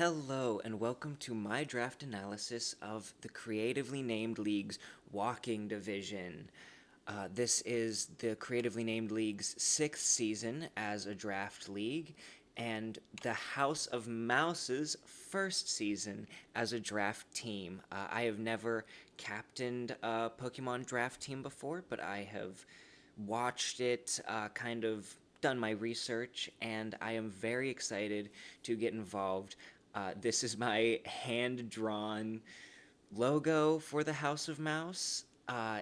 Hello, and welcome to my draft analysis of the Creatively Named League's Walking Division. This is the Creatively Named League's sixth season as a draft league, and the House of Mouse's first season as a draft team. I have never captained a Pokemon draft team before, but I have watched it, kind of done my research, and I am very excited to get involved. This is my hand drawn logo for the House of Mouse.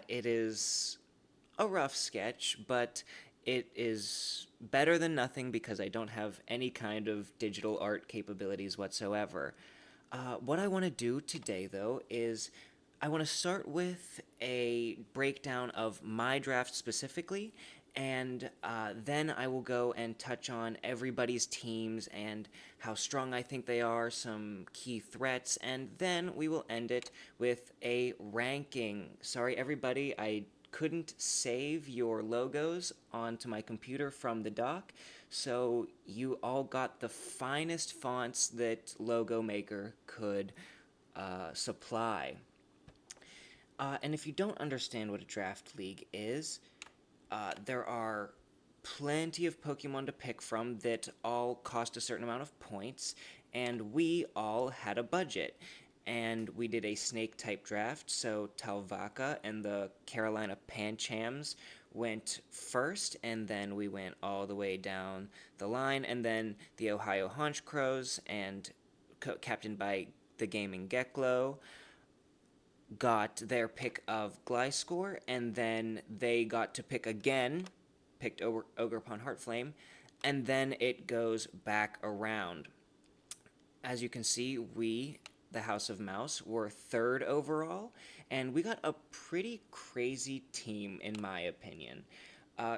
It is a rough sketch, but it is better than nothing because I don't have any kind of digital art capabilities whatsoever. What I want to do today, though, is I want to start with a breakdown of my draft specifically, and then I will go and touch on everybody's teams and how strong I think they are, some key threats, and then we will end it with a ranking. Sorry, everybody, I couldn't save your logos onto my computer from the dock, so you all got the finest fonts that Logo Maker could supply. And if you don't understand what a draft league is, there are plenty of Pokemon to pick from that all cost a certain amount of points, and we all had a budget. And we did a snake type draft, so Talvaka and the Carolina Panchams went first, and then we went all the way down the line, and then the Ohio Honchcrows, and captained by the Gaming Geklo, got their pick of Gliscor, and then they got to pick again, picked Ogerpon Heartflame, and then it goes back around. As you can see, we, the House of Mouse, were third overall, and we got a pretty crazy team, in my opinion.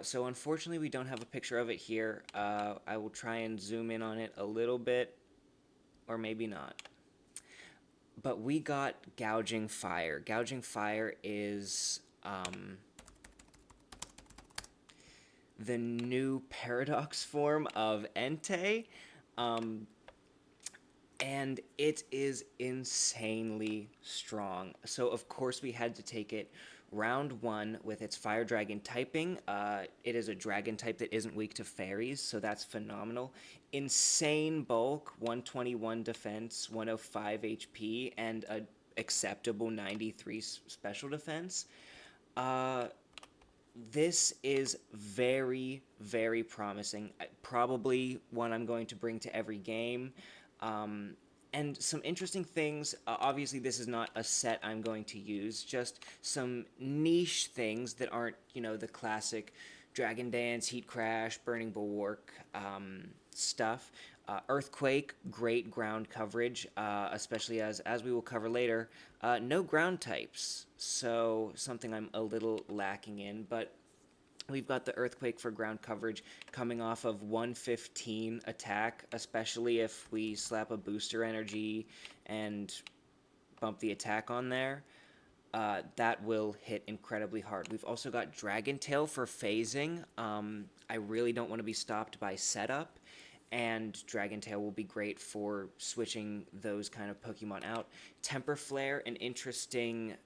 So unfortunately, we don't have a picture of it here. I will try and zoom in on it a little bit, or maybe not. But we got Gouging Fire. Gouging Fire is the new Paradox form of Entei, um, and it is insanely strong. So, of course, we had to take it round one with its Fire Dragon typing. It is a dragon type that isn't weak to fairies, so that's phenomenal. Insane bulk, 121 defense, 105 HP, and a acceptable 93 special defense. Uh, this is very, very promising. Probably one I'm going to bring to every game. Um, and some interesting things. Obviously, this is not a set I'm going to use, just some niche things that aren't, the classic Dragon Dance, Heat Crash, Burning Bulwark stuff. Earthquake, great ground coverage, especially as we will cover later. No ground types, so something I'm a little lacking in, but we've got the Earthquake for ground coverage coming off of 115 attack, especially if we slap a booster energy and bump the attack on there. That will hit incredibly hard. We've also got Dragon Tail for phasing. I really don't want to be stopped by setup, and Dragon Tail will be great for switching those kind of Pokemon out. Temper Flare, an interesting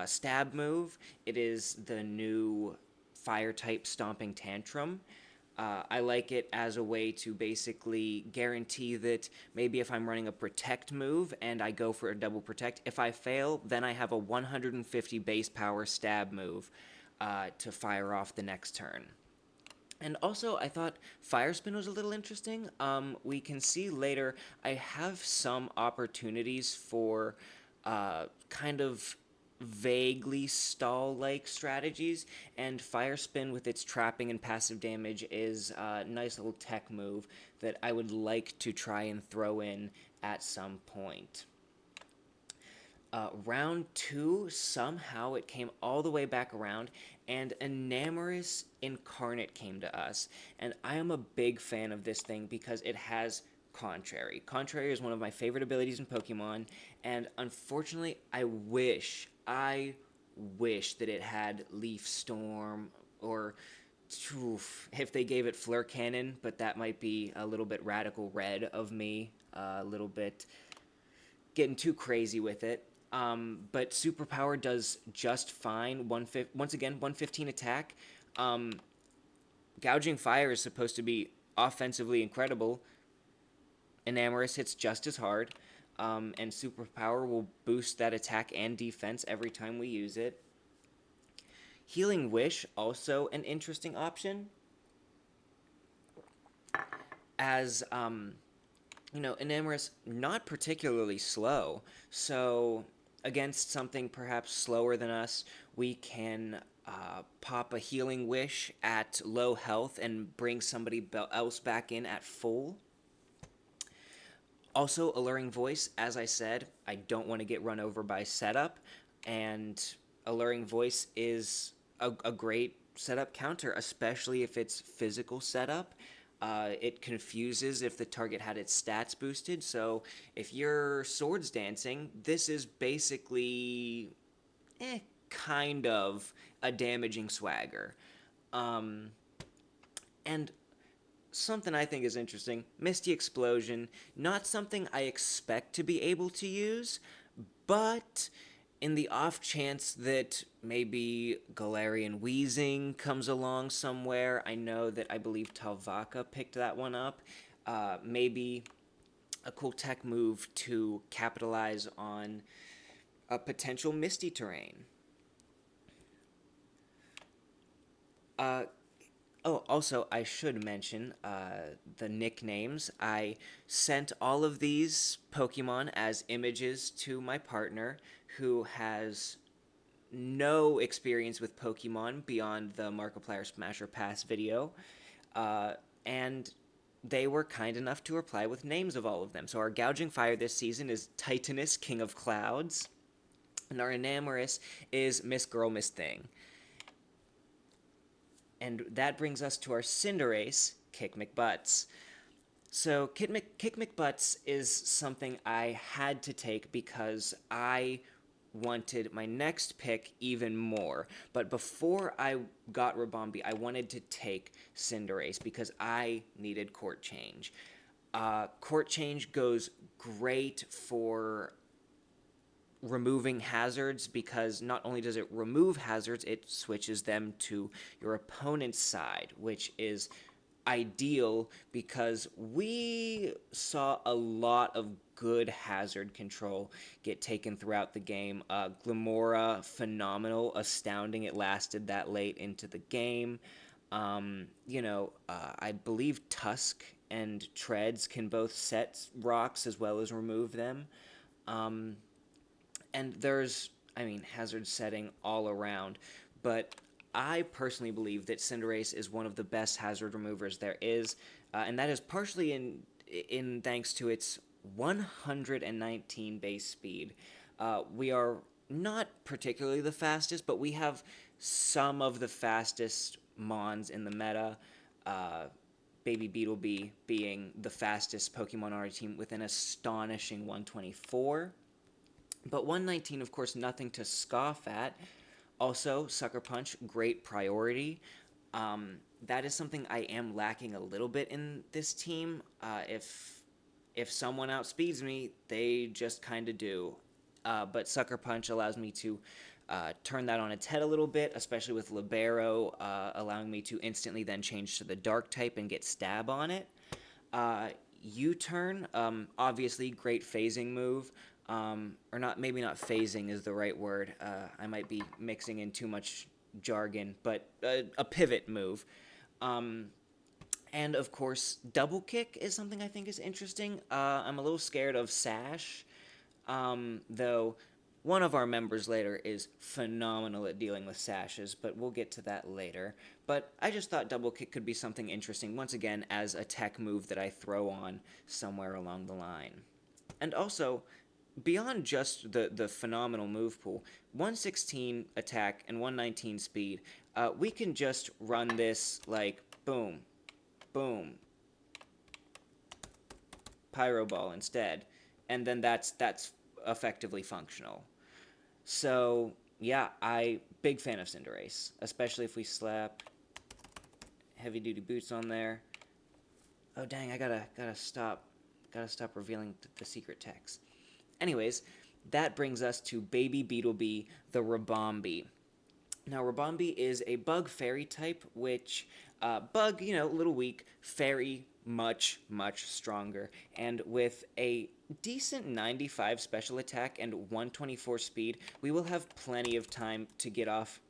stab move. It is the new fire type Stomping Tantrum. I like it as a way to basically guarantee that maybe if I'm running a protect move and I go for a double protect, if I fail, then I have a 150 base power stab move to fire off the next turn. And also, I thought Fire Spin was a little interesting. We can see later I have some opportunities for kind of vaguely stall-like strategies, and Fire Spin with its trapping and passive damage is a nice little tech move that I would like to try and throw in at some point. Round two, somehow it came all the way back around, and Enamorous Incarnate came to us. And I am a big fan of this thing because it has Contrary. Contrary is one of my favorite abilities in Pokemon, and unfortunately, I wish that it had Leaf Storm or Oof, if they gave it Fleur Cannon, but that might be a little bit radical red of me, a little bit getting too crazy with it. But Superpower does just fine. Once again, 115 attack. Um, Gouging Fire is supposed to be offensively incredible. Enamorous hits just as hard. And Superpower will boost that attack and defense every time we use it. Healing Wish, also an interesting option. As, Enamorous, not particularly slow. So, against something perhaps slower than us, we can pop a Healing Wish at low health and bring somebody else back in at full. Also, Alluring Voice, as I said, I don't want to get run over by setup, and Alluring Voice is a great setup counter, especially if it's physical setup. It confuses if the target had its stats boosted, so if you're swords dancing, this is basically, kind of a damaging swagger. Um, and something I think is interesting, Misty Explosion, not something I expect to be able to use, but in the off chance that maybe Galarian Wheezing comes along somewhere, I know that I believe Talvaka picked that one up. Maybe a cool tech move to capitalize on a potential Misty terrain. Uh, Oh, also, I should mention the nicknames. I sent all of these Pokemon as images to my partner, who has no experience with Pokemon beyond the Markiplier Smasher Pass video. Uh, and they were kind enough to reply with names of all of them. So our Gouging Fire this season is Titanus, King of Clouds. And our Enamorous is Miss Girl, Miss Thing. And that brings us to our Cinderace, Kick McButts. So Kick McButts is something I had to take because I wanted my next pick even more. But before I got Rabombi, I wanted to take Cinderace because I needed court change. Court change goes great for removing hazards because not only does it remove hazards, it switches them to your opponent's side, which is ideal because we saw a lot of good hazard control get taken throughout the game. Glamora, phenomenal, astounding it lasted that late into the game. I believe Tusk and Treads can both set rocks as well as remove them. And there's, hazard setting all around. But I personally believe that Cinderace is one of the best hazard removers there is, and that is partially in thanks to its 119 base speed. We are not particularly the fastest, but we have some of the fastest Mons in the meta. Baby Beetlebee being the fastest Pokemon on our team with an astonishing 124. But 119, of course, nothing to scoff at. Also, Sucker Punch, great priority. That is something I am lacking a little bit in this team. If someone outspeeds me, they just kind of do. But Sucker Punch allows me to turn that on its head a little bit, especially with Libero, allowing me to instantly then change to the Dark type and get Stab on it. U-Turn, obviously great phasing move. Or not, maybe not phasing is the right word. I might be mixing in too much jargon, but a pivot move. And of course, Double Kick is something I think is interesting. I'm a little scared of Sash, though one of our members later is phenomenal at dealing with Sashes, but we'll get to that later. But I just thought Double Kick could be something interesting, once again, as a tech move that I throw on somewhere along the line. And also, beyond just the phenomenal move pool, 116 attack and 119 speed, we can just run this like boom, boom, Pyro Ball instead, and then that's effectively functional. So yeah, big fan of Cinderace, especially if we slap heavy-duty boots on there. Oh dang, I gotta stop revealing the secret text. Anyways, that brings us to Baby Beetlebee, the Rabombi. Now, Rabombi is a bug fairy type, which, bug, a little weak, fairy, much, much stronger. And with a decent 95 special attack and 124 speed, we will have plenty of time to get off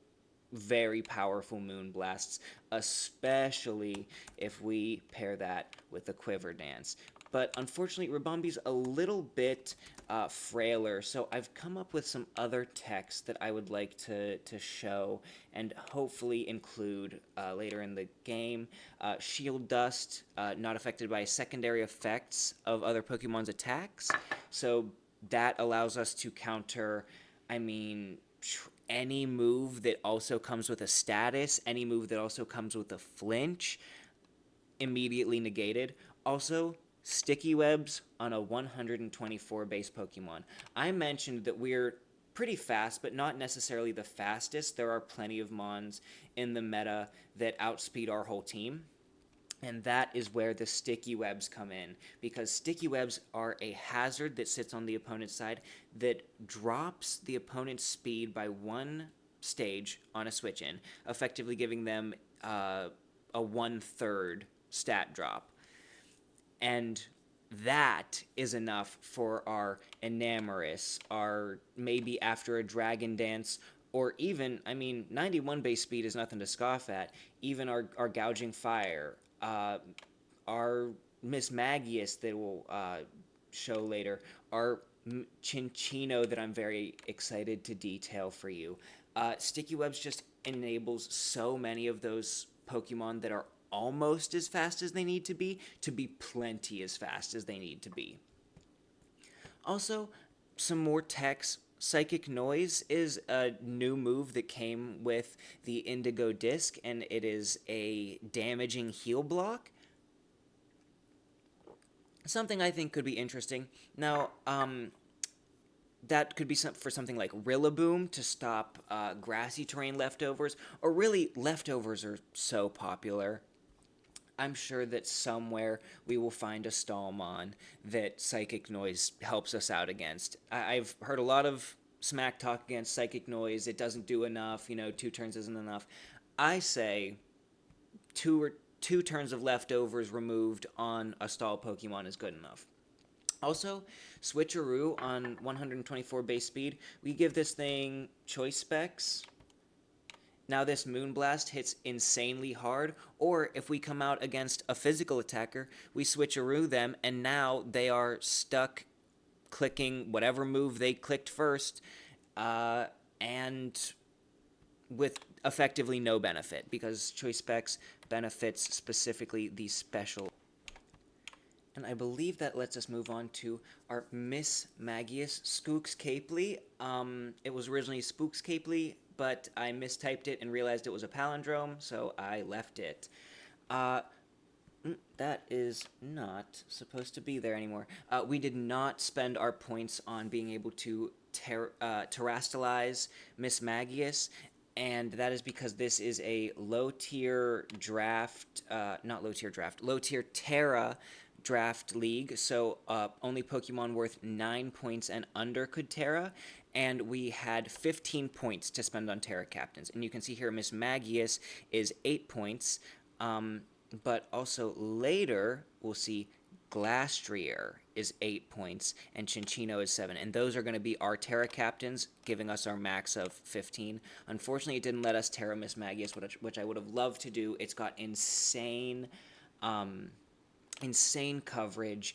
very powerful moon blasts, especially if we pair that with the quiver dance. But unfortunately, Rabombi's a little bit frailer, so I've come up with some other text that I would like to show and hopefully include later in the game. Shield Dust, not affected by secondary effects of other Pokemon's attacks, so that allows us to counter, any move that also comes with a status, any move that also comes with a flinch, immediately negated. Also, sticky webs on a 124 base Pokemon. I mentioned that we're pretty fast, but not necessarily the fastest. There are plenty of Mons in the meta that outspeed our whole team. And that is where the sticky webs come in, because sticky webs are a hazard that sits on the opponent's side that drops the opponent's speed by one stage on a switch in, effectively giving them a 1/3 stat drop. And that is enough for our Enamorous, our maybe after a Dragon Dance, or even, 91 base speed is nothing to scoff at. Even our Gouging Fire, our Miss Magius that we'll show later, our Chinchino that I'm very excited to detail for you. Sticky Webs just enables so many of those Pokemon that are almost as fast as they need to be plenty as fast as they need to be. Also, some more text. Psychic Noise is a new move that came with the Indigo Disc, and it is a damaging heal block. Something I think could be interesting. Now, that could be for something like Rillaboom to stop grassy terrain leftovers, or really, leftovers are so popular. I'm sure that somewhere we will find a Stallmon that Psychic Noise helps us out against. I've heard a lot of smack talk against Psychic Noise. It doesn't do enough. 2 turns isn't enough. I say two turns of leftovers removed on a stall Pokemon is good enough. Also, Switcheroo on 124 base speed. We give this thing Choice Specs. Now this Moonblast hits insanely hard, or if we come out against a physical attacker, we switcheroo them, and now they are stuck clicking whatever move they clicked first, and with effectively no benefit, because Choice Specs benefits specifically the special. And I believe that lets us move on to our Miss Magius Skooks Capely. It was originally Spooks Capely, but I mistyped it and realized it was a palindrome, so I left it. That is not supposed to be there anymore. We did not spend our points on being able to terrestrialize Miss Magius, and that is because this is a low-tier Terra draft league, so only Pokemon worth 9 points and under could Terra, and we had 15 points to spend on Terra Captains. And you can see here Miss Magius is 8 points, but also later we'll see Glastrier is 8 points, and Chinchino is 7, and those are going to be our Terra Captains, giving us our max of 15. Unfortunately, it didn't let us Terra Miss Magius, which I would have loved to do. It's got insane coverage,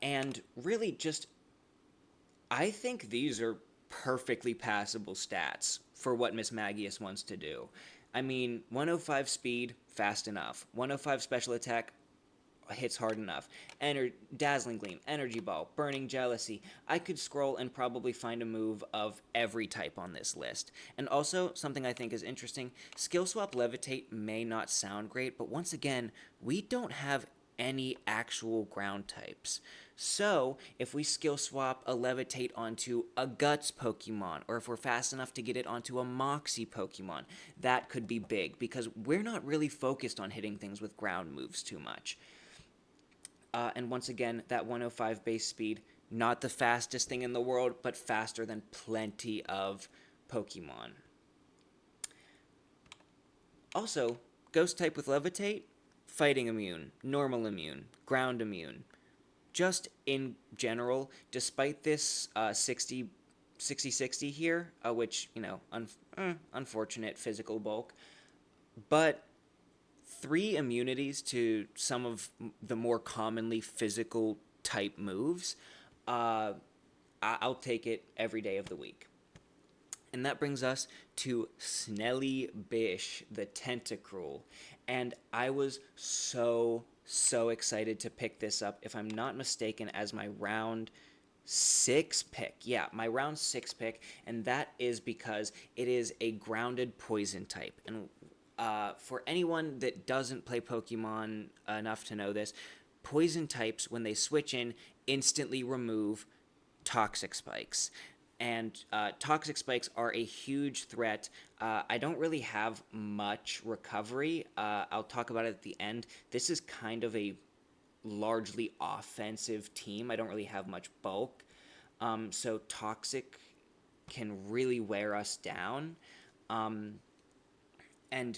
and really just, I think these are perfectly passable stats for what Miss Magius wants to do. 105 speed, fast enough. 105 special attack, hits hard enough. Dazzling Gleam, Energy Ball, Burning Jealousy. I could scroll and probably find a move of every type on this list. And also, something I think is interesting, Skill Swap Levitate may not sound great, but once again, we don't have any actual ground types. So, if we skill swap a Levitate onto a Guts Pokemon, or if we're fast enough to get it onto a Moxie Pokemon, that could be big because we're not really focused on hitting things with ground moves too much. And once again, that 105 base speed, not the fastest thing in the world, but faster than plenty of Pokemon. Also, Ghost type with Levitate, fighting immune, normal immune, ground immune. Just in general, despite this 60 here, which, unfortunate physical bulk, but 3 immunities to some of the more commonly physical type moves, I'll take it every day of the week. And that brings us to Snelly Bish, the Tentacruel. And I was so excited to pick this up, if I'm not mistaken, as my round 6 pick. Yeah, my round 6 pick, and that is because it is a grounded poison type. And for anyone that doesn't play Pokemon enough to know this, poison types, when they switch in, instantly remove toxic spikes. And toxic spikes are a huge threat. I don't really have much recovery. I'll talk about it at the end. This is kind of a largely offensive team. I don't really have much bulk. So toxic can really wear us down. And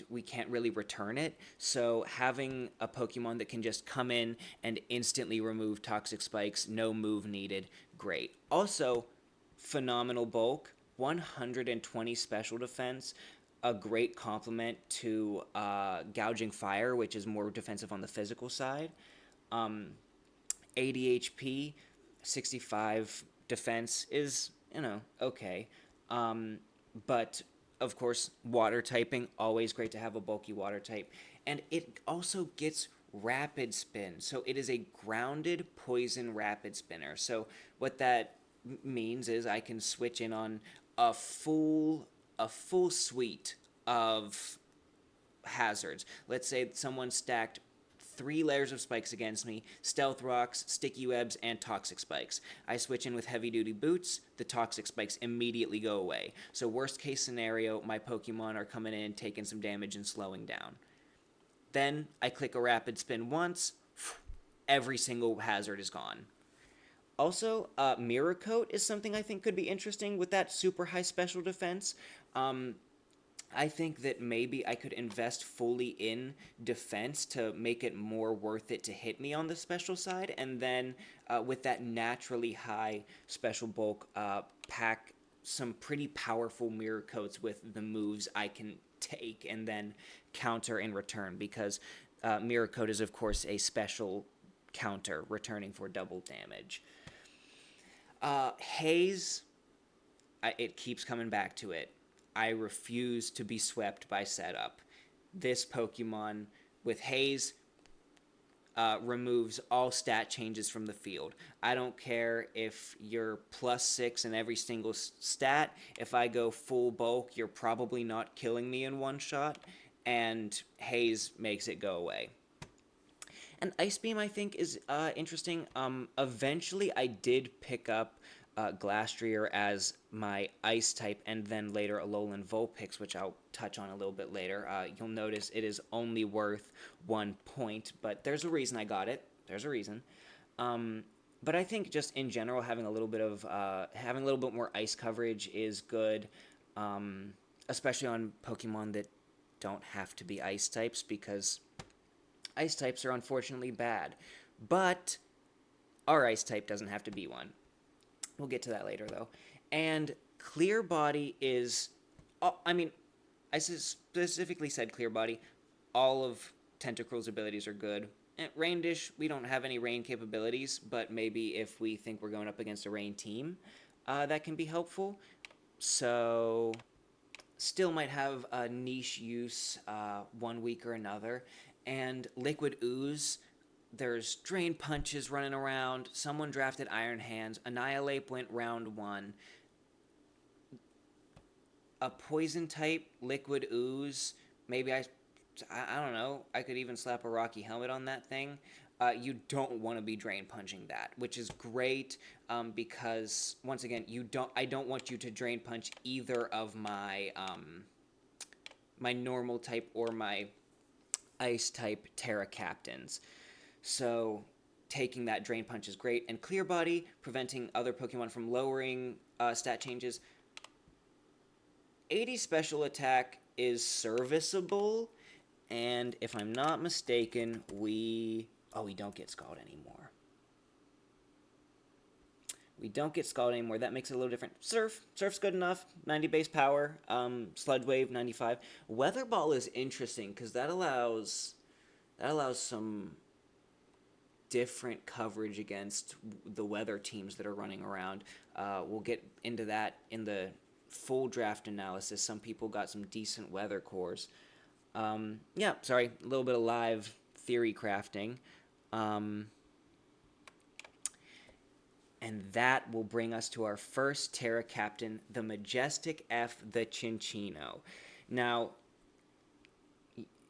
we can't really return it. So having a Pokemon that can just come in and instantly remove toxic spikes, no move needed, great. Also, phenomenal bulk, 120 special defense, a great complement to Gouging Fire, which is more defensive on the physical side. 80 HP, 65 defense is, okay. But of course, water typing, always great to have a bulky water type. And it also gets rapid spin. So it is a grounded poison rapid spinner. So what that means is I can switch in on a full suite of hazards. Let's say someone stacked 3 layers of spikes against me, stealth rocks, sticky webs, and toxic spikes. I switch in with heavy duty boots, the toxic spikes immediately go away. So worst case scenario, my Pokemon are coming in, taking some damage and slowing down. Then I click a rapid spin once, every single hazard is gone. Also, Mirror Coat is something I think could be interesting with that super high special defense. I think that maybe I could invest fully in defense to make it more worth it to hit me on the special side, and then with that naturally high special bulk, pack some pretty powerful Mirror Coats with the moves I can take and then counter in return, because Mirror Coat is, of course, a special counter, returning for double damage. Haze, it keeps coming back to it. I refuse to be swept by setup. This Pokemon with Haze removes all stat changes from the field. I don't care if you're +6 in every single stat. If I go full bulk, you're probably not killing me in one shot, and Haze makes it go away. And Ice Beam, I think, is interesting. Eventually, I did pick up Glastrier as my Ice type, and then later Alolan Vulpix, which I'll touch on a little bit later. You'll notice it is only worth 1 point, but there's a reason I got it. There's a reason. But I think just in general, having a little bit more ice coverage is good, especially on Pokemon that don't have to be ice types, because ice types are unfortunately bad. But our ice type doesn't have to be one. We'll get to that later, though. And Clear Body is... I specifically said Clear Body. All of Tentacruel's abilities are good. And Rain Dish, we don't have any rain capabilities, but maybe if we think we're going up against a rain team, that can be helpful. So... still might have a niche use 1 week or another. And Liquid Ooze, there's Drain Punches running around. Someone drafted Iron Hands. Annihilate went round 1. A Poison type Liquid Ooze, maybe I don't know. I could even slap a Rocky Helmet on that thing. you don't want to be drain punching that, which is great, because once again, I don't want you to drain punch either of my normal type or my ice type Terra captains. So taking that drain punch is great, and clear body, preventing other Pokemon from lowering stat changes. 80 special attack is serviceable, and if I'm not mistaken, we don't get Scald anymore. We don't get Scald anymore. That makes it a little different. Surf's good enough. 90 base power. Sludge Wave 95. Weather Ball is interesting because that allows some different coverage against the weather teams that are running around. We'll get into that in the full draft analysis. Some people got some decent weather cores. Yeah, sorry, a little bit of live theory crafting. And that will bring us to our first Terra Captain, the Majestic F, the Cinccino. Now,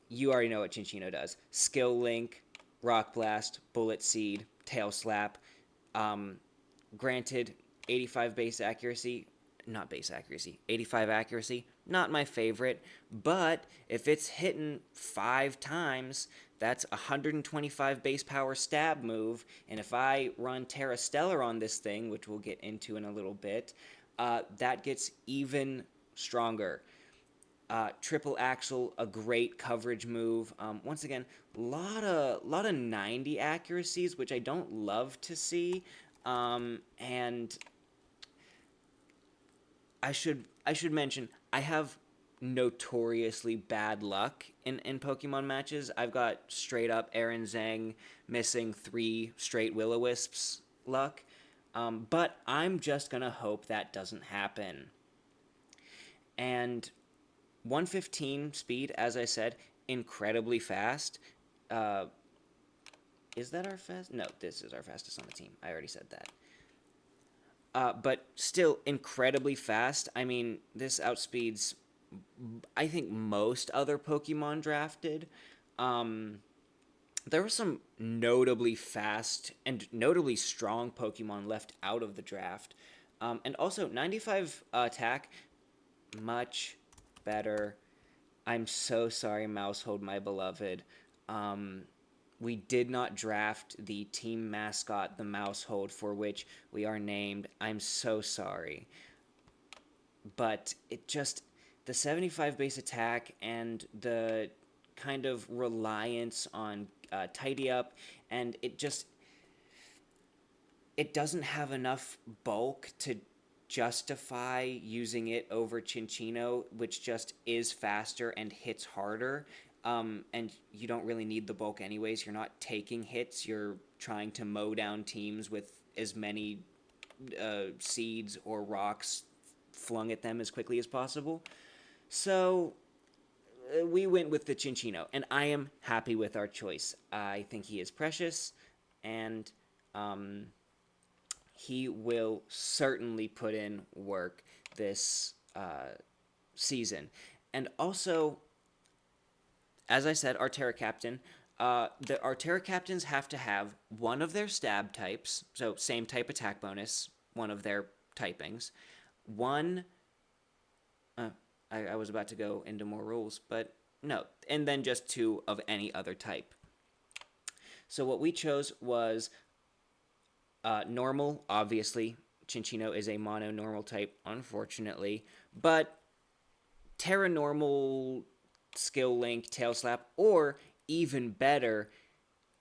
you already know what Cinccino does. Skill Link, Rock Blast, Bullet Seed, Tail Slap. Granted, 85 base accuracy, not base accuracy, 85 accuracy, not my favorite, but if it's hitting 5 times, that's 125 base power stab move, and if I run Terra Stellar on this thing, which we'll get into in a little bit, that gets even stronger. Triple Axle, a great coverage move. Once again, lot of 90 accuracies, which I don't love to see, and I should mention I have notoriously bad luck in Pokemon matches. I've got straight up Aaron Zhang missing 3 straight Will-O-Wisps luck, but I'm just gonna hope that doesn't happen. And 115 speed, as I said, incredibly fast. Is that our fast? No, this is our fastest on the team. I already said that. But still incredibly fast. I mean, this outspeeds, I think, most other Pokemon drafted. There were some notably fast and notably strong Pokemon left out of the draft. And also, 95 attack, much better. I'm so sorry, Mousehold, my beloved. We did not draft the team mascot, the Mousehold, for which we are named. I'm so sorry. But it just, the 75 base attack and the kind of reliance on Tidy Up, and it doesn't have enough bulk to justify using it over Cinccino, which just is faster and hits harder. And you don't really need the bulk anyways. You're not taking hits. You're trying to mow down teams with as many seeds or rocks flung at them as quickly as possible. So we went with the Cinccino, and I am happy with our choice. I think he is precious, and he will certainly put in work this season. And also, as I said, our Terra Captain, our Terra Captains have to have one of their stab types, so same type attack bonus, one of their typings, one, I was about to go into more rules, but no, and then just 2 of any other type. So what we chose was normal, obviously. Cinccino is a mono normal type, unfortunately, but Terra Normal, Skill Link, Tail Slap, or even better,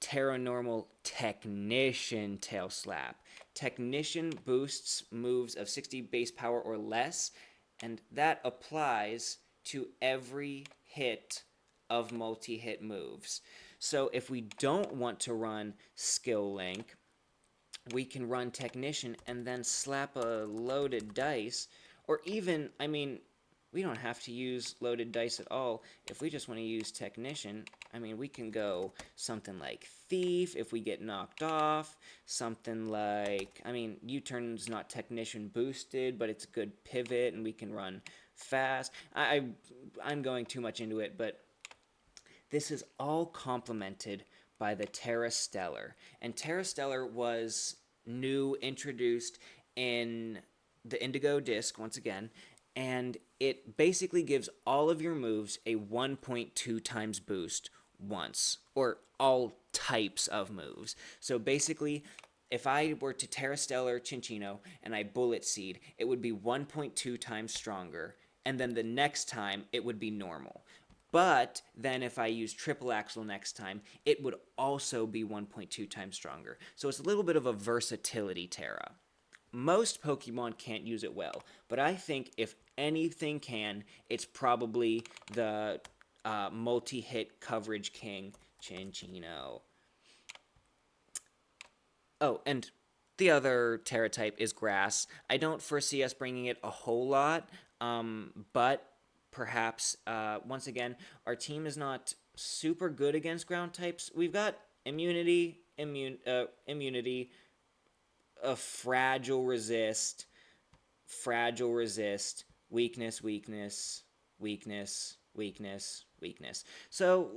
Terra Normal Technician Tail Slap. Technician boosts moves of 60 base power or less, and that applies to every hit of multi-hit moves. So if we don't want to run Skill Link, we can run Technician and then slap a loaded dice, or even, I mean, we don't have to use loaded dice at all. If we just want to use Technician, I mean, we can go something like Thief if we get knocked off, something like, I mean, U-turn's not Technician boosted, but it's a good pivot, and we can run fast. I'm going too much into it, but this is all complemented by the Terra Stellar. And Terra Stellar was new, introduced in the Indigo disc once again, and it basically gives all of your moves a 1.2 times boost once, or all types of moves. So basically, if I were to Terra Stellar Cinccino and I Bullet Seed, it would be 1.2 times stronger, and then the next time it would be normal. But then if I use Triple Axle next time, it would also be 1.2 times stronger. So it's a little bit of a versatility Terra. Most Pokemon can't use it well, but I think if anything can, it's probably the multi-hit coverage king, Cinccino. Oh, and the other Terra type is grass. I don't foresee us bringing it a whole lot, but perhaps, once again, our team is not super good against ground types. We've got immunity, a fragile resist, weakness, weakness. So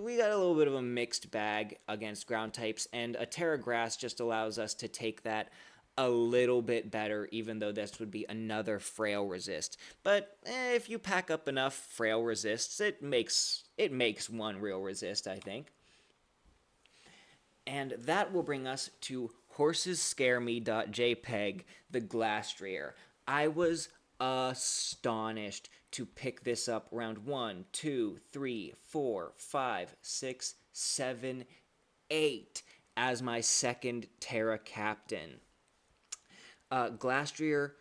we got a little bit of a mixed bag against ground types, and a Terra Grass just allows us to take that a little bit better, even though this would be another frail resist. But if you pack up enough frail resists, it makes one real resist, I think. And that will bring us to horsesscareme.jpg, the Glastrier. I was astonished to pick this up round 1, 2, 3, 4, 5, 6, 7, 8 as my second Terra captain. Glastrier,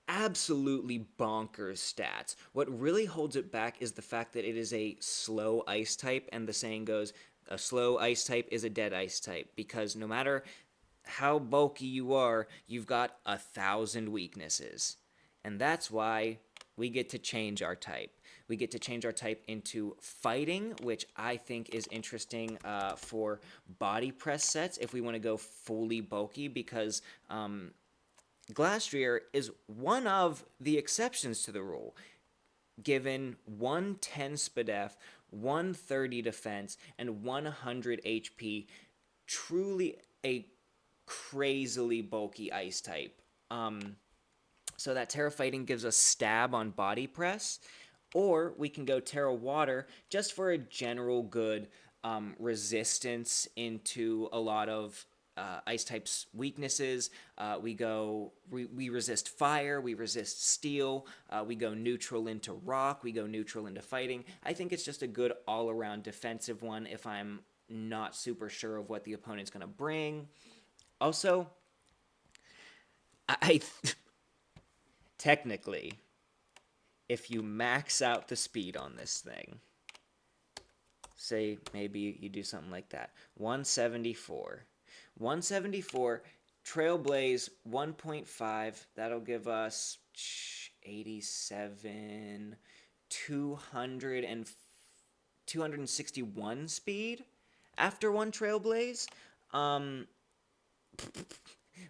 absolutely bonkers stats. What really holds it back is the fact that it is a slow ice type, and the saying goes, a slow ice type is a dead ice type, because no matter how bulky you are, you've got 1,000 weaknesses. And that's why we get to change our type. We get to change our type into fighting, which I think is interesting for body press sets if we want to go fully bulky, because Glastrier is one of the exceptions to the rule, given 110 SPDF, 130 defense, and 100 HP. Truly a crazily bulky ice type. So that Terra Fighting gives us stab on body press, or we can go Terra Water just for a general good resistance into a lot of ice types weaknesses. We resist fire, we resist steel, we go neutral into rock, we go neutral into fighting. I think it's just a good all-around defensive one if I'm not super sure of what the opponent's going to bring. Also, I technically, if you max out the speed on this thing, say maybe you do something like that, 174. 174, Trailblaze 1.5, that'll give us 87, 261 speed after one Trailblaze,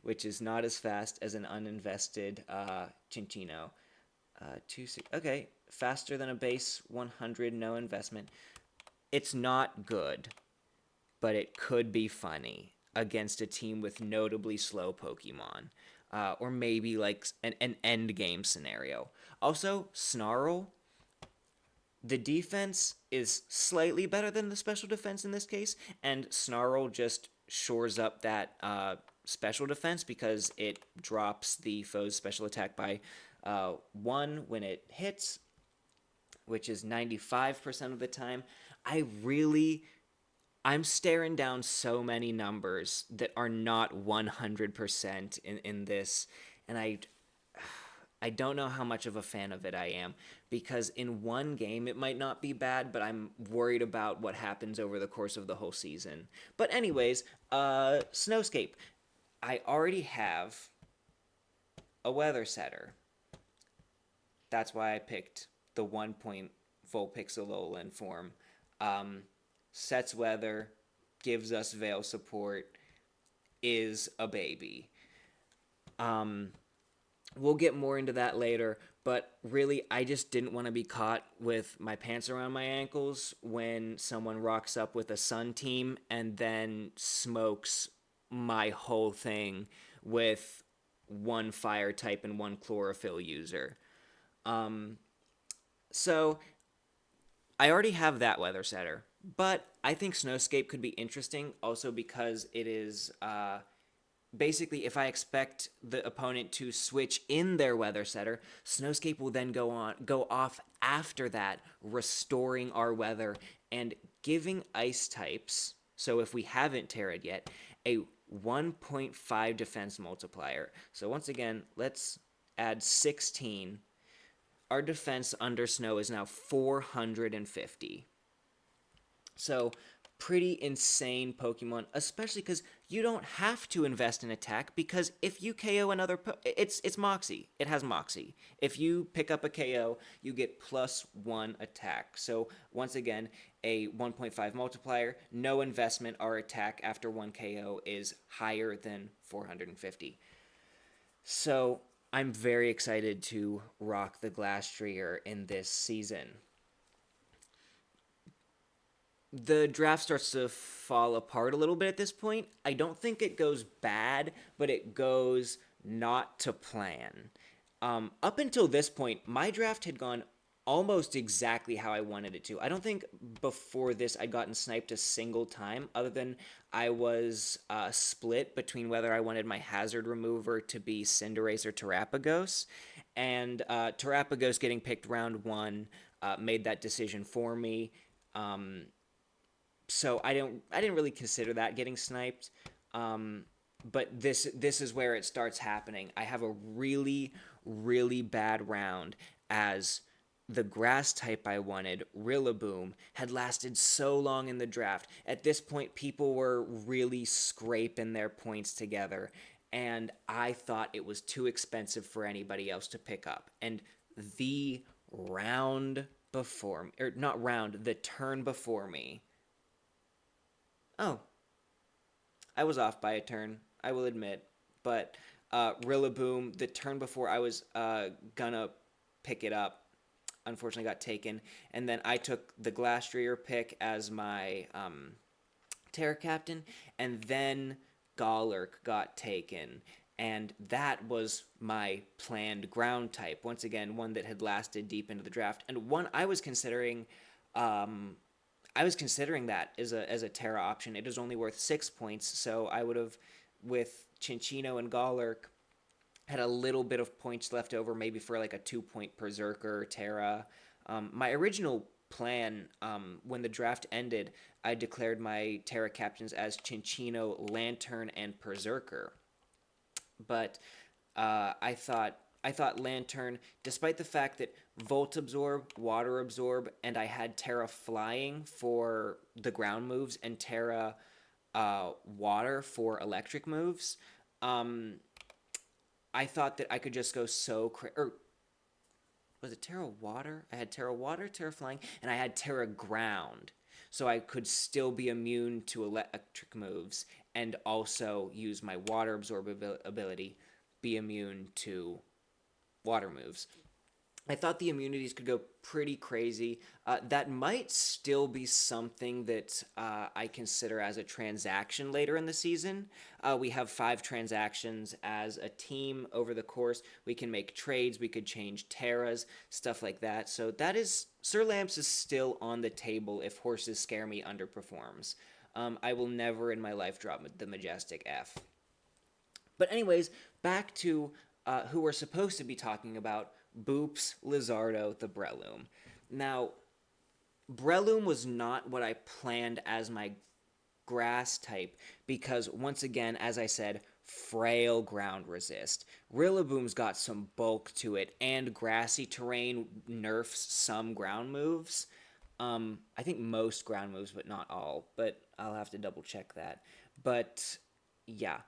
which is not as fast as an uninvested Cinccino. Okay, faster than a base 100, no investment. It's not good, but it could be funny against a team with notably slow Pokemon. Or maybe like an end game scenario. Also, Snarl, the defense is slightly better than the special defense in this case, and Snarl just shores up that special defense because it drops the foe's special attack by 1 when it hits, which is 95% of the time. I'm staring down so many numbers that are not 100% in this, and I don't know how much of a fan of it I am, because in one game it might not be bad, but I'm worried about what happens over the course of the whole season. But anyways, Snowscape. I already have a weather setter. That's why I picked the 1-point Vulpix Alolan form. Sets weather, gives us Veil support, is a baby. We'll get more into that later, but really, I just didn't want to be caught with my pants around my ankles when someone rocks up with a sun team and then smokes my whole thing with one fire type and one chlorophyll user. Um, so I already have that weather setter, but I think Snowscape could be interesting also because it is basically, if I expect the opponent to switch in their weather setter, Snowscape will then go off after that, restoring our weather and giving ice types. So if we haven't terra'd yet, a 1.5 defense multiplier. So once again, let's add 16. Our defense under snow is now 450. So, pretty insane Pokemon, especially because you don't have to invest in attack because if you KO another, it's Moxie. It has Moxie. If you pick up a KO, you get +1 attack. So once again, a 1.5 multiplier, no investment. Our attack after one KO is higher than 450. So I'm very excited to rock the Glastrier in this season. The draft starts to fall apart a little bit at this point. I don't think it goes bad, but it goes not to plan. Up until this point, my draft had gone almost exactly how I wanted it to. I don't think before this I'd gotten sniped a single time, other than I was split between whether I wanted my hazard remover to be Cinderace or Terrapagos. And Terrapagos getting picked round one made that decision for me. Um, so I didn't really consider that getting sniped. But this is where it starts happening. I have a really bad round as the grass type I wanted, Rillaboom, had lasted so long in the draft. At this point, people were really scraping their points together, and I thought it was too expensive for anybody else to pick up. And the round before, or not round, the turn before me. Oh, I was off by a turn, I will admit. But Rillaboom, the turn before I was gonna pick it up, unfortunately got taken. And then I took the Glastrier pick as my Terra Captain, and then Golurk got taken. And that was my planned ground type. Once again, one that had lasted deep into the draft, and one Um, I was considering that as a Terra option. It is only worth 6 points, so I would have, with Chinchino and Golurk, had a little bit of points left over, maybe for like a 2 point Berserker Terra. My original plan, when the draft ended, I declared my Terra captains as Chinchino, Lantern, and Berserker. But I thought Lantern, despite the fact that Volt Absorb, Water Absorb, and I had Terra Flying for the ground moves and Terra Water for electric moves, um, I thought that I could just go or was it Terra Water? I had Terra Water, Terra Flying, and I had Terra Ground. So I could still be immune to electric moves and also use my Water Absorb ability, be immune to water moves. I thought the immunities could go pretty crazy. That might still be something that I consider as a transaction later in the season. We have 5 transactions as a team over the course. We can make trades, we could change Terras, stuff like that. So that is, Sir Lamps is still on the table if Horses Scare Me underperforms. I will never in my life drop the Majestic F. But anyways, back to who we're supposed to be talking about, Boops Lizardo the Breloom. Now, Breloom was not what I planned as my grass type because, once again, as I said, frail ground resist. Rillaboom's got some bulk to it, and grassy terrain nerfs some ground moves. I think most ground moves, but not all. But I'll have to double check that. But yeah.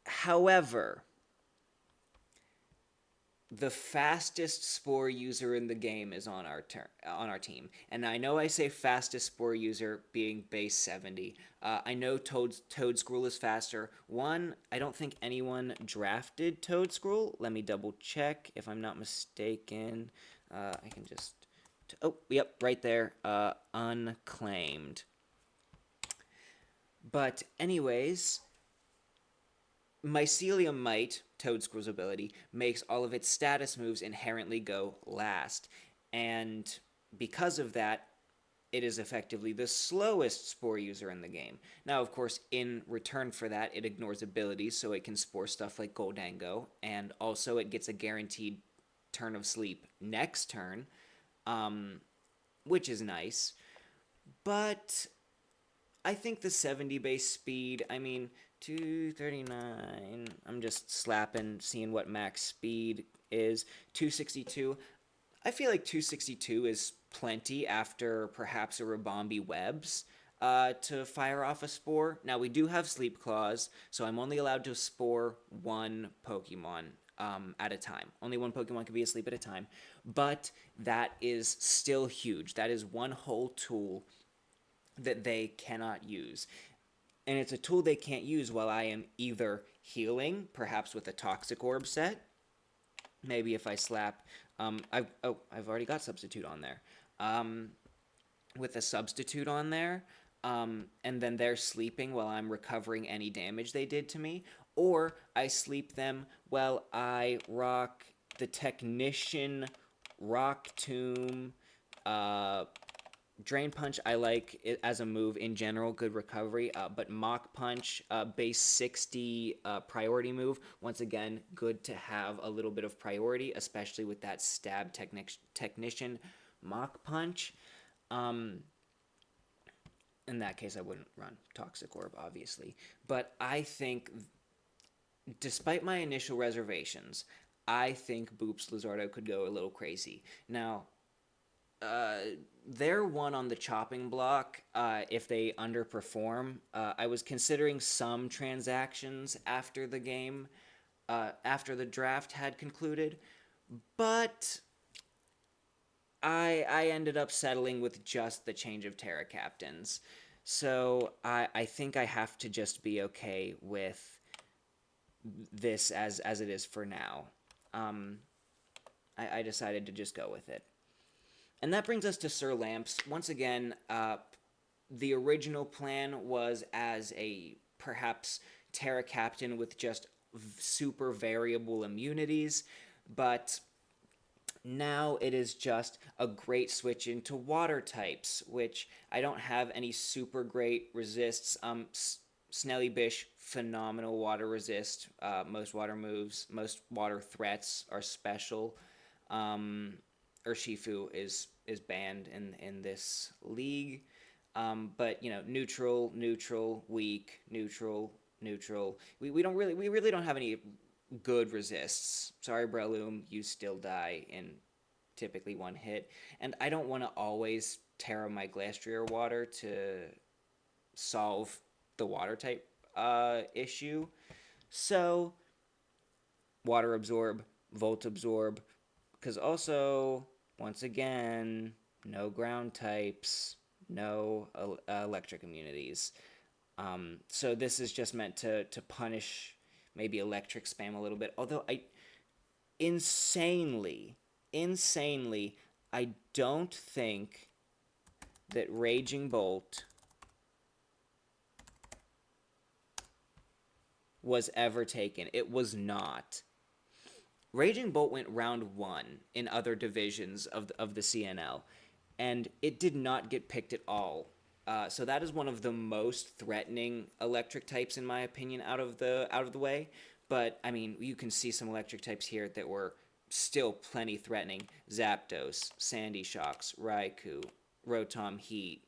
However, the fastest spore user in the game is on our team, and I know I say fastest spore user being base 70. I know Toad Scroll is faster. One, I don't think anyone drafted Toad Scroll. Let me double check if I'm not mistaken. I can just oh yep, right there, unclaimed. But anyways, Mycelium Might, Toadscroll's ability, makes all of its status moves inherently go last. And because of that, it is effectively the slowest Spore user in the game. Now, of course, in return for that, it ignores abilities, so it can Spore stuff like Goldango, and also it gets a guaranteed turn of sleep next turn, which is nice. But I think the 70 base speed, I mean, 239, I'm just slapping, seeing what max speed is. 262, I feel like 262 is plenty after perhaps a Rabombi Webs to fire off a Spore. Now, we do have Sleep Claws, so I'm only allowed to Spore one Pokemon at a time. Only one Pokemon can be asleep at a time, but that is still huge. That is one whole tool that they cannot use. And it's a tool they can't use while I am either healing, perhaps with a Toxic Orb set. Maybe if I slap, I've already got Substitute on there. With a Substitute on there, and then they're sleeping while I'm recovering any damage they did to me, or I sleep them while I rock the Technician, Rock Tomb, Drain Punch, I like it as a move in general, good recovery, but Mach Punch, base 60 priority move, once again, good to have a little bit of priority, especially with that Stab Technician Mach Punch. In that case, I wouldn't run Toxic Orb, obviously. But I think, despite my initial reservations, I think Boops Lizardo could go a little crazy. Now, they're one on the chopping block if they underperform. I was considering some transactions after the game, after the draft had concluded, but I ended up settling with just the change of Terra Captains. So I think I have to just be okay with this as it is for now. I decided to just go with it. And that brings us to Sir Lamps. Once again, the original plan was as a perhaps Terra Captain with just super variable immunities, but now it is just a great switch into water types, which I don't have any super great resists. Snellybish, phenomenal water resist. Most water moves, most water threats are special. Urshifu is banned in this league. But neutral, weak, neutral. We really don't have any good resists. Sorry, Breloom, you still die in typically one hit. And I don't want to always Terra my Glastrier water to solve the water type issue. So water absorb, volt absorb, because also, once again, no ground types, no electric immunities. So this is just meant to punish maybe electric spam a little bit. Although insanely, I don't think that Raging Bolt was ever taken. It was not. Raging Bolt went round 1 in other divisions of the CNL, and it did not get picked at all. So that is one of the most threatening electric types, in my opinion, out of the way. But I mean, you can see some electric types here that were still plenty threatening: Zapdos, Sandy Shocks, Raikou, Rotom Heat,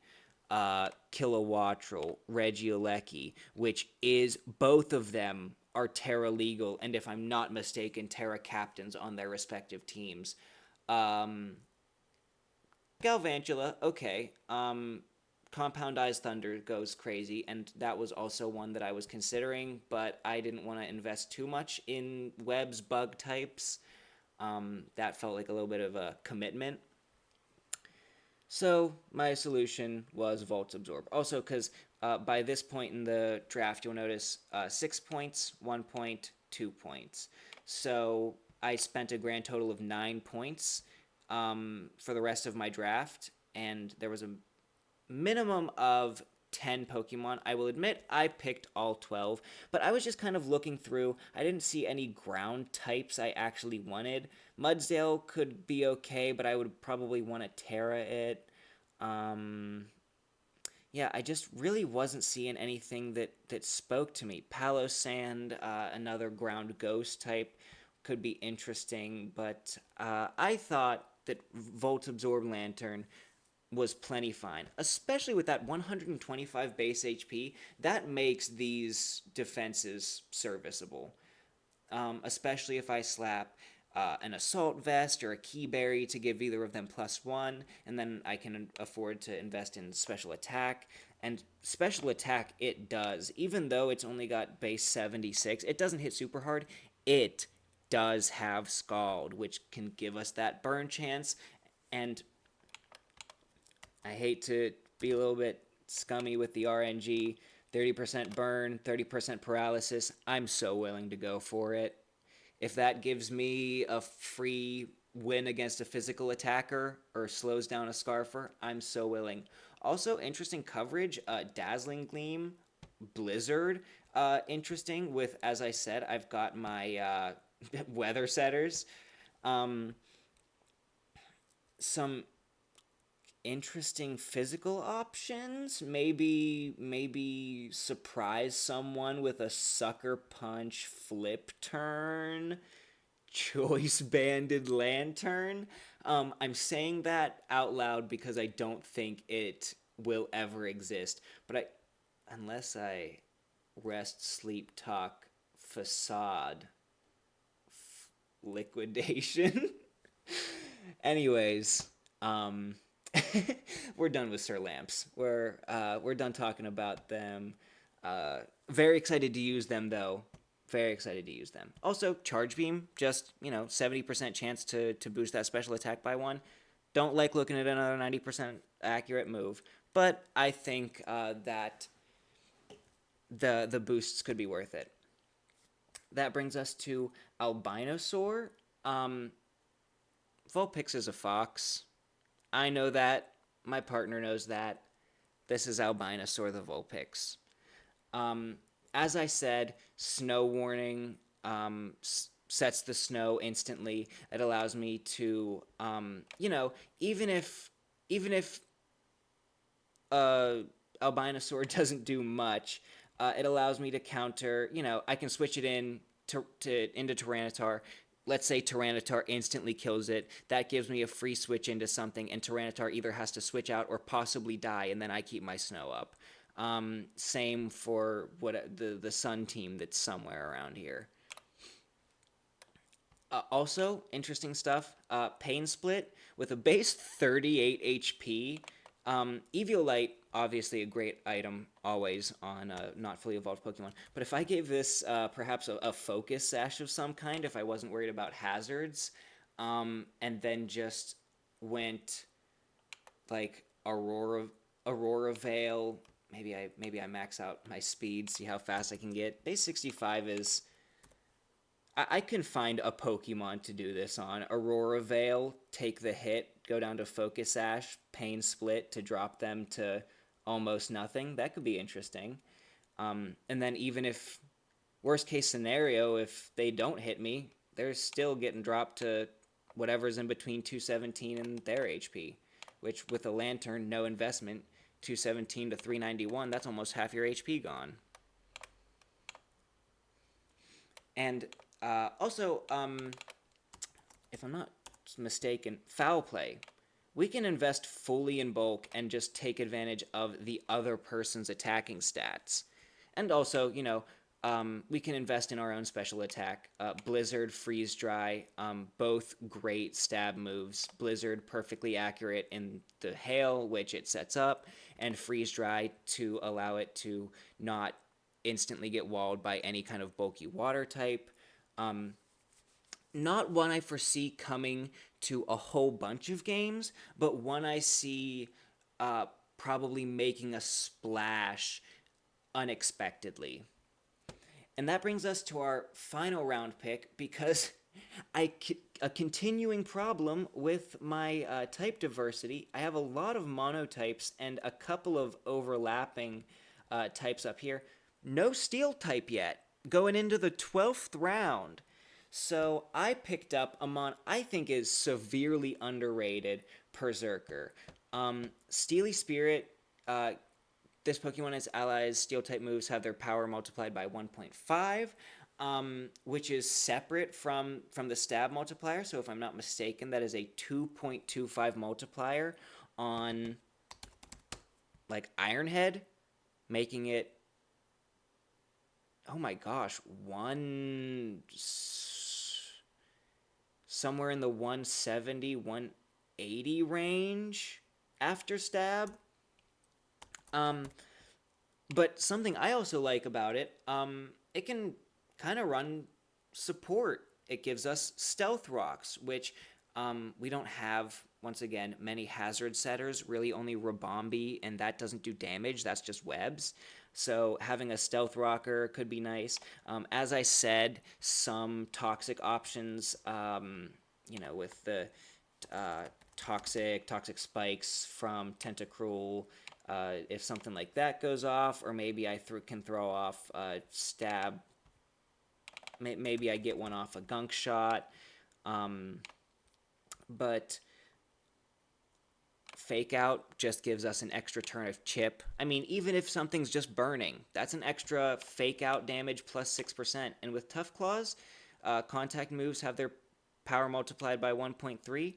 Kilowattrel, Regieleki, which is both of them are Terra legal, and if I'm not mistaken, Terra captains on their respective teams. Galvantula, okay. Compound Eyes Thunder goes crazy, and that was also one that I was considering, but I didn't want to invest too much in Web's bug types. That felt like a little bit of a commitment. So my solution was Volts Absorb. Also, because by this point in the draft, you'll notice 6 points, 1 point, 2 points. So I spent a grand total of 9 points for the rest of my draft, and there was a minimum of 10 Pokemon. I will admit I picked all 12, but I was just kind of looking through. I didn't see any ground types I actually wanted. Mudsdale could be okay, but I would probably want to Terra it. Um, yeah, I just really wasn't seeing anything that spoke to me. Palo-Sand, another ground ghost type, could be interesting, but I thought that Volt Absorb Lantern was plenty fine, especially with that 125 base HP. That makes these defenses serviceable, especially if I slap an assault vest or a keyberry to give either of them +1, and then I can afford to invest in special attack. And special attack, it does. Even though it's only got base 76, it doesn't hit super hard. It does have Scald, which can give us that burn chance. And I hate to be a little bit scummy with the RNG. 30% burn, 30% paralysis. I'm so willing to go for it. If that gives me a free win against a physical attacker or slows down a Scarfer, I'm so willing. Also, interesting coverage, Dazzling Gleam, Blizzard, interesting with, as I said, I've got my weather setters. Um, some interesting physical options. Maybe surprise someone with a sucker punch flip turn. Choice banded lantern. I'm saying that out loud because I don't think it will ever exist. But unless I rest, sleep, talk, facade, liquidation. Anyways, um, we're done with Sir Lamps. We're done talking about them. Very excited to use them though. Very excited to use them. Also, Charge Beam, just 70% chance to boost that special attack by 1. Don't like looking at another 90% accurate move, but I think that the boosts could be worth it. That brings us to Albinosaur. Vulpix is a fox. I know that. My partner knows that. This is Albinosaur the Vulpix. As I said, snow warning sets the snow instantly. It allows me to, even if Albinosaur doesn't do much, it allows me to counter. I can switch it into Tyranitar. Let's say Tyranitar instantly kills it. That gives me a free switch into something, and Tyranitar either has to switch out or possibly die, and then I keep my snow up. Same for the Sun team that's somewhere around here. Also, interesting stuff. Pain Split with a base 38 HP. Eviolite, obviously a great item always on not fully evolved Pokemon. But if I gave this perhaps a focus sash of some kind, if I wasn't worried about hazards, and then just went like Aurora Veil. Maybe I max out my speed, see how fast I can get. Base 65 is. I can find a Pokemon to do this on. Aurora Veil, take the hit, go down to Focus Sash, Pain Split to drop them to almost nothing. That could be interesting. And then even if, worst case scenario, if they don't hit me, they're still getting dropped to whatever's in between 217 and their HP. Which, with a Lantern, no investment, 217 to 391, that's almost half your HP gone. And also, if I'm not mistaken, Foul Play. We can invest fully in bulk and just take advantage of the other person's attacking stats. And also, we can invest in our own special attack. Blizzard, Freeze Dry, both great stab moves. Blizzard, perfectly accurate in the hail, which it sets up, and Freeze Dry to allow it to not instantly get walled by any kind of bulky water type. not one I foresee coming to a whole bunch of games, but one I see uh, probably making a splash unexpectedly. And that brings us to our final round pick because a continuing problem with my type diversity. I have a lot of monotypes and a couple of overlapping types up here. No steel type yet, going into the 12th round. So I picked up a mon I think is severely underrated Berserker. Steely Spirit, this Pokemon and its allies' steel type moves have their power multiplied by 1.5, which is separate from the stab multiplier. So if I'm not mistaken, that is a 2.25 multiplier on like Ironhead, making it, oh my gosh, somewhere in the 170, 180 range after stab. Um, But something I also like about it, it can kind of run support. It gives us stealth rocks, which we don't have, once again, many hazard setters, really only Rabombi, and that doesn't do damage, that's just webs. So having a stealth rocker could be nice. As I said, some toxic options, with the uh, toxic spikes from Tentacruel. If something like that goes off, or maybe I can throw off stab. Maybe I get one off a gunk shot. But fake out just gives us an extra turn of chip. I mean, even if something's just burning, that's an extra fake out damage plus 6%. And with Tough Claws, contact moves have their power multiplied by 1.3.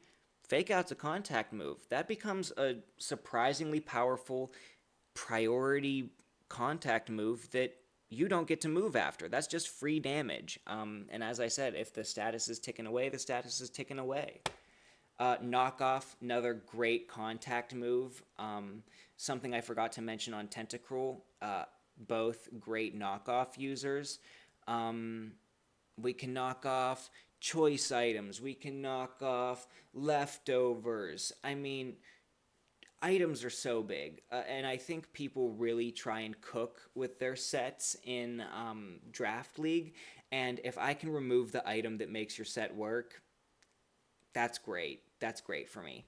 Fake out's a contact move. That becomes a surprisingly powerful priority contact move that you don't get to move after. That's just free damage. And as I said, if the status is ticking away, the status is ticking away. Knockoff, another great contact move. Something I forgot to mention on Tentacruel, both great knockoff users. We can knock off choice items. We can knock off leftovers. I mean, items are so big, and I think people really try and cook with their sets in Draft League. And if I can remove the item that makes your set work, that's great. That's great for me.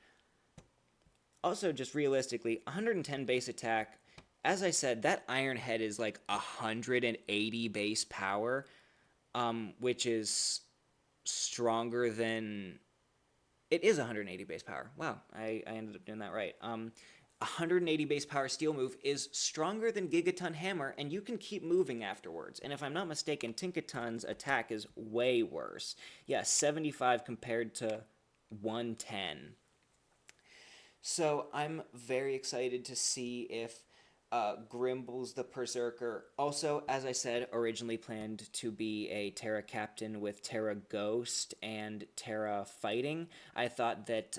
Also, just realistically, 110 base attack. As I said, that Iron Head is like 180 base power, which is stronger than. It is 180 base power. Wow, I ended up doing that right. 180 base power steel move is stronger than Gigaton Hammer, and you can keep moving afterwards. And if I'm not mistaken, Tinkaton's attack is way worse. Yeah, 75 compared to 110. So I'm very excited to see if Grimbles the Berserker, also, as I said, originally planned to be a Terra Captain with Terra Ghost and Terra Fighting. I thought that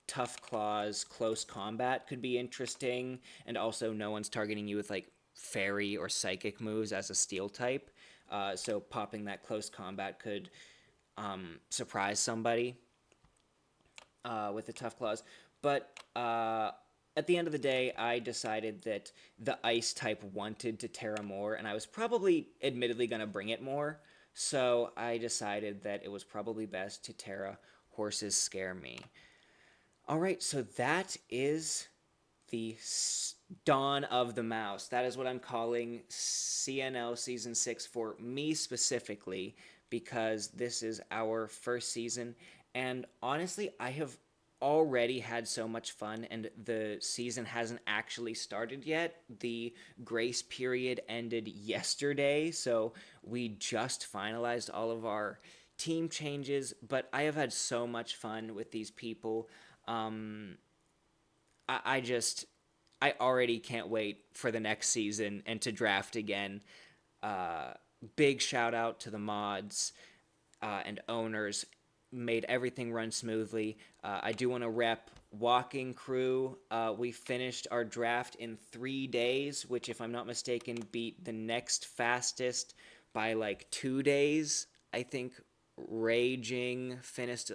Tough Claws Close Combat could be interesting, and also no one's targeting you with like Fairy or Psychic moves as a Steel type. So popping that Close Combat could surprise somebody with the Tough Claws. But at the end of the day, I decided that the Ice type wanted to Terra more, and I was probably, admittedly, going to bring it more. So I decided that it was probably best to Terra Horses Scare Me. All right, so that is the Dawn of the Mouse. That is what I'm calling CNL Season 6 for me specifically, because this is our first season. And honestly, I have already had so much fun, and the season hasn't actually started yet. The grace period ended yesterday, so we just finalized all of our team changes, but I have had so much fun with these people. I just, I already can't wait for the next season and to draft again. Uh, Big shout out to the mods and owners, made everything run smoothly. I do want to rep Walking Crew. We finished our draft in 3 days, which, if I'm not mistaken, beat the next fastest by like 2 days, I think, Raging finished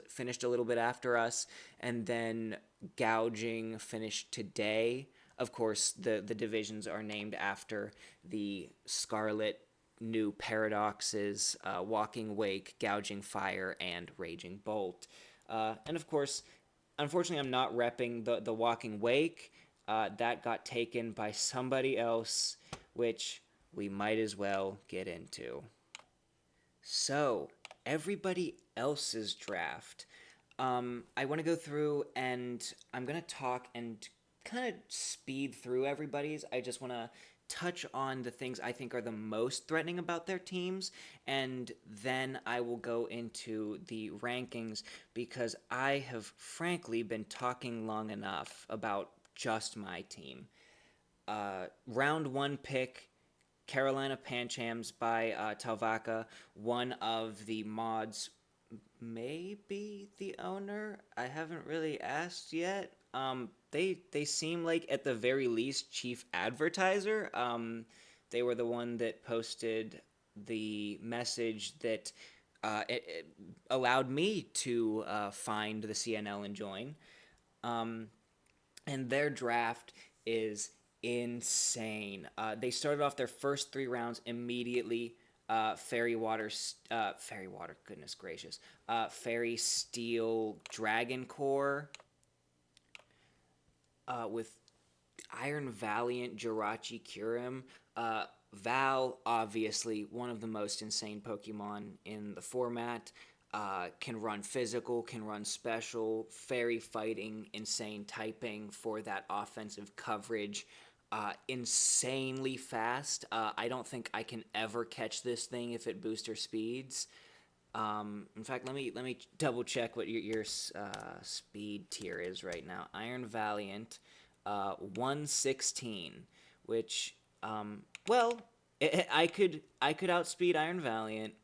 a little bit after us, and then Gouging finished today. Of course, the divisions are named after the Scarlet new paradoxes: Walking Wake, Gouging Fire, and Raging Bolt. And of course, unfortunately, I'm not repping the Walking Wake. That got taken by somebody else, which we might as well get into. So, everybody else's draft. I want to go through and I'm going to talk and kind of speed through everybody's. I just want to touch on the things I think are the most threatening about their teams, and then I will go into the rankings because I have frankly been talking long enough about just my team. Round one pick, Carolina Panchams by Talvaca, one of the mods, maybe the owner. I haven't really asked yet. They seem like at the very least chief advertiser. They were the one that posted the message that it allowed me to find the CNL and join. And their draft is insane. They started off their first 3 rounds immediately. Fairy Water, goodness gracious. Fairy Steel Dragon Core with Iron Valiant Jirachi Kyurem. Val, obviously, one of the most insane Pokemon in the format. Can run physical, can run special, fairy fighting, insane typing for that offensive coverage. Insanely fast. I don't think I can ever catch this thing if it booster speeds. In fact, let me double check what your speed tier is right now. Iron Valiant, 116, which well, I could outspeed Iron Valiant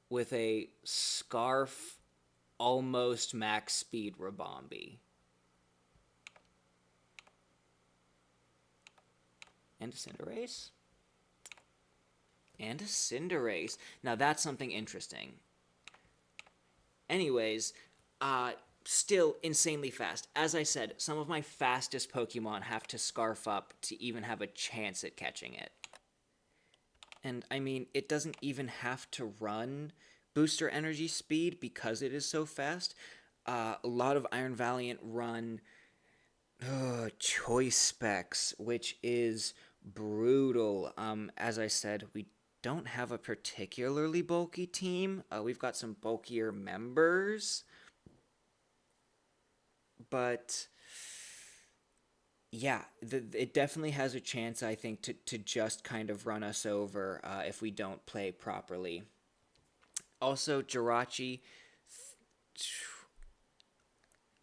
with a Scarf almost max speed Rabombi. And a Cinderace? And a Cinderace. Now that's something interesting. Anyways, still insanely fast. As I said, some of my fastest Pokemon have to Scarf up to even have a chance at catching it. And I mean, it doesn't even have to run booster energy speed because it is so fast. A lot of Iron Valiant run choice specs, which is brutal. As I said, we don't have a particularly bulky team. We've got some bulkier members, but yeah, it definitely has a chance, I think, to just kind of run us over if we don't play properly. Also, Jirachi,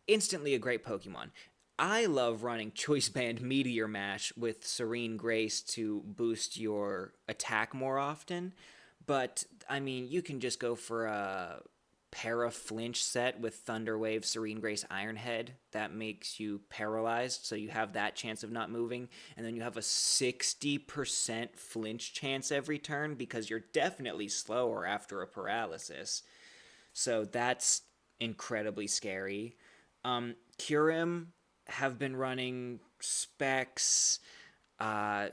instantly a great Pokemon. I love running Choice Band Meteor Mash with Serene Grace to boost your attack more often, but I mean, you can just go for a para flinch set with Thunder Wave, Serene Grace, Iron Head. That makes you paralyzed, so you have that chance of not moving, and then you have a 60% flinch chance every turn because you're definitely slower after a paralysis. So that's incredibly scary. Kyurem have been running Specs,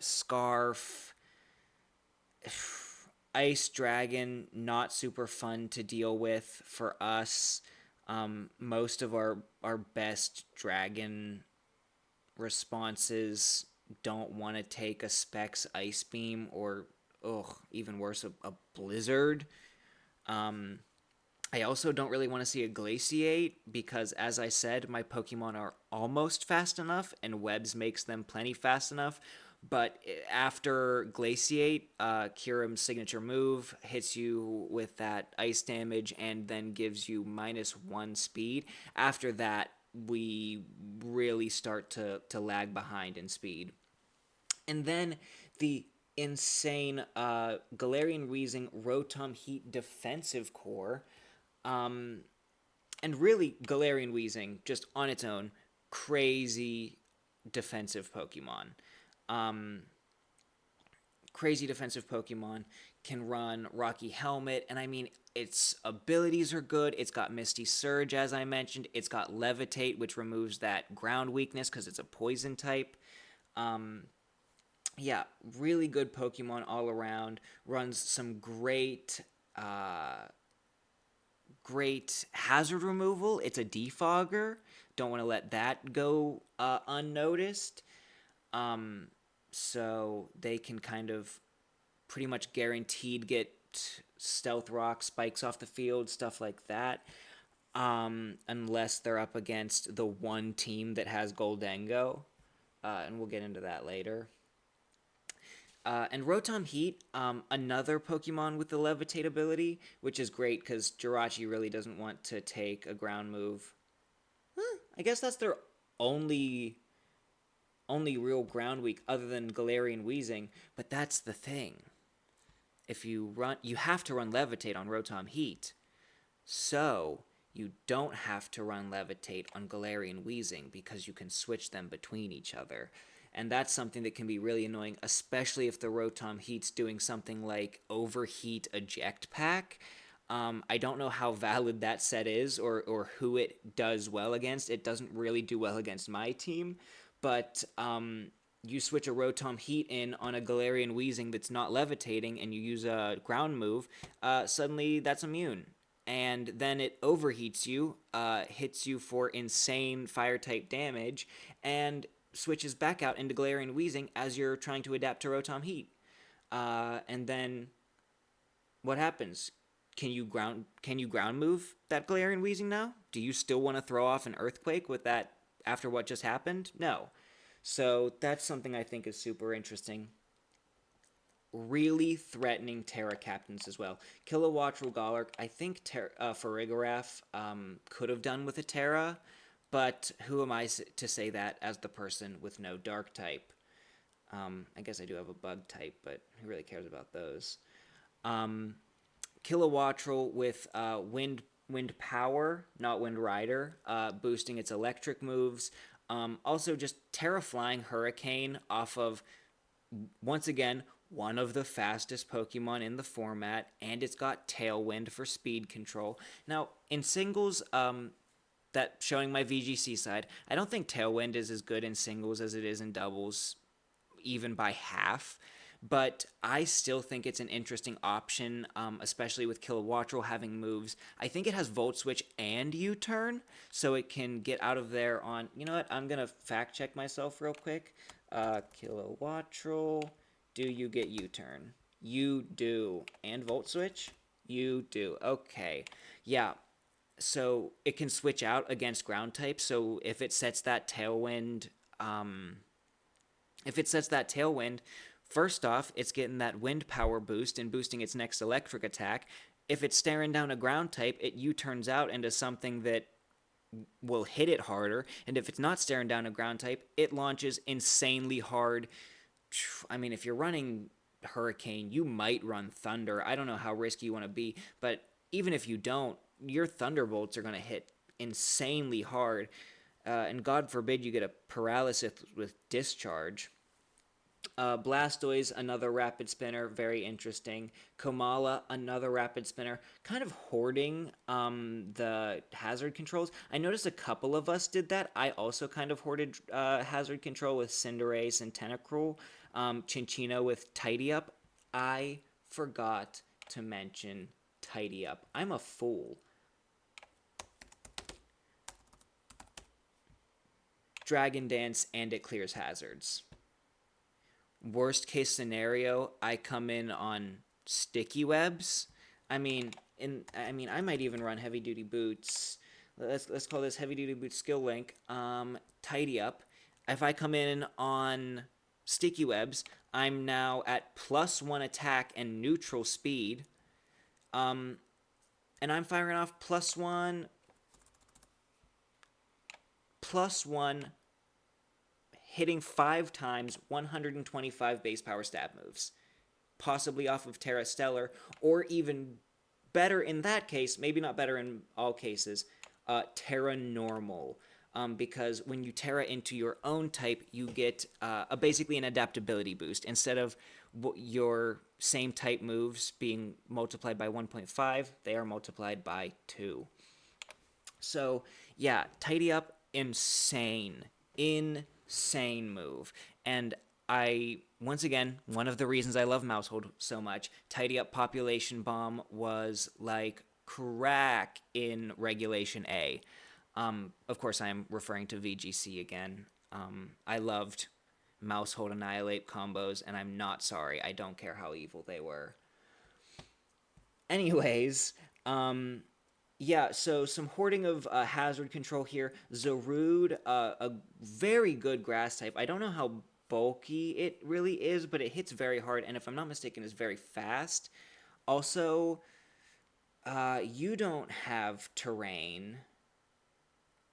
Scarf, Ice Dragon, not super fun to deal with for us. Most of our best Dragon responses don't want to take a Specs Ice Beam or, even worse, a Blizzard. I also don't really want to see a Glaciate because, as I said, my Pokemon are almost fast enough, and Webs makes them plenty fast enough. But after Glaciate, Kyurem's signature move hits you with that ice damage and then gives you -1 speed. After that, we really start to lag behind in speed. And then the insane Galarian Weezing Rotom Heat defensive core. And really, Galarian Weezing, just on its own, crazy defensive Pokemon. Crazy defensive Pokemon can run Rocky Helmet, and I mean, its abilities are good. It's got Misty Surge, as I mentioned. It's got Levitate, which removes that ground weakness because it's a poison type. Um, yeah, really good Pokemon all around. Runs some great hazard removal. It's a defogger. Don't want to let that go unnoticed. Um, so they can kind of pretty much guaranteed get stealth rock spikes off the field, stuff like that. Unless they're up against the one team that has Goldengo, and we'll get into that later. And Rotom Heat, another Pokemon with the Levitate ability, which is great because Jirachi really doesn't want to take a ground move. I guess that's their only real ground weak other than Galarian Weezing, but that's the thing. If you have to run Levitate on Rotom Heat, so you don't have to run Levitate on Galarian Weezing because you can switch them between each other. And that's something that can be really annoying, especially if the Rotom Heat's doing something like Overheat Eject Pack. I don't know how valid that set is or who it does well against. It doesn't really do well against my team, but you switch a Rotom Heat in on a Galarian Weezing that's not levitating and you use a ground move, suddenly that's immune. And then it overheats you, hits you for insane fire-type damage, and switches back out into Galarian Weezing as you're trying to adapt to Rotom Heat. And then what happens? Can you ground move that Galarian Weezing now? Do you still want to throw off an Earthquake with that after what just happened? No. So that's something I think is super interesting. Really threatening Terra captains as well. Kilowattrel Golurk, I think Farigiraf could have done with a Terra, but who am I to say that as the person with no Dark type? I guess I do have a Bug type, but who really cares about those? Kilowattrel with Wind Power, not Wind Rider, boosting its electric moves. Also, just Terra Flying Hurricane off of, once again, one of the fastest Pokemon in the format, and it's got Tailwind for speed control. Now, in singles, that showing my VGC side, I don't think Tailwind is as good in singles as it is in doubles, even by half. But I still think it's an interesting option, especially with Kilowattrel having moves. I think it has Volt Switch and U-Turn, so it can get out of there on... You know what? I'm going to fact check myself real quick. Kilowattrel, do you get U-Turn? You do. And Volt Switch? You do. Okay. Yeah. So it can switch out against ground types, so if it sets that Tailwind... First off, it's getting that wind power boost and boosting its next electric attack. If it's staring down a ground type, it U-turns out into something that will hit it harder. And if it's not staring down a ground type, it launches insanely hard. I mean, if you're running Hurricane, you might run Thunder. I don't know how risky you want to be, but even if you don't, your Thunderbolts are going to hit insanely hard. And God forbid you get a paralysis with Discharge. Blastoise, another rapid spinner, very interesting. Komala, another rapid spinner, kind of hoarding the hazard controls. I noticed a couple of us did that. I also kind of hoarded hazard control with Cinderace and Tentacruel. Chinchino with Tidy Up. I forgot to mention Tidy Up. I'm a fool. Dragon Dance, and it clears hazards. Worst case scenario, I come in on Sticky Webs. I mean, I might even run Heavy Duty Boots. Let's call this Heavy Duty Boots skill link. Tidy Up. If I come in on Sticky Webs, I'm now at +1 attack and neutral speed. And I'm firing off +1, hitting 5 times 125 base power stab moves, possibly off of Terra Stellar, or even better in that case, maybe not better in all cases, Terra Normal. Because when you Terra into your own type, you get basically an adaptability boost. Instead of your same type moves being multiplied by 1.5, they are multiplied by 2. So, yeah, Tidy Up, insane move. And once again, one of the reasons I love Mousehold so much, Tidy Up Population Bomb was like crack in Regulation A. Of course, I'm referring to VGC again. I loved Mousehold Annihilate combos, and I'm not sorry. I don't care how evil they were. Anyways, yeah, so some hoarding of hazard control here. Zarude, a very good grass type. I don't know how bulky it really is, but it hits very hard, and if I'm not mistaken, is very fast. Also, you don't have terrain.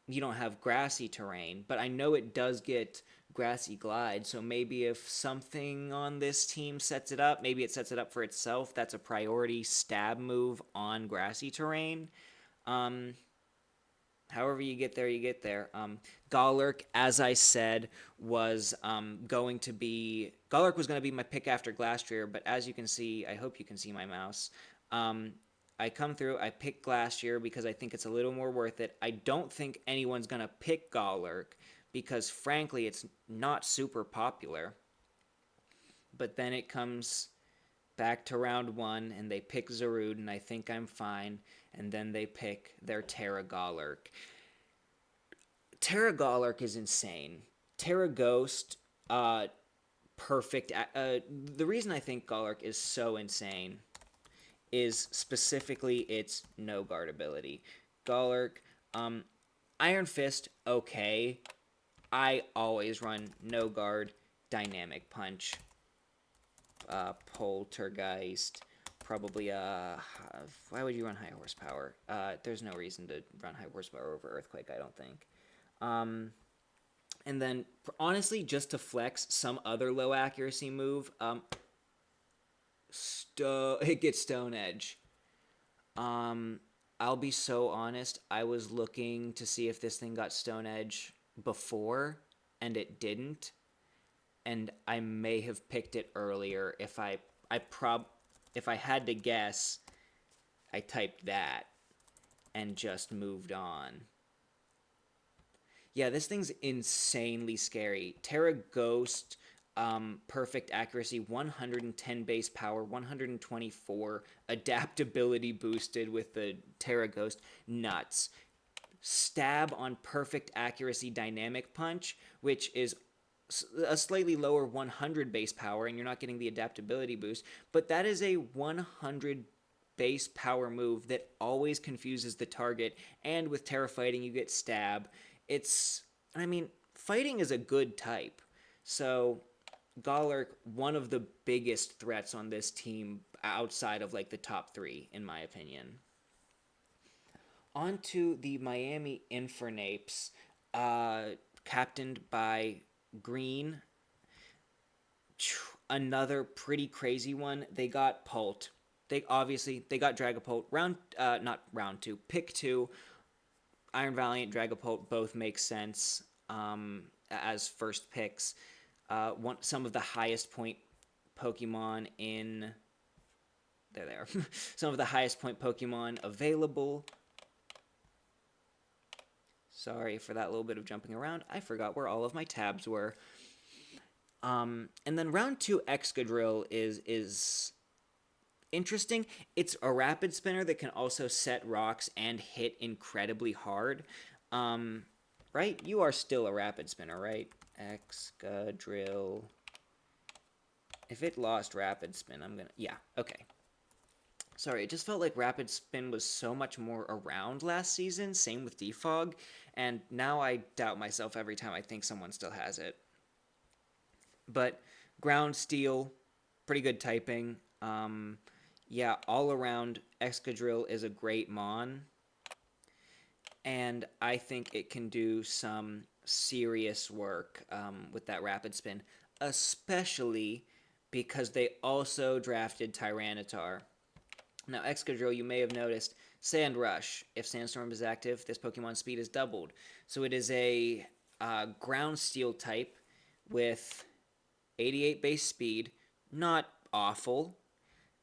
You don't have grassy terrain, but I know it does get grassy glide, so maybe if something on this team sets it up, maybe it sets it up for itself, that's a priority stab move on grassy terrain. However you get there, you get there. Golurk, as I said, was going to be... Golurk was going to be my pick after Glastrier, but as you can see, I hope you can see my mouse, I come through, I pick Glastrier because I think it's a little more worth it. I don't think anyone's going to pick Golurk because, frankly, it's not super popular. But then it comes back to round 1, and they pick Zarude, and I think I'm fine. And then they pick their Terra Golurk. Terra Golurk is insane. Terra Ghost, perfect. The reason I think Golurk is so insane is specifically its no guard ability. Golurk, Iron Fist, okay. I always run no guard, Dynamic Punch, Poltergeist, probably why would you run high horsepower? There's no reason to run high horsepower over Earthquake, I don't think. And then, honestly, just to flex some other low accuracy move, it gets Stone Edge. I'll be so honest, I was looking to see if this thing got Stone Edge before, and it didn't. And I may have picked it earlier. If I had to guess, I typed that and just moved on. Yeah, this thing's insanely scary. Terra Ghost, perfect accuracy, 110 base power, 124 adaptability boosted with the Terra Ghost. Nuts. Stab on perfect accuracy Dynamic Punch, which is a slightly lower 100 base power, and you're not getting the adaptability boost, but that is a 100 base power move that always confuses the target, and with Terra Fighting, you get Stab. Fighting is a good type, so Golurk, one of the biggest threats on this team outside of, like, the top 3, in my opinion. On to the Miami Infernapes, captained by Green. Another pretty crazy one. They got Pult. They got Dragapult. Not round 2, pick 2. Iron Valiant, Dragapult both make sense as first picks. Some of the highest point Pokemon in... There they are. Some of the highest point Pokemon available. Sorry for that little bit of jumping around. I forgot where all of my tabs were. And then round 2 Excadrill is interesting. It's a rapid spinner that can also set rocks and hit incredibly hard. Right? You are still a rapid spinner, right? Excadrill. If it lost rapid spin, I'm gonna... Yeah, okay. Sorry, it just felt like Rapid Spin was so much more around last season, same with Defog, and now I doubt myself every time I think someone still has it. But Ground Steel, pretty good typing. Yeah, all around, Excadrill is a great Mon, and I think it can do some serious work with that Rapid Spin, especially because they also drafted Tyranitar. Now, Excadrill, you may have noticed, Sand Rush. If Sandstorm is active, this Pokemon's speed is doubled. So it is a Ground Steel type with 88 base speed, not awful,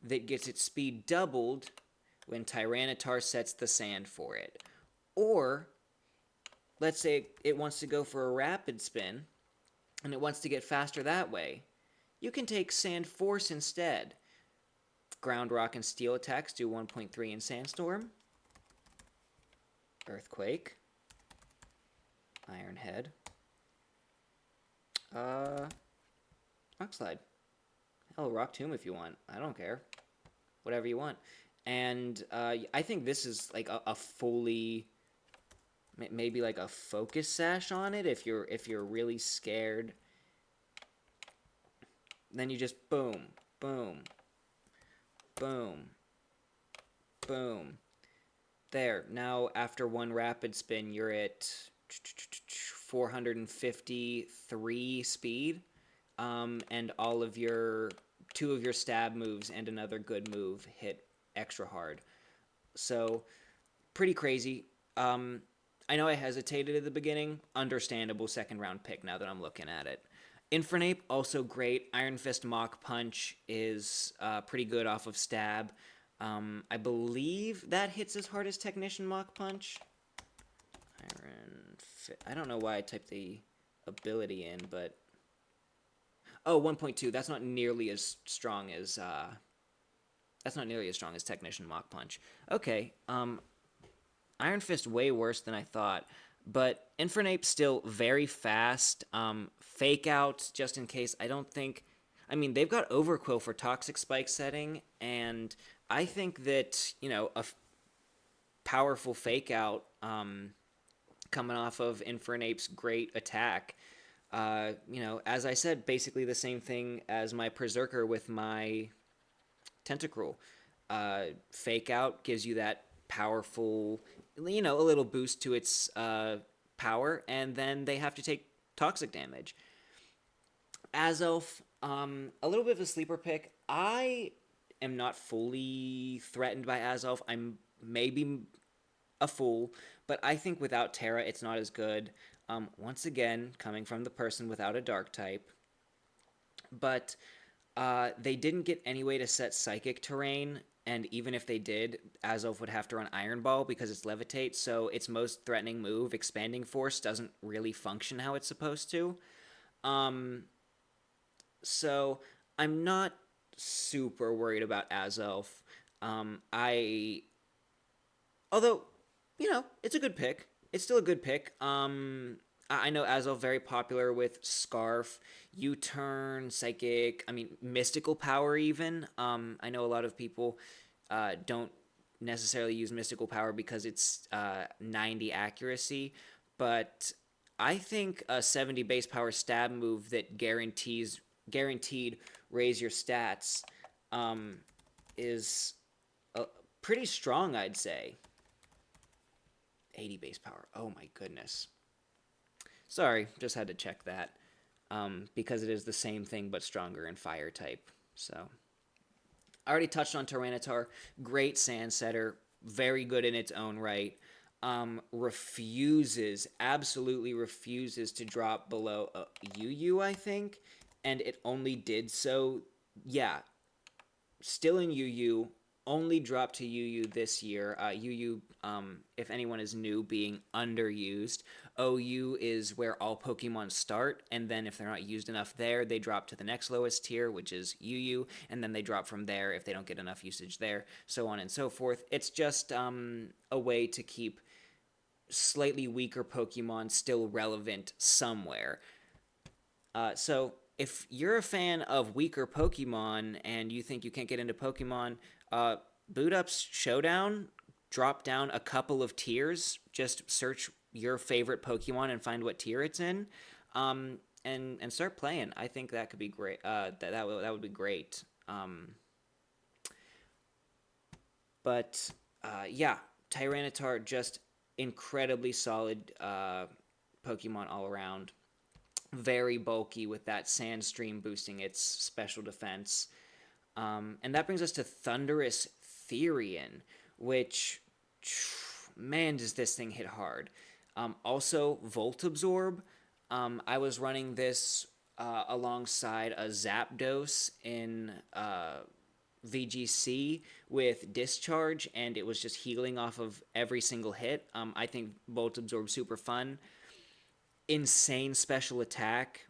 that gets its speed doubled when Tyranitar sets the sand for it. Or, let's say it wants to go for a rapid spin, and it wants to get faster that way. You can take Sand Force instead. Ground, Rock, and Steel attacks do 1.3 in Sandstorm. Earthquake. Iron Head. Rock Slide. Hell, Rock Tomb if you want. I don't care. Whatever you want. And I think this is like a fully, maybe like a Focus Sash on it if you're really scared. Then you just boom, boom, boom, boom. There. Now after one rapid spin, you're at 453 speed, and all of your two of your stab moves and another good move hit extra hard. So pretty crazy. I know I hesitated at the beginning. Understandable second round pick now that I'm looking at it. Infernape, also great. Iron Fist Mach Punch is pretty good off of stab. I believe that hits as hard as Technician Mach Punch. I don't know why I typed the ability in, but... Oh, 1.2. That's not nearly as strong as... That's not nearly as strong as Technician Mach Punch. Okay, Iron Fist way worse than I thought, but Infernape still very fast. Fake Out, just in case. I don't think... I mean, they've got Overquill for Toxic Spike setting, and I think that, you know, a powerful Fake Out coming off of Infernape's great attack. You know, as I said, basically the same thing as my Berserker with my Tentacruel. Fake Out gives you that powerful, you know, a little boost to its power, and then they have to take toxic damage. Azelf, a little bit of a sleeper pick. I am not fully threatened by Azelf. I'm maybe a fool, but I think without Terra, it's not as good. Once again, coming from the person without a dark type. But they didn't get any way to set Psychic Terrain, and even if they did, Azelf would have to run Iron Ball because it's Levitate, so its most threatening move, Expanding Force, doesn't really function how it's supposed to. So I'm not super worried about Azelf. Although, you know, it's a good pick. It's still a good pick. I know Azelf very popular with Scarf, U-Turn, Psychic, I mean, Mystical Power even. I know a lot of people don't necessarily use Mystical Power because it's 90 accuracy, but I think a 70 base power stab move that guaranteed raise your stats is pretty strong, I'd say. 80 base power. Oh my goodness. Sorry, just had to check that. Because it is the same thing but stronger in fire type. So, I already touched on Tyranitar. Great sand setter. Very good in its own right. Absolutely refuses to drop below UU, I think. And it only did so, yeah, still in UU, only dropped to UU this year. UU, if anyone is new, being underused. OU is where all Pokemon start, and then if they're not used enough there, they drop to the next lowest tier, which is UU, and then they drop from there if they don't get enough usage there, so on and so forth. It's just a way to keep slightly weaker Pokemon still relevant somewhere. So if you're a fan of weaker Pokemon and you think you can't get into Pokemon, boot up Showdown, drop down a couple of tiers, just search your favorite Pokemon and find what tier it's in, and start playing. I think that could be great. That would be great. But yeah, Tyranitar, just incredibly solid Pokemon all around. Very bulky with that Sand Stream boosting its special defense. And that brings us to Thunderous Therian, which, man, does this thing hit hard. Also, Volt Absorb. I was running this alongside a Zapdos in VGC with Discharge, and it was just healing off of every single hit. I think Bolt Absorb super fun. Insane special attack.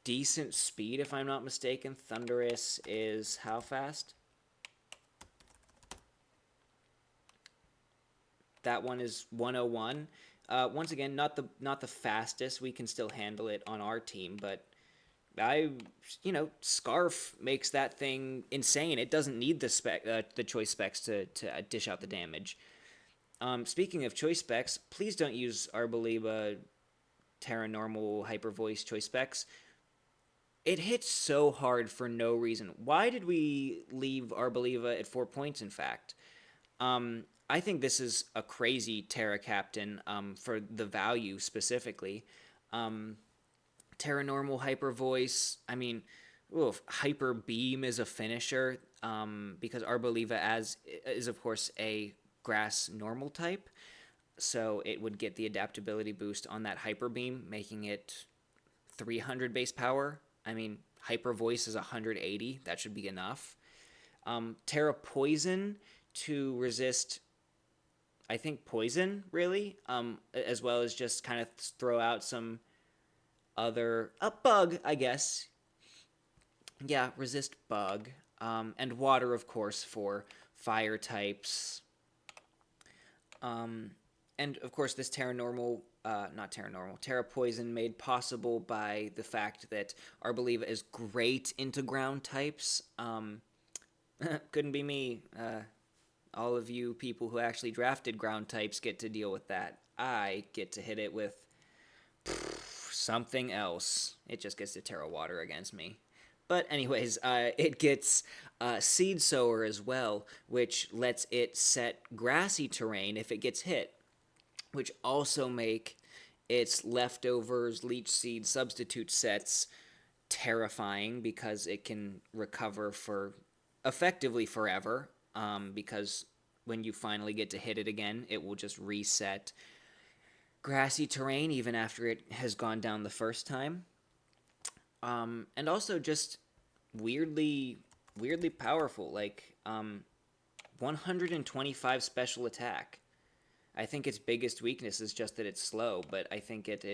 Decent speed, if I'm not mistaken. Thunderous is how fast? That one is 101. Once again, not the fastest. We can still handle it on our team, but Scarf makes that thing insane. It doesn't need the choice specs to dish out the damage. Speaking of choice specs, please don't use Arboliva Terra Normal Hyper Voice choice specs. It hits so hard for no reason. Why did we leave Arboliva at 4 points, in fact? I think this is a crazy Terra Captain for the value specifically. Terra Normal Hyper Voice, I mean, Hyper Beam is a finisher because Arboliva is, of course, a grass normal type. So it would get the adaptability boost on that Hyper Beam, making it 300 base power. I mean, Hyper Voice is 180. That should be enough. Terra Poison to resist, I think, poison, really, as well as just kind of throw out some other... a bug, I guess. Yeah, resist bug. And water, of course, for fire types. And, of course, this Terra Poison made possible by the fact that Arboliva is great into ground types. Couldn't be me. All of you people who actually drafted ground types get to deal with that. I get to hit it with something else. It just gets to Terra Water against me. But anyways, it gets Seed Sower as well, which lets it set grassy terrain if it gets hit, which also make its leftovers, leech seed, substitute sets terrifying because it can recover for effectively forever. Because when you finally get to hit it again, it will just reset grassy terrain even after it has gone down the first time. And also just weirdly powerful, like 125 special attack. I think its biggest weakness is just that it's slow, but I think it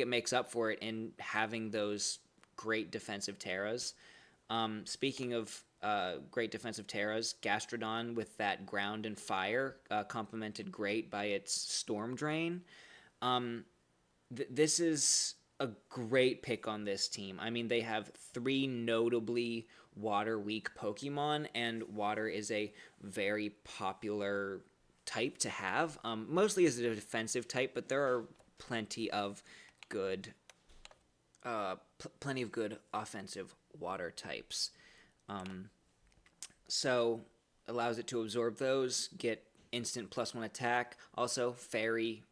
makes up for it in having those great defensive Terras. Speaking of great defensive Terras, Gastrodon with that ground and fire, complemented great by its Storm Drain. This is a great pick on this team. I mean, they have 3 notably water-weak Pokemon, and water is a very popular type to have, mostly as a defensive type, but there are plenty of good offensive water types. So allows it to absorb those, get instant +1 attack. Also, Fairy,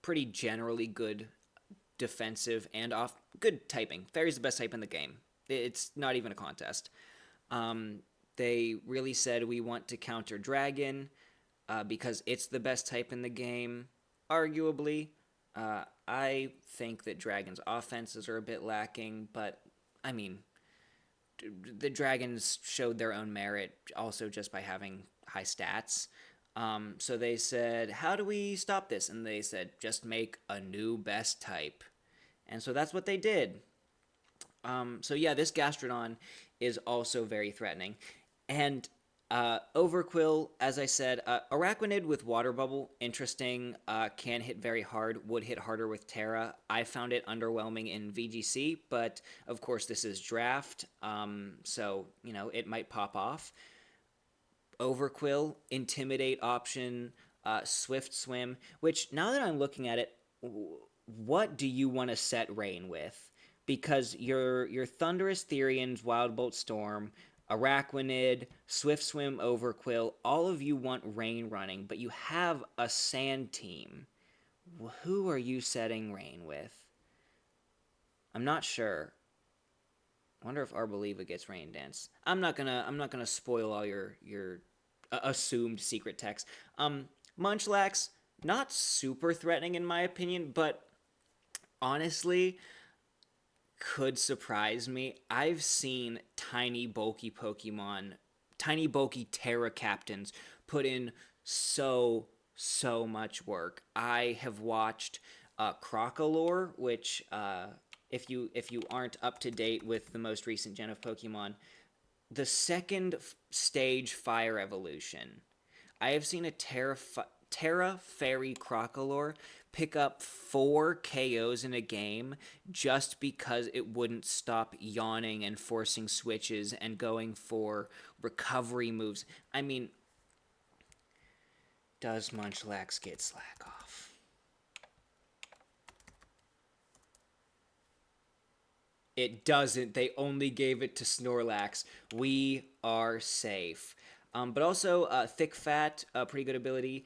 pretty generally good defensive and good typing. Fairy's the best type in the game. It's not even a contest. They really said we want to counter Dragon because it's the best type in the game, arguably. I think that Dragon's offenses are a bit lacking, but I mean, the Dragons showed their own merit also just by having high stats. So they said, how do we stop this? And they said, just make a new best type. And so that's what they did. So yeah, this Gastrodon is also very threatening. And Overquill, as I said, Araquanid with Water Bubble, interesting, can hit very hard, would hit harder with Terra. I found it underwhelming in VGC, but of course this is draft, so, it might pop off. Overquill, Intimidate option, Swift Swim, which, now that I'm looking at it, what do you want to set Rain with? Because your Thundurus, Therians, Wild Bolt Storm, Araquanid, Swift Swim, Overquill, all of you want Rain running, but you have a Sand team. Who are you setting Rain with? I'm not sure. I wonder if Arboliva gets Rain Dance. I'm not gonna spoil all your assumed secret text. Munchlax, not super threatening in my opinion, but honestly, could surprise me. I've seen tiny, bulky Pokemon, tiny, bulky Terra Captains put in so much work. I have watched Crocolore, which if you aren't up to date with the most recent gen of Pokemon, the second stage Fire Evolution. I have seen a Terra Fairy Crocolore pick up 4 KOs in a game just because it wouldn't stop yawning and forcing switches and going for recovery moves. I mean, does Munchlax get slack off? It doesn't. They only gave it to Snorlax. We are safe. But also, Thick Fat, pretty good ability.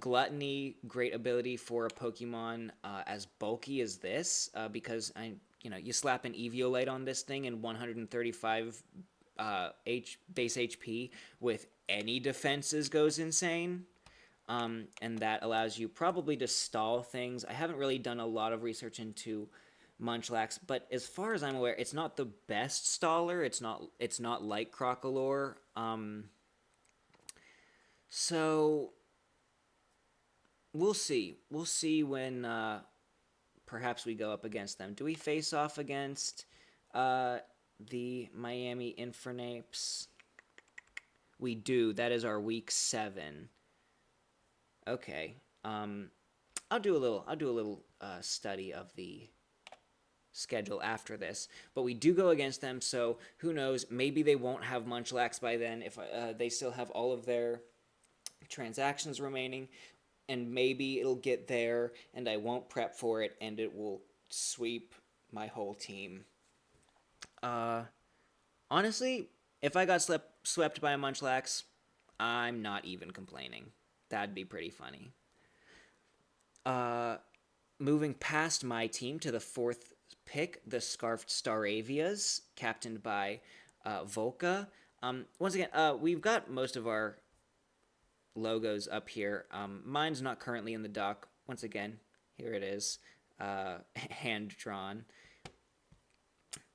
Gluttony, great ability for a Pokemon as bulky as this, because you slap an Eviolite on this thing and 135 base HP with any defenses goes insane. And that allows you probably to stall things. I haven't really done a lot of research into Munchlax, but as far as I'm aware, it's not the best staller. It's not like Crocolore. So we'll see. We'll see when perhaps we go up against them. Do we face off against the Miami Infernapes? We do. That is our week 7. Okay. I'll do a little study of the schedule after this, but we do go against them. So who knows? Maybe they won't have Munchlax by then if they still have all of their transactions remaining, and maybe it'll get there and I won't prep for it and it will sweep my whole team. Honestly, if I got swept by a Munchlax, I'm not even complaining. That'd be pretty funny. Moving past my team to the 4th pick, the Scarfed Staravias, captained by Volca. Once again, we've got most of our logos up here. Mine's not currently in the dock. Once again, here it is, hand drawn.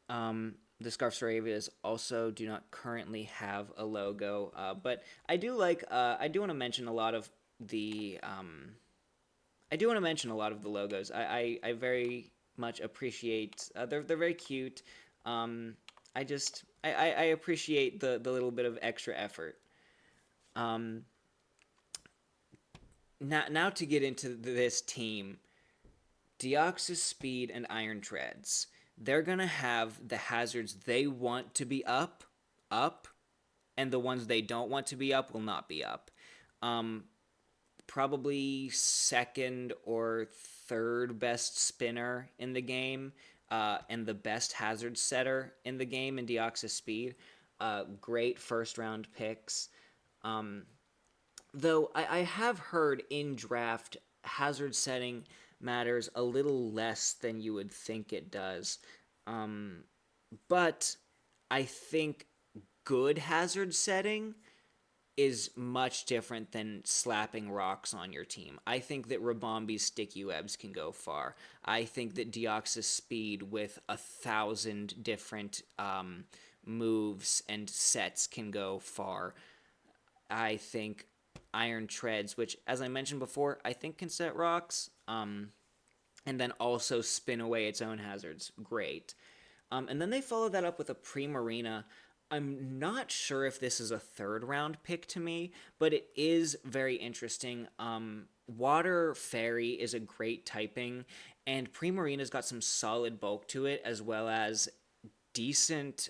The Scarf Staravias also do not currently have a logo, but I do want to mention a lot of the logos. I very much appreciate. They're very cute. I appreciate the little bit of extra effort. Now to get into this team, Deoxys Speed and Iron Treads. They're gonna have the hazards they want to be up, and the ones they don't want to be up will not be up. Probably second or third best spinner in the game, and the best hazard setter in the game in Deoxys Speed. Great first round picks. Though I have heard in draft hazard setting matters a little less than you would think it does. But I think good hazard setting is much different than slapping rocks on your team. I think that Rabombi's sticky webs can go far. I think that Deoxys Speed with 1,000 different moves and sets can go far. I think Iron Treads, which, as I mentioned before, I think can set rocks, and then also spin away its own hazards. Great. And then they follow that up with a Primarina. I'm not sure if this is a 3rd round pick to me, but it is very interesting. Water Fairy is a great typing, and Primarina's got some solid bulk to it, as well as decent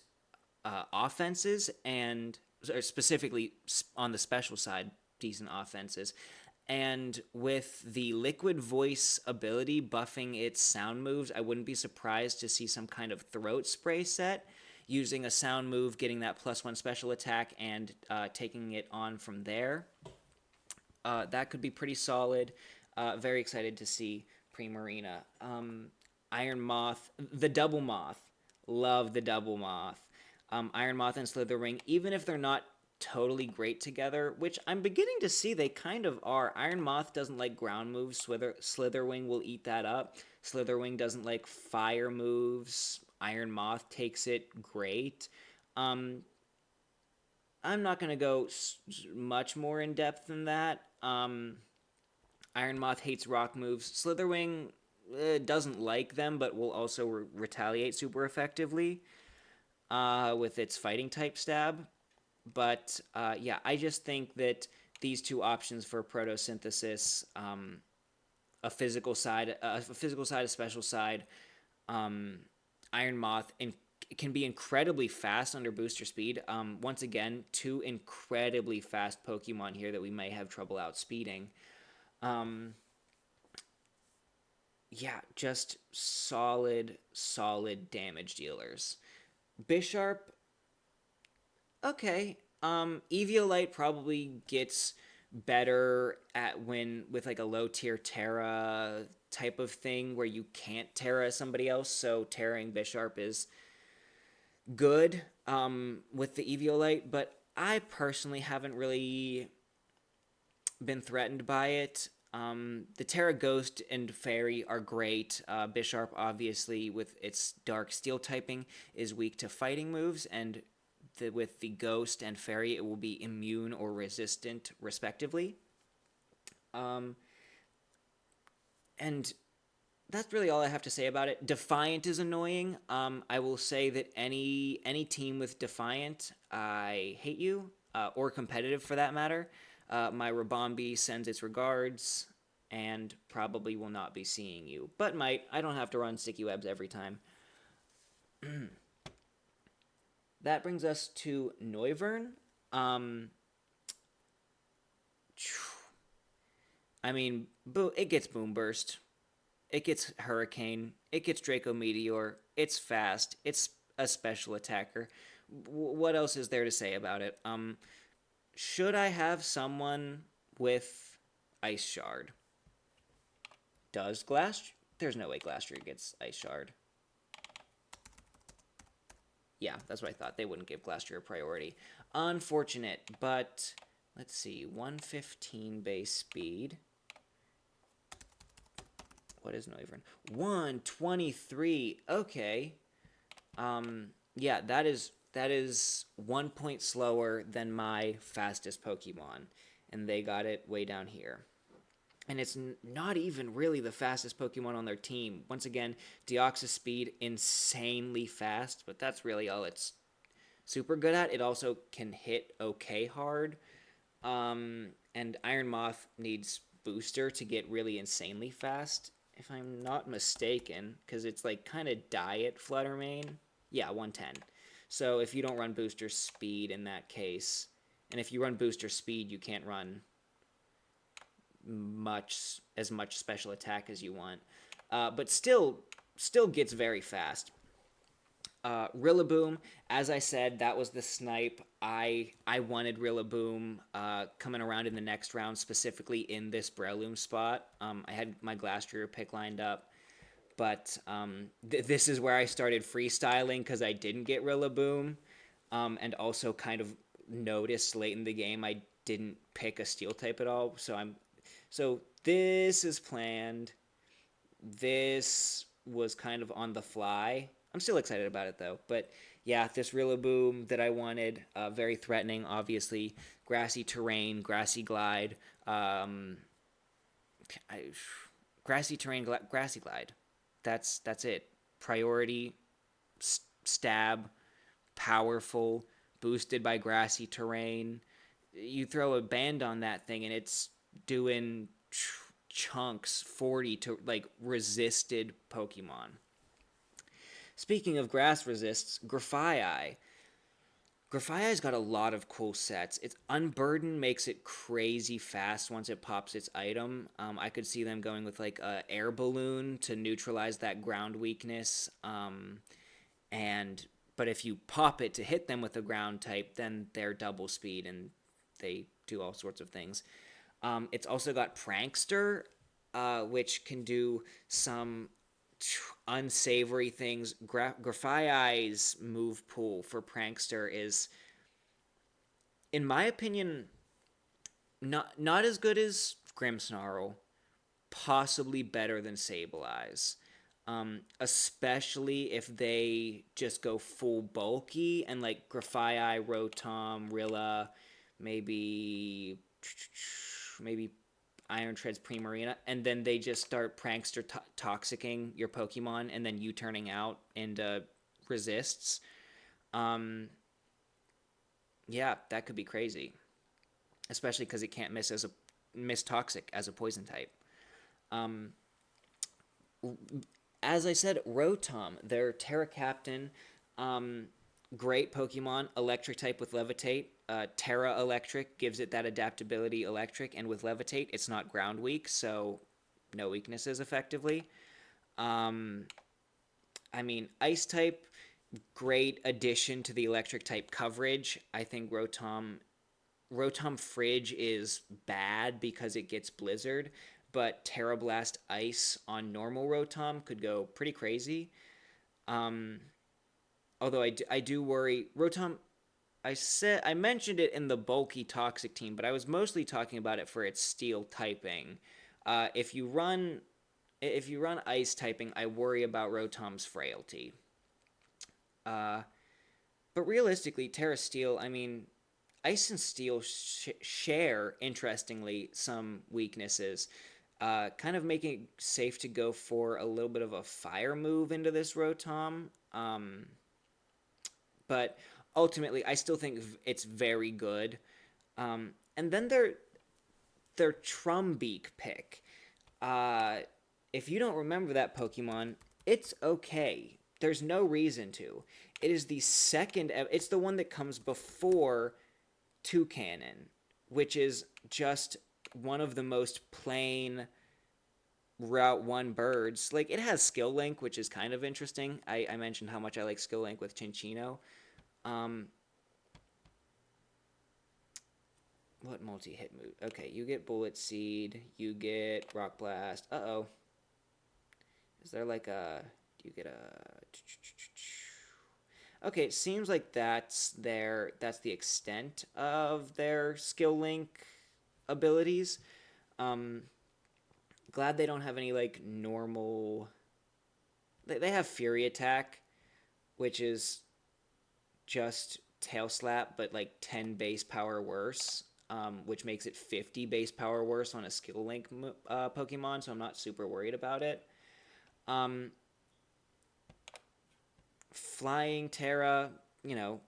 offenses, or specifically on the special side, decent offenses. And with the Liquid Voice ability buffing its sound moves, I wouldn't be surprised to see some kind of throat spray set, using a sound move, getting that +1 special attack, and taking it on from there. That could be pretty solid. Very excited to see Primarina. Iron Moth, the Double Moth. Love the Double Moth. Iron Moth and Slitherwing, even if they're not totally great together, which I'm beginning to see they kind of are. Iron Moth doesn't like ground moves. Slitherwing will eat that up. Slitherwing doesn't like fire moves. Iron Moth takes it, great. Um, I'm not going to go much more in depth than that. Iron Moth hates rock moves. Slitherwing doesn't like them, but will also retaliate super effectively with its fighting type stab. But yeah, I just think that these two options for photosynthesis, a physical side, a special side, um, Iron Moth, and can be incredibly fast under booster speed. Once again, two incredibly fast Pokemon here that we may have trouble outspeeding. Um, yeah, just solid damage dealers. Bisharp, okay. Eviolite probably gets better at when with like a low tier Terra type of thing where you can't Terra somebody else, so Terraing Bisharp is good with the Eviolite, but I personally haven't really been threatened by it. The Terra Ghost and Fairy are great. Bisharp, obviously, with its Dark Steel typing, is weak to fighting moves, and with the Ghost and Fairy, it will be immune or resistant, respectively. Um, and that's really all I have to say about it. Defiant is annoying. I will say that any team with Defiant, I hate you, or competitive for that matter. My Rabombi sends its regards and probably will not be seeing you, but might. I don't have to run sticky webs every time. That brings us to Noivern. Um, I mean, it gets Boom Burst. It gets Hurricane. It gets Draco Meteor. It's fast. It's a special attacker. What else is there to say about it? Should I have someone with Ice Shard? Does Glass? There's no way Glastrier gets Ice Shard. Yeah, that's what I thought. They wouldn't give Glastrier priority. Unfortunate, but let's see. 115 base speed. What is Noivern? 123. Okay. Yeah, that is 1 point slower than my fastest Pokemon, and they got it way down here. And it's not even really the fastest Pokemon on their team. Once again, Deoxys speed insanely fast, but that's really all it's super good at. It also can hit okay hard. And Iron Moth needs booster to get really insanely fast, if I'm not mistaken, because it's like kind of diet Flutter Mane. Yeah, 110. So if you don't run booster speed in that case, and if you run booster speed, you can't run as much special attack as you want. But still gets very fast. Rillaboom, as I said, that was the snipe. I wanted Rillaboom coming around in the next round, specifically in this Breloom spot. I had my Glastrier pick lined up, but this is where I started freestyling because I didn't get Rillaboom, and also kind of noticed late in the game I didn't pick a Steel type at all. So this is planned. This was kind of on the fly. I'm still excited about it though. But yeah, this Rillaboom that I wanted, very threatening, obviously. Grassy terrain, grassy glide, I, grassy terrain, grassy glide. That's it. Priority, stab, powerful, boosted by grassy terrain. You throw a band on that thing and it's doing chunks 40 to like resisted Pokemon. Speaking of grass resists, Grafaiai. Grafaiai's got a lot of cool sets. Its Unburden makes it crazy fast once it pops its item. I could see them going with like a air balloon to neutralize that ground weakness. And but if you pop it to hit them with a ground type, then they're double speed and they do all sorts of things. It's also got Prankster, which can do some unsavory things. Grafaiai's move pool for Prankster is, in my opinion, not as good as Grimmsnarl, possibly better than Sableye. especially if they just go full bulky and like Grafii, Rotom, Rilla, maybe Iron Treads, Primarina, and then they just start prankster toxicking your Pokemon, and then you turning out into resists. Um, yeah, that could be crazy, especially because it can't miss toxic as a poison type. Um, as I said, Rotom, their Terra Captain, um, great Pokemon, electric type with Levitate. Terra Electric gives it that adaptability electric, and with Levitate, it's not ground weak, so no weaknesses effectively. Um, I mean, Ice type, great addition to the electric type coverage. I think Rotom Fridge is bad because it gets Blizzard, but Terra Blast Ice on normal Rotom could go pretty crazy. Um, although I do worry Rotom. I mentioned it in the bulky toxic team, but I was mostly talking about it for its steel typing. Uh, if you run if you run ice typing, I worry about Rotom's frailty. Uh, but realistically, Terra Steel, I mean, Ice and Steel share, interestingly, some weaknesses. Kind of making it safe to go for a little bit of a fire move into this Rotom. But ultimately, I still think it's very good. And then their Trumbeak pick. Uh, if you don't remember that Pokemon, it's okay. There's no reason to. It is the second. It's the one that comes before Toucannon, which is just one of the most plain Route 1 birds. Like, it has Skill Link, which is kind of interesting. I mentioned how much I like Skill Link with Chinchino. Um, what multi-hit move? Okay, you get Bullet Seed, you get Rock Blast. Uh-oh. Is there like a... Do you get a... Okay, it seems like that's the extent of their skill link abilities. Um, glad they don't have any like normal. They have Fury Attack, which is just Tail Slap, but like 10 base power worse, which makes it 50 base power worse on a skill link Pokemon. So I'm not super worried about it. Um, Flying Terra, you know,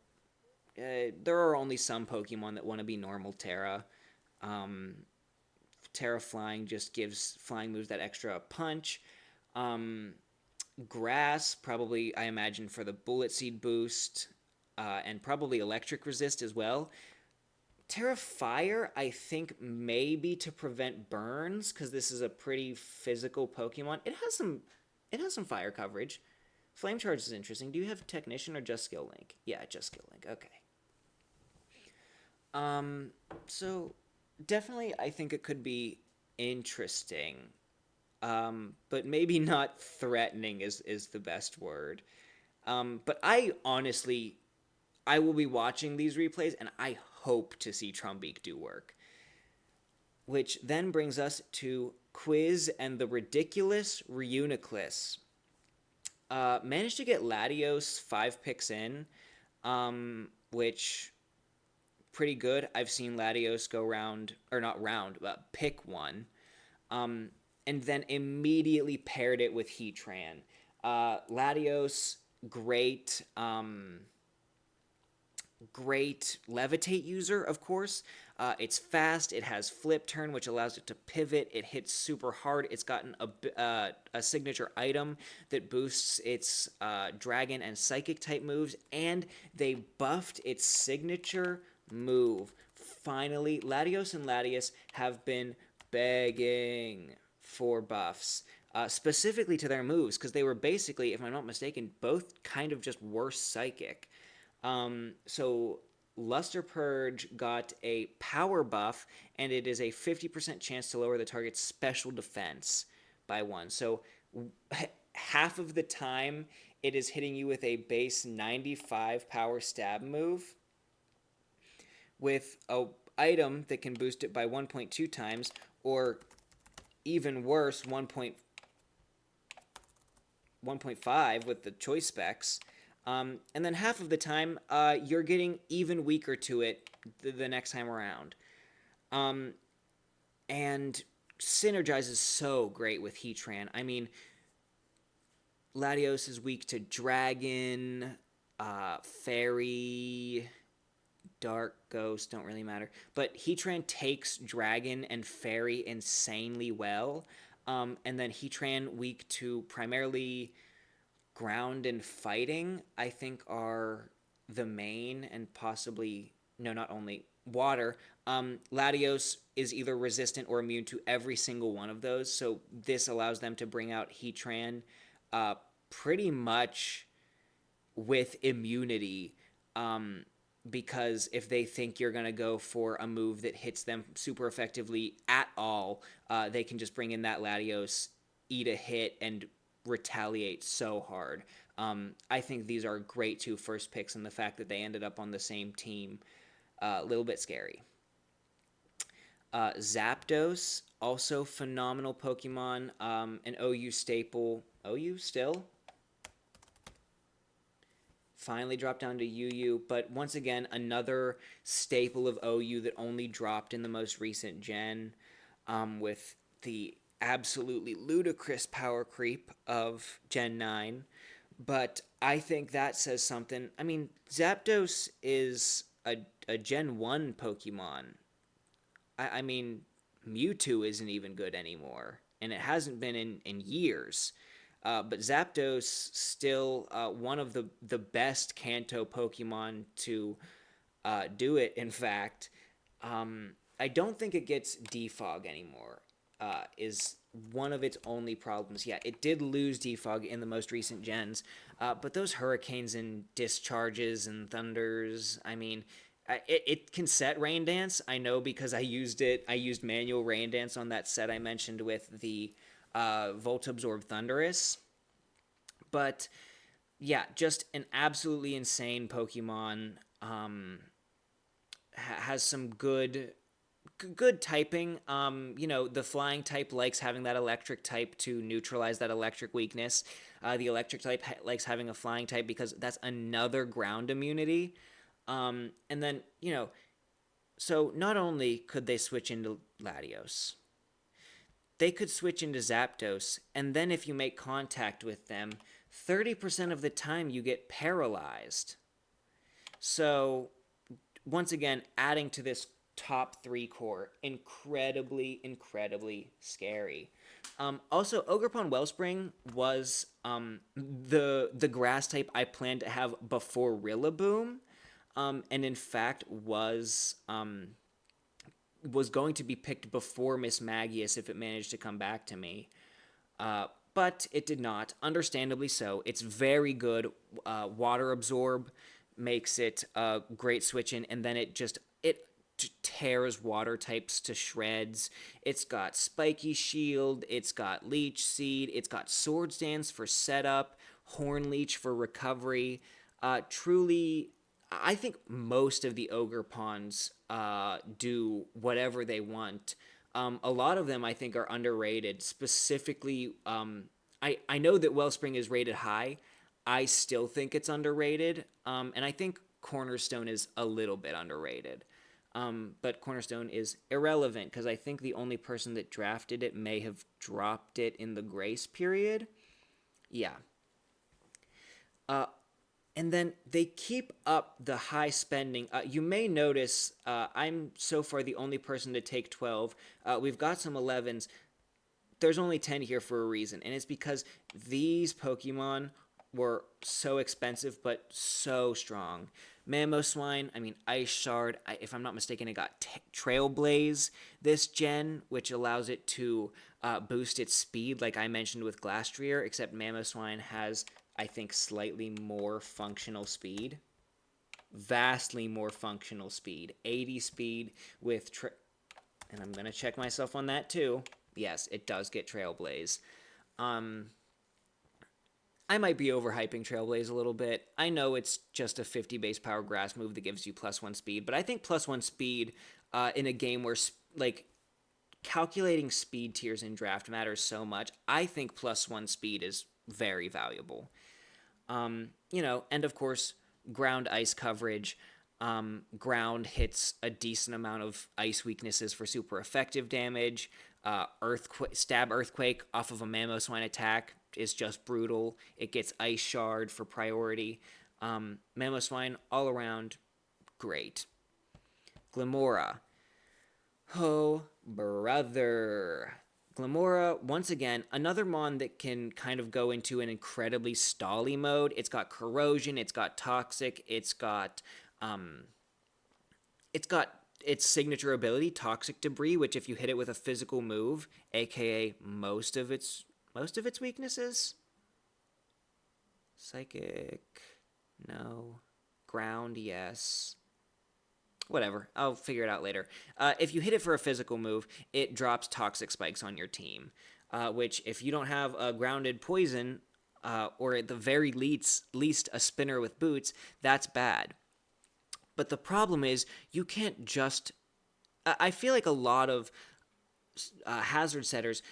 there are only some Pokemon that want to be normal Terra. Um, Terra Flying just gives flying moves that extra punch. Um, Grass, probably, I imagine, for the Bullet Seed boost, and probably Electric Resist as well. Terra Fire, I think, maybe to prevent burns, because this is a pretty physical Pokemon. It has some fire coverage. Flame Charge is interesting. Do you have Technician or just Skill Link? Yeah, just Skill Link. Okay. So definitely, I think it could be interesting, but maybe not threatening is the best word. But I will be watching these replays, and I hope to see Trumbeak do work. Which then brings us to Quiz and the Ridiculous Reuniclus. Managed to get Latios 5 picks in, which pretty good. I've seen Latios go round, or not round, but pick one, and then immediately paired it with Heatran. Latios, great, great Levitate user, of course. It's fast. It has Flip Turn, which allows it to pivot. It hits super hard. It's gotten a signature item that boosts its Dragon and Psychic type moves, and they buffed its signature move. Finally, Latios and Latias have been begging for buffs. Specifically to their moves, because they were basically, if I'm not mistaken, both kind of just worse Psychic. So Luster Purge got a power buff, and it is a 50% chance to lower the target's special defense by 1. So half of the time, it is hitting you with a base 95 power stab move with a item that can boost it by 1.2 times, or even worse, 1.5 with the choice specs. And then half of the time, you're getting even weaker to it the next time around. Um, and synergizes so great with Heatran. I mean, Latios is weak to Dragon, Fairy, Dark, Ghost, don't really matter. But Heatran takes Dragon and Fairy insanely well. And then Heatran weak to primarily ground and fighting, I think, are the main and possibly, no, not only water. Latios is either resistant or immune to every single one of those. So this allows them to bring out Heatran uh, pretty much with immunity. Because if they think you're going to go for a move that hits them super effectively at all, they can just bring in that Latios, eat a hit, and retaliate so hard. I think these are great two first picks, and the fact that they ended up on the same team, a little bit scary. Zapdos, also phenomenal Pokemon, an OU staple. OU still? Finally dropped down to UU, but once again, another staple of OU that only dropped in the most recent gen, with the absolutely ludicrous power creep of Gen 9. But I think that says something. I mean, Zapdos is a Gen 1 Pokemon. I mean, Mewtwo isn't even good anymore, and it hasn't been in years. But Zapdos still one of the best Kanto Pokemon to do it. In fact, I don't think it gets defog anymore. Is one of its only problems. Yeah, it did lose defog in the most recent gens, but those hurricanes and discharges and thunders. I mean, it can set rain dance. I know because I used it. I used manual rain dance on that set I mentioned with the Volt Absorb Thunderous. But yeah, just an absolutely insane Pokemon. Has some good typing. The flying type likes having that electric type to neutralize that electric weakness. The electric type likes having a flying type because that's another ground immunity. And then, so not only could they switch into Latios, they could switch into Zapdos, and then if you make contact with them, 30% of the time you get paralyzed. So, once again, adding to this top three core, incredibly scary. Also, Ogerpon Wellspring was the grass type I planned to have before Rillaboom, and in fact was going to be picked before Miss Magius if it managed to come back to me. But it did not, understandably so. It's very good. Water Absorb makes it a great switch in, and then it tears water types to shreds. It's got Spiky Shield, it's got Leech Seed, it's got Swords Dance for setup, Horn Leech for recovery. Truly, I think most of the Ogre Pawns do whatever they want. A lot of them I think are underrated. Specifically, I know that Wellspring is rated high. I still think it's underrated, and I think Cornerstone is a little bit underrated. But Cornerstone is irrelevant because I think the only person that drafted it may have dropped it in the grace period. Yeah. And then they keep up the high spending. You may notice I'm so far the only person to take 12. We've got some 11s. There's only 10 here for a reason, and it's because these Pokemon were so expensive but so strong. Mamoswine, I mean, Ice Shard, if I'm not mistaken, it got Trailblaze this gen, which allows it to boost its speed, like I mentioned with Glastrier, except Mamoswine has, I think, slightly more functional speed. Vastly more functional speed. 80 speed with... and I'm going to check myself on that too. Yes, it does get Trailblaze. I might be overhyping Trailblaze a little bit. I know it's just a 50 base power grass move that gives you +1 speed, but I think +1 speed in a game where, calculating speed tiers in draft matters so much, I think +1 speed is very valuable. And of course, ground ice coverage. Ground hits a decent amount of ice weaknesses for super effective damage. Stab earthquake off of a Mamoswine attack is just brutal. It gets ice shard for priority. Mamoswine all around great. Glimora. Oh, brother. Glimora, once again, another mon that can kind of go into an incredibly stally mode. It's got corrosion, it's got toxic, um it's got its signature ability, toxic debris, which if you hit it with a physical move, aka most of its weaknesses, psychic, no, ground, yes, whatever. I'll figure it out later. If you hit it for a physical move, it drops toxic spikes on your team, which if you don't have a grounded poison, or at the very least a spinner with boots, that's bad. But the problem is you can't just. I feel like a lot of hazard setters,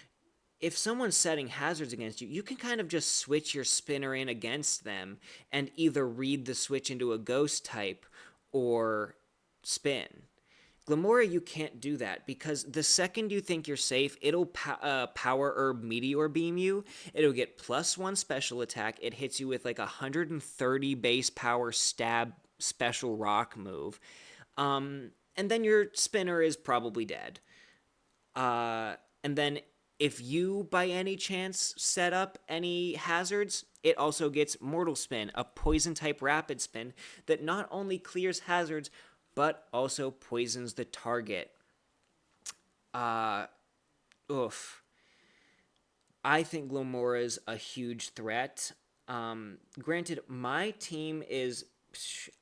if someone's setting hazards against you, you can kind of just switch your spinner in against them and either read the switch into a ghost type or spin. Glimora, you can't do that because the second you think you're safe, it'll power herb meteor beam you. It'll get +1 special attack. It hits you with like 130 base power stab special rock move. And then your spinner is probably dead. And then if you by any chance set up any hazards, it also gets Mortal Spin, a poison type rapid spin that not only clears hazards but also poisons the target. Oof. I think Glomora's a huge threat. Granted, my team is.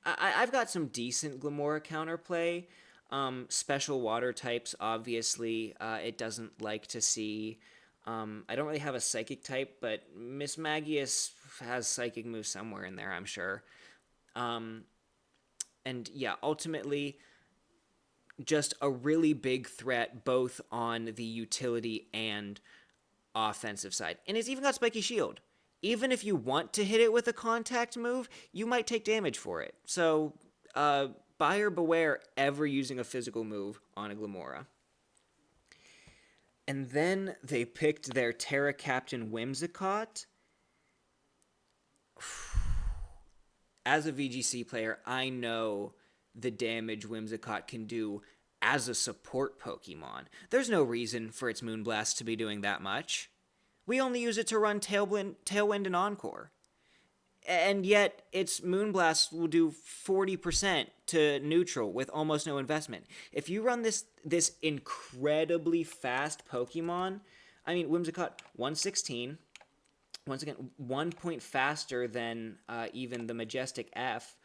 I've got some decent Glimora counterplay. Special water types, obviously, it doesn't like to see. I don't really have a psychic type, but Miss Magius has psychic moves somewhere in there, I'm sure. And yeah, ultimately, just a really big threat both on the utility and offensive side. And it's even got Spiky Shield. Even if you want to hit it with a contact move, you might take damage for it. So, buyer beware ever using a physical move on a Glimora. And then they picked their Terra Captain Whimsicott. As a VGC player, I know the damage Whimsicott can do as a support Pokemon. There's no reason for its Moonblast to be doing that much. We only use it to run Tailwind and Encore. And yet, its Moonblast will do 40% to neutral with almost no investment. If you run this incredibly fast Pokemon, I mean, Whimsicott, 116, once again, 1 point faster than even the Majestic F.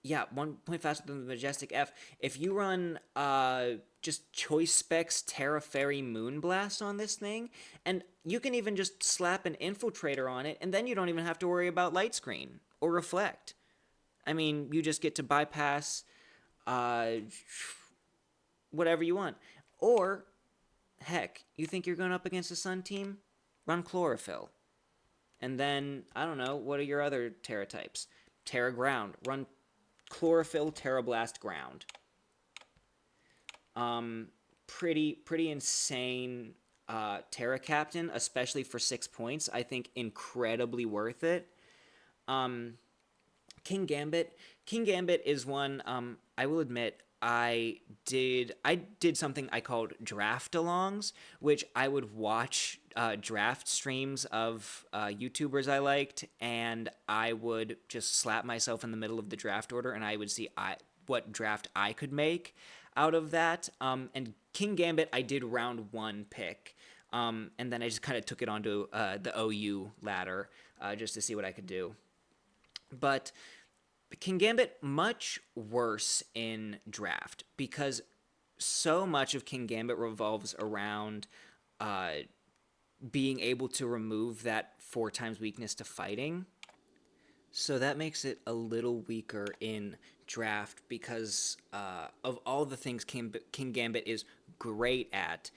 Yeah, 1 point faster than the Majestic F. If you run just Choice Specs Terra Fairy Moonblast on this thing, and you can even just slap an Infiltrator on it, and then you don't even have to worry about Light Screen or Reflect. I mean, you just get to bypass whatever you want. Or, heck, you think you're going up against a Sun team? Run Chlorophyll. And then, I don't know, what are your other Terra types? Terra Ground. Run Chlorophyll, Terra Blast, Ground. Pretty insane Terra Captain, especially for 6 points. I think incredibly worth it. King Gambit. King Gambit is one, I will admit, I did something I called draft-alongs, which I would watch draft streams of YouTubers I liked, and I would just slap myself in the middle of the draft order, and I would see what draft I could make out of that. And King Gambit, I did round 1 pick, and then I just kind of took it onto the OU ladder just to see what I could do. But King Gambit, much worse in draft, because so much of King Gambit revolves around being able to remove that 4 times weakness to fighting. So that makes it a little weaker in draft because of all the things King Gambit is great at,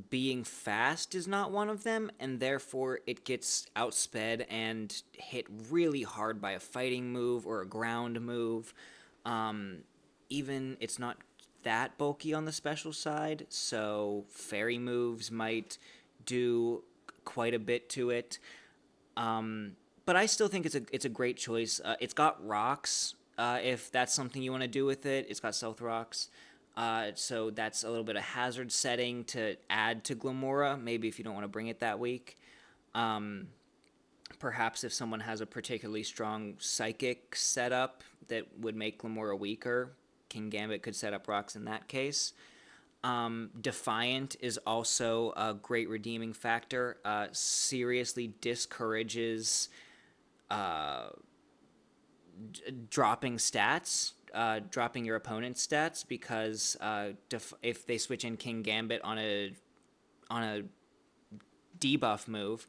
being fast is not one of them, and therefore it gets outsped and hit really hard by a fighting move or a ground move. Um, Even it's not that bulky on the special side, so fairy moves might do quite a bit to it. But I still think it's a great choice. It's got rocks. If that's something you want to do with it, it's got stealth rocks. So that's a little bit of hazard setting to add to Glamora. Maybe if you don't want to bring it that week. Perhaps if someone has a particularly strong psychic setup that would make Glamora weaker, King Gambit could set up rocks in that case. Defiant is also a great redeeming factor. Seriously discourages dropping stats, dropping your opponent's stats, because if they switch in King Gambit on a debuff move,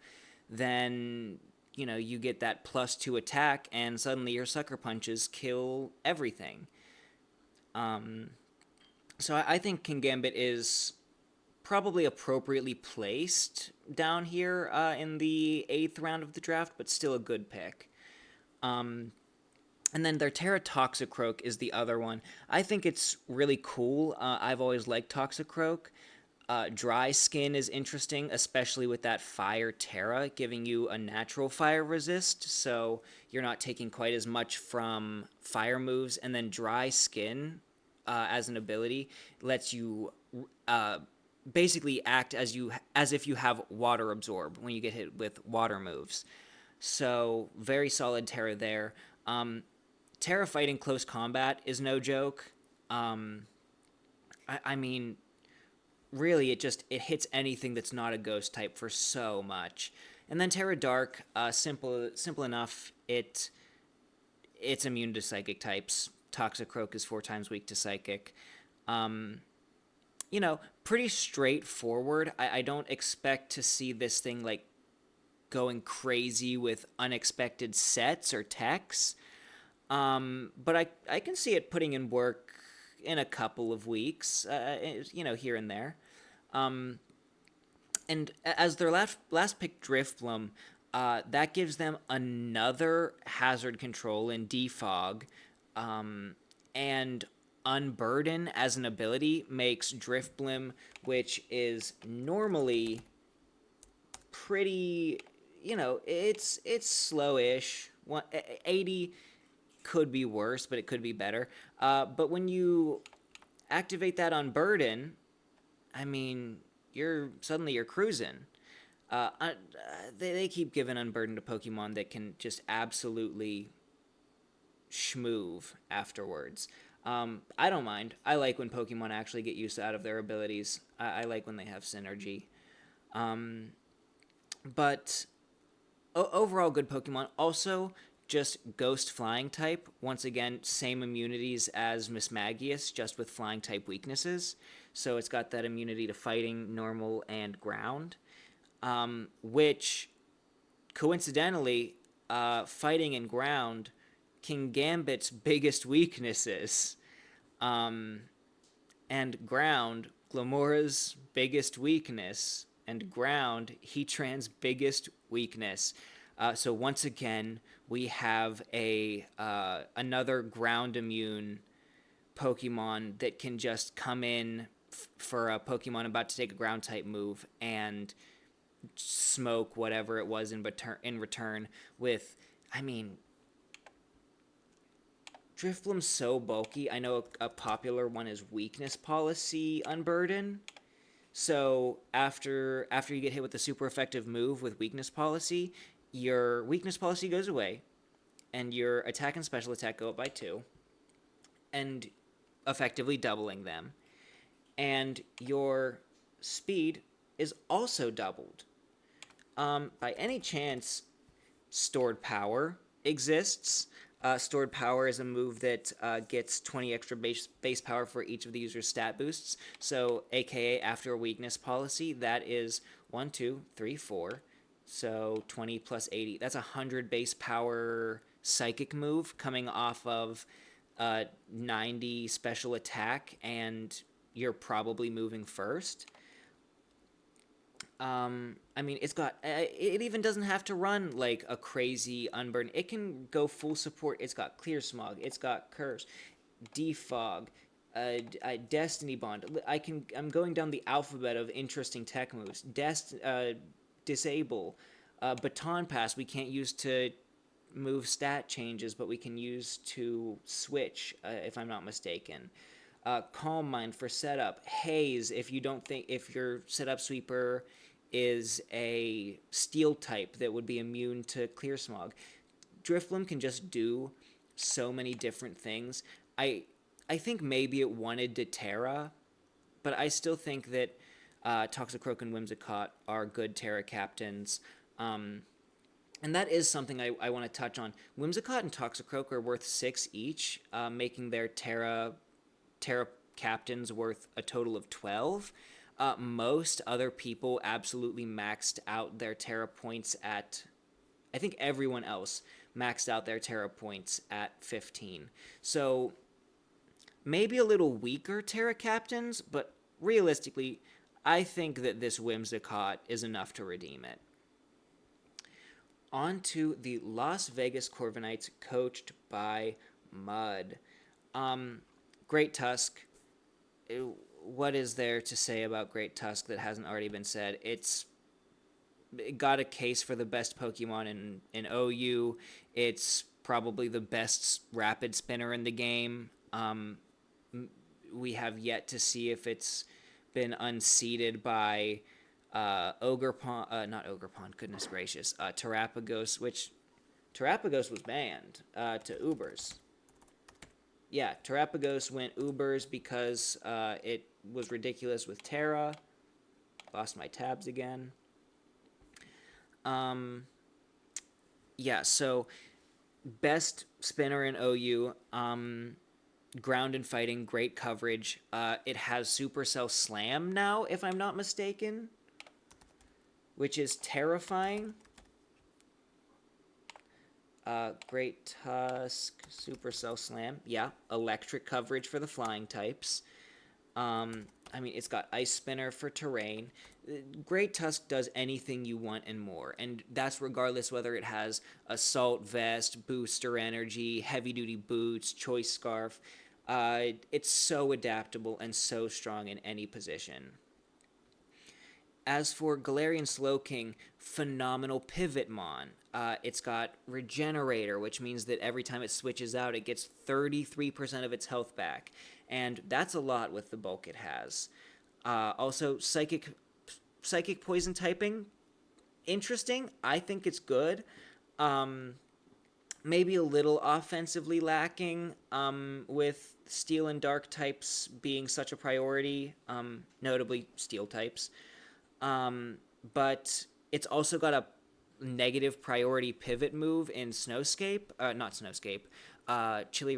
then you get that +2 attack, and suddenly your sucker punches kill everything. So I think King Gambit is probably appropriately placed down here in the 8th round of the draft, but still a good pick. And then their Terra Toxicroak is the other one. I think it's really cool. I've always liked Toxicroak. Dry Skin is interesting, especially with that Fire Terra, giving you a natural fire resist, so you're not taking quite as much from fire moves. And then Dry Skin, as an ability, lets you basically act as if you have Water Absorb when you get hit with water moves. So very solid Terra there. Terra fighting close combat is no joke. I mean, really, it hits anything that's not a ghost type for so much. And then Terra Dark, simple enough. It's immune to psychic types. Toxicroak is 4 times weak to psychic. Pretty straightforward. I don't expect to see this thing like going crazy with unexpected sets or techs. But I can see it putting in work in a couple of weeks, here and there. And as their last pick, Driftbloom, that gives them another hazard control in Defog, and Unburden as an ability makes Driftbloom, which is normally pretty, it's slowish. 80 could be worse, but it could be better. But when you activate that Unburden, I mean, you're cruising. They keep giving Unburden to Pokemon that can just absolutely schmoove afterwards. I don't mind. I like when Pokemon actually get use out of their abilities. I like when they have synergy. But overall, good Pokemon. Also, just Ghost Flying type. Once again, same immunities as Mismagius, just with Flying type weaknesses. So it's got that immunity to fighting, normal, and ground. Which, coincidentally, fighting and ground, King Gambit's biggest weaknesses. And ground, Glamora's biggest weakness. And ground, Heatran's biggest weakness. So once again, we have another ground immune Pokemon that can just come in for a Pokemon about to take a ground type move and smoke whatever it was in return with, I mean, Drifbloom's so bulky. I know a popular one is Weakness Policy Unburden. So after you get hit with a super effective move with Weakness Policy, your Weakness Policy goes away, and your attack and special attack go up by 2, and effectively doubling them. And your speed is also doubled. By any chance, Stored Power exists. Stored Power is a move that gets 20 extra base power for each of the user's stat boosts. So, aka after a Weakness Policy, that is 1, 2, 3, 4. So 20 plus 80. That's 100 base power psychic move coming off of 90 special attack, and you're probably moving first. I mean, it even doesn't have to run like a crazy unburn. It can go full support. It's got Clear Smog. It's got Curse, Defog, Destiny Bond. I'm going down the alphabet of interesting tech moves. Disable, Baton Pass. We can't use to move stat changes, but we can use to switch, if I'm not mistaken. Calm Mind for setup. Haze if your setup sweeper is a steel type that would be immune to Clear Smog. Drifloom can just do so many different things. I think maybe it wanted to Terra, but I still think that Toxicroak and Whimsicott are good Terra captains. And that is something I want to touch on. Whimsicott and Toxicroak are worth 6 each, making their Terra captains worth a total of 12. Most other people absolutely maxed out their Terra points at. I think everyone else maxed out their Terra points at 15. So maybe a little weaker Terra captains, but realistically, I think that this Whimsicott is enough to redeem it. On to the Las Vegas Corviknights, coached by Mud. Great Tusk. What is there to say about Great Tusk that hasn't already been said? It got a case for the best Pokemon in OU. It's probably the best rapid spinner in the game. We have yet to see if it's been unseated by not Ogerpon, goodness gracious, Terrapagos, which Terrapagos was banned to Ubers. Yeah, Terrapagos went Ubers because it was ridiculous with Terra. Lost my tabs again. Yeah, so best spinner in OU. Ground and fighting, great coverage. It has Supercell Slam now, if I'm not mistaken, which is terrifying. Great Tusk, Supercell Slam. Yeah, electric coverage for the flying types. I mean, it's got Ice Spinner for terrain. Great Tusk does anything you want and more, and that's regardless whether it has Assault Vest, Booster Energy, Heavy Duty Boots, Choice Scarf. It's so adaptable and so strong in any position. As for Galarian Slowking, phenomenal Pivotmon. It's got Regenerator, which means that every time it switches out, it gets 33% of its health back. And that's a lot with the bulk it has. Also, Psychic Poison typing, interesting. I think it's good. Maybe a little offensively lacking with Steel and Dark types being such a priority, notably Steel types. But it's also got a negative priority pivot move in Chilly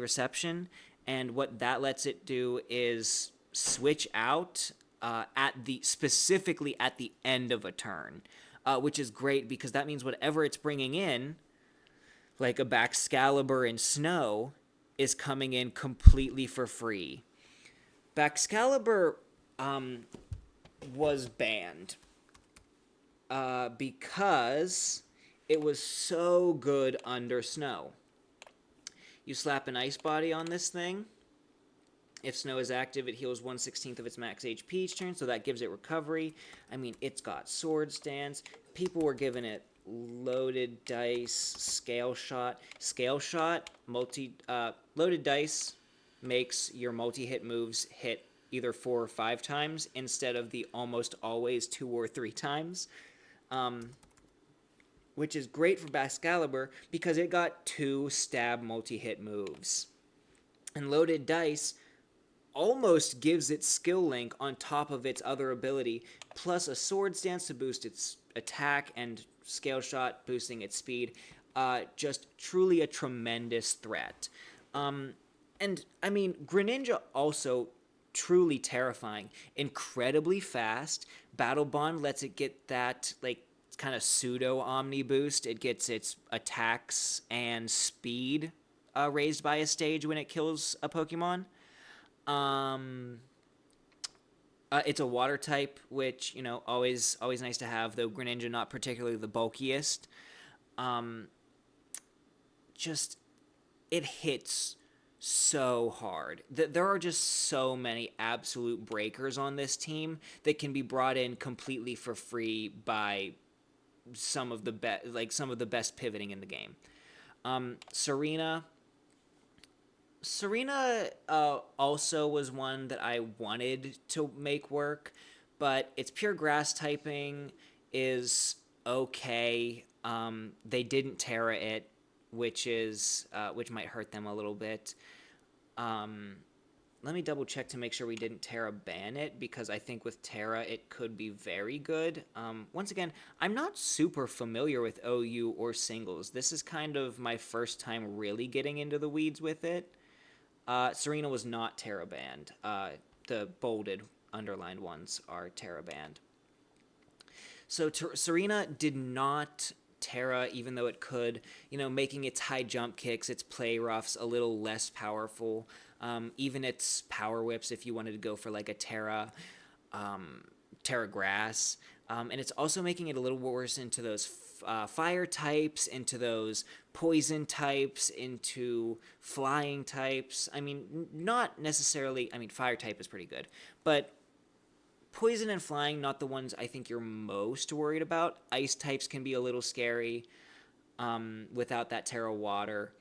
Reception, and what that lets it do is switch out specifically at the end of a turn, which is great because that means whatever it's bringing in, like a Baxcalibur in Snow, is coming in completely for free. Baxcalibur was banned because it was so good under Snow. You slap an Ice Body on this thing. If Snow is active, it heals 1/16 of its max HP each turn, so that gives it recovery. I mean, it's got Sword Stance. People were giving it Loaded Dice, Scale Shot. Loaded Dice makes your multi-hit moves hit either 4 or 5 times instead of the almost always 2 or 3 times. Which is great for Baxcalibur because it got 2 stab multi-hit moves. And Loaded Dice almost gives it Skill Link on top of its other ability, plus a Sword Stance to boost its attack and Scale Shot boosting its speed. Just truly a tremendous threat. And, I mean, Greninja also truly terrifying. Incredibly fast. Battle Bond lets it get that, like, kind of pseudo Omni boost. It gets its attacks and speed raised by a stage when it kills a Pokemon. It's a water type, which always nice to have. Though Greninja not particularly the bulkiest. Um, just it hits so hard. There are just so many absolute breakers on this team that can be brought in completely for free by some of the best pivoting in the game. Serena. Serena also was one that I wanted to make work, but its pure grass typing is okay. They didn't Terra it, which might hurt them a little bit. Um, Let me double check to make sure we didn't Terra ban it, because I think with Terra it could be very good. Once again, I'm not super familiar with OU or singles. This is kind of my first time really getting into the weeds with it. Serena was not Terra banned. The bolded, underlined ones are Terra banned. So Serena did not Terra, even though it could, making its high jump kicks, its play roughs a little less powerful. Even its power whips, if you wanted to go for like a Terra grass. And it's also making it a little worse into those fire types, into those poison types, into flying types. I mean, not necessarily. I mean, fire type is pretty good, but poison and flying, not the ones I think you're most worried about. Ice types can be a little scary without that Terra water.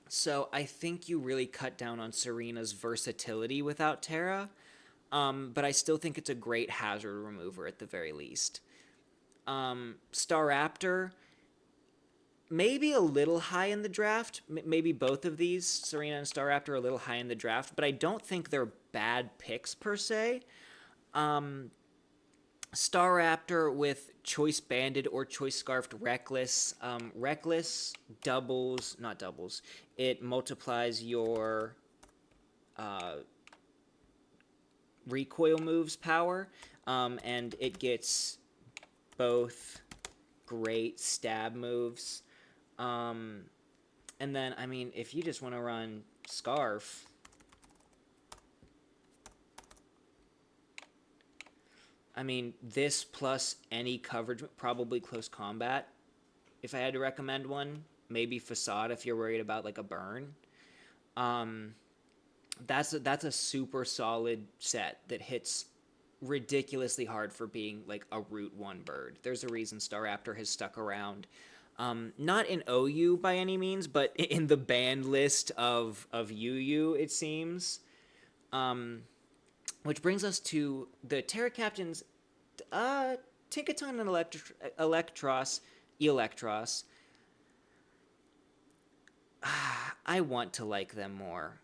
So I think you really cut down on Serena's versatility without Terra, but I still think it's a great hazard remover at the very least. Staraptor, maybe a little high in the draft. Maybe both of these, Serena and Staraptor, are a little high in the draft, but I don't think they're bad picks per se. Staraptor with Choice Banded or Choice Scarfed Reckless. Reckless doubles, not doubles, it multiplies your recoil moves power, and it gets both great stab moves. And then, I mean, if you just want to run Scarf, I mean, this plus any coverage, probably Close Combat, if I had to recommend one. Maybe Facade if you're worried about like a burn. That's a super solid set that hits ridiculously hard for being like a Route 1 bird. There's a reason Staraptor has stuck around. Not in OU by any means, but in the banned list of UU, it seems. Which brings us to the Terra Captains, Tinkaton and Electros. I want to like them more.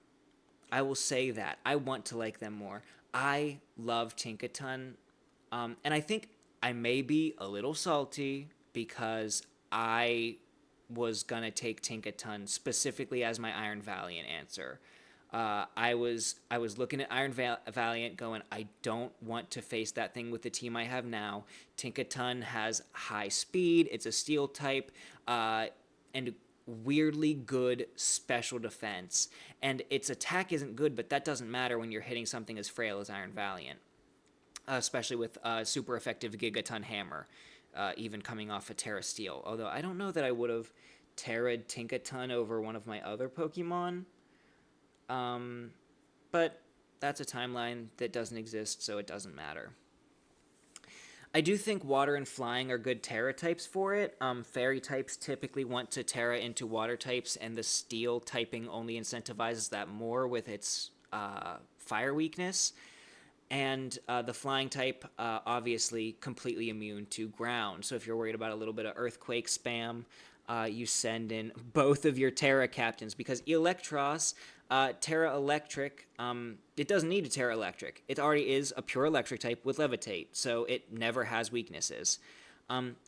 I will say that. I want to like them more. I love Tinkaton, and I think I may be a little salty because I was gonna take Tinkaton specifically as my Iron Valiant answer. I was looking at Iron Valiant going, I don't want to face that thing with the team I have now. Tinkaton has high speed. It's a steel type, and weirdly good special defense. And its attack isn't good, but that doesn't matter when you're hitting something as frail as Iron Valiant, especially with super effective Gigaton Hammer, even coming off a Terra Steel. Although I don't know that I would have Terra'd Tinkaton over one of my other Pokemon. But that's a timeline that doesn't exist, so it doesn't matter. I do think water and flying are good Terra types for it. Fairy types typically want to Terra into water types, and the steel typing only incentivizes that more with its fire weakness. And the flying type, obviously, completely immune to ground. So if you're worried about a little bit of earthquake spam, you send in both of your Terra captains, because Electros, Terra Electric, it doesn't need a Terra Electric. It already is a pure electric type with Levitate, so it never has weaknesses.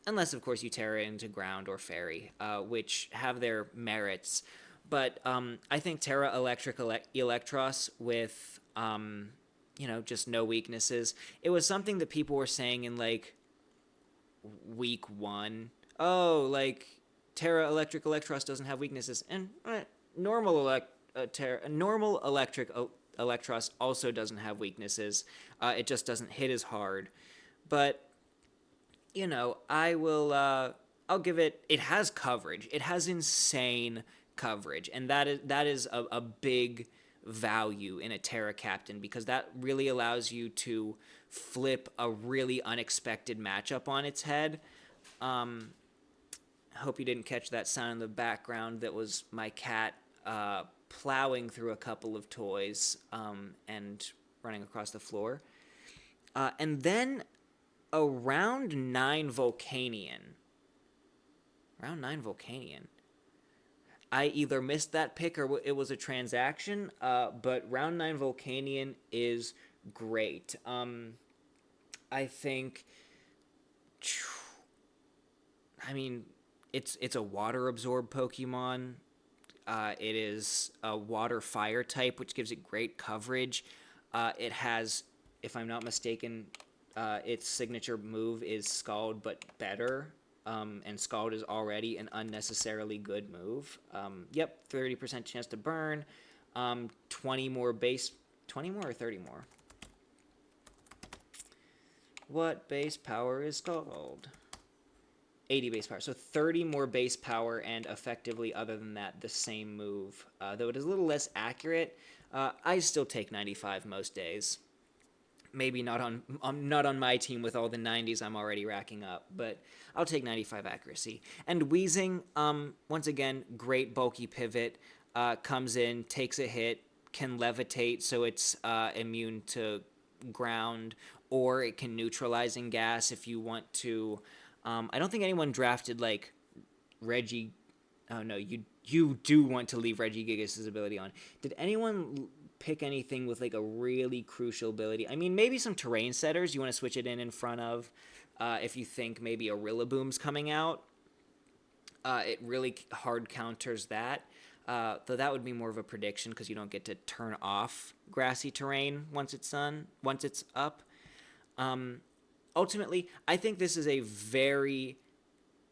Unless, of course, you Terra into Ground or Fairy, which have their merits. But I think Terra Electric Electros with, just no weaknesses. It was something that people were saying in, like, week 1. Oh, like, Terra Electric Electros doesn't have weaknesses. And normal electric Electros also doesn't have weaknesses. It just doesn't hit as hard. But I will. I'll give it. It has coverage. It has insane coverage, and that is a big value in a Terra Captain because that really allows you to flip a really unexpected matchup on its head. I hope you didn't catch that sound in the background. That was my cat plowing through a couple of toys and running across the floor. And then a round 9 Volcanion. Round 9 Volcanion. I either missed that pick or it was a transaction, but round 9 Volcanion is great. I think. I mean, it's a water absorb Pokemon. It is a water fire type, which gives it great coverage. It has, if I'm not mistaken, its signature move is Scald, but better. And Scald is already an unnecessarily good move. Yep, 30% chance to burn. 20 more base. 20 more or 30 more? What base power is Scald? 80 base power. So 30 more base power, and effectively, other than that, the same move. Though it is a little less accurate, I still take 95 most days. Maybe not on my team with all the 90s I'm already racking up, but I'll take 95 accuracy. And Wheezing, once again, great bulky pivot. Comes in, takes a hit, can levitate, so it's immune to ground, or it can neutralize in gas if you want to. I don't think anyone drafted like Reggie. Oh no, you do want to leave Reggie Gigas' ability on. Did anyone pick anything with like a really crucial ability? I mean, maybe some terrain setters you want to switch it in front of if you think maybe a Rillaboom's coming out. It really hard counters that. Though that would be more of a prediction because you don't get to turn off grassy terrain once it's up. Ultimately, I think this is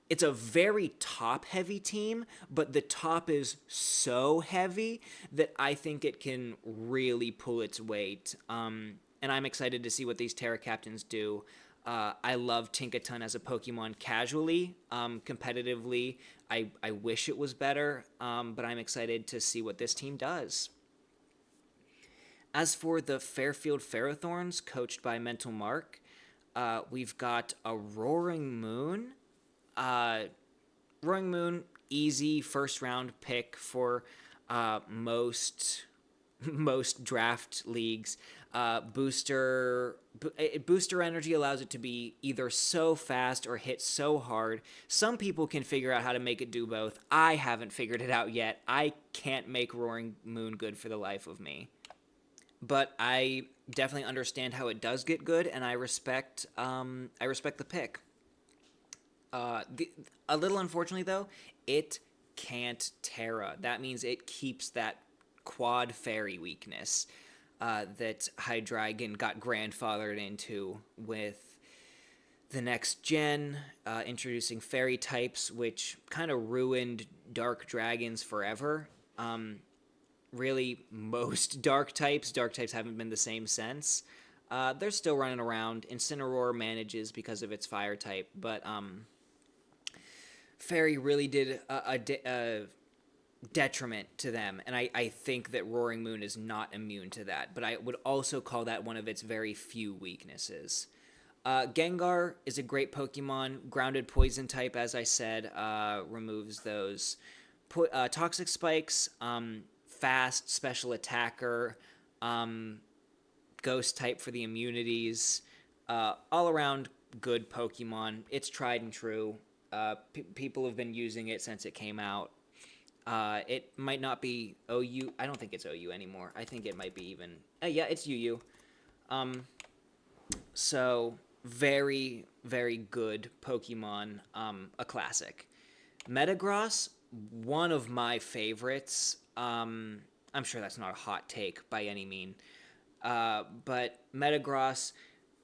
it's a very top heavy team, but the top is so heavy that I think it can really pull its weight. And I'm excited to see what these Terra Captains do. I love Tinkaton as a Pokemon casually. Competitively, I wish it was better, but I'm excited to see what this team does. As for the Fairfield Ferrothorns, coached by Mental Mark, we've got a Roaring Moon. Roaring Moon, easy first round pick for most draft leagues. Booster energy allows it to be either so fast or hit so hard. Some people can figure out how to make it do both. I haven't figured it out yet. I can't make Roaring Moon good for the life of me. But I definitely understand how it does get good, and I respect the pick. A little unfortunately though, it can't Terra. That means it keeps that quad fairy weakness that Hydreigon got grandfathered into with the next gen, introducing fairy types, which kind of ruined Dark Dragons forever. Really, most Dark types haven't been the same since. They're still running around. Incineroar manages because of its fire type, but Fairy really did a detriment to them, and I think that Roaring Moon is not immune to that, but I would also call that one of its very few weaknesses. Gengar is a great Pokemon. Grounded Poison type, as I said, removes those Toxic Spikes. Fast, special attacker, ghost type for the immunities, all around good Pokemon. It's tried and true. People have been using it since it came out. It might not be OU. I don't think it's OU anymore. I think it might be even. Yeah, it's UU. So very, very good Pokemon. A classic. Metagross, one of my favorites. I'm sure that's not a hot take by any mean. But Metagross,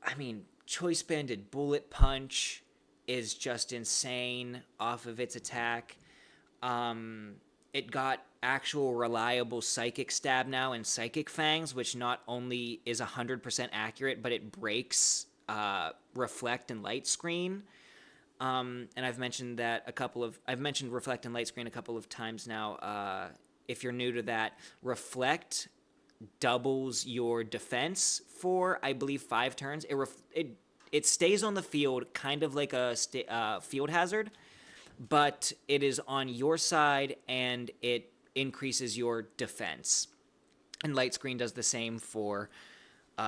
I mean, Choice Banded Bullet Punch is just insane off of its attack. It got actual reliable Psychic Stab now in Psychic Fangs, which not only is 100% accurate, but it breaks Reflect and Light Screen. And I've mentioned Reflect and Light Screen a couple of times now. If you're new to that, Reflect doubles your defense for, I believe, 5 turns. It stays on the field kind of like a field hazard, but it is on your side and it increases your defense. And Light Screen does the same for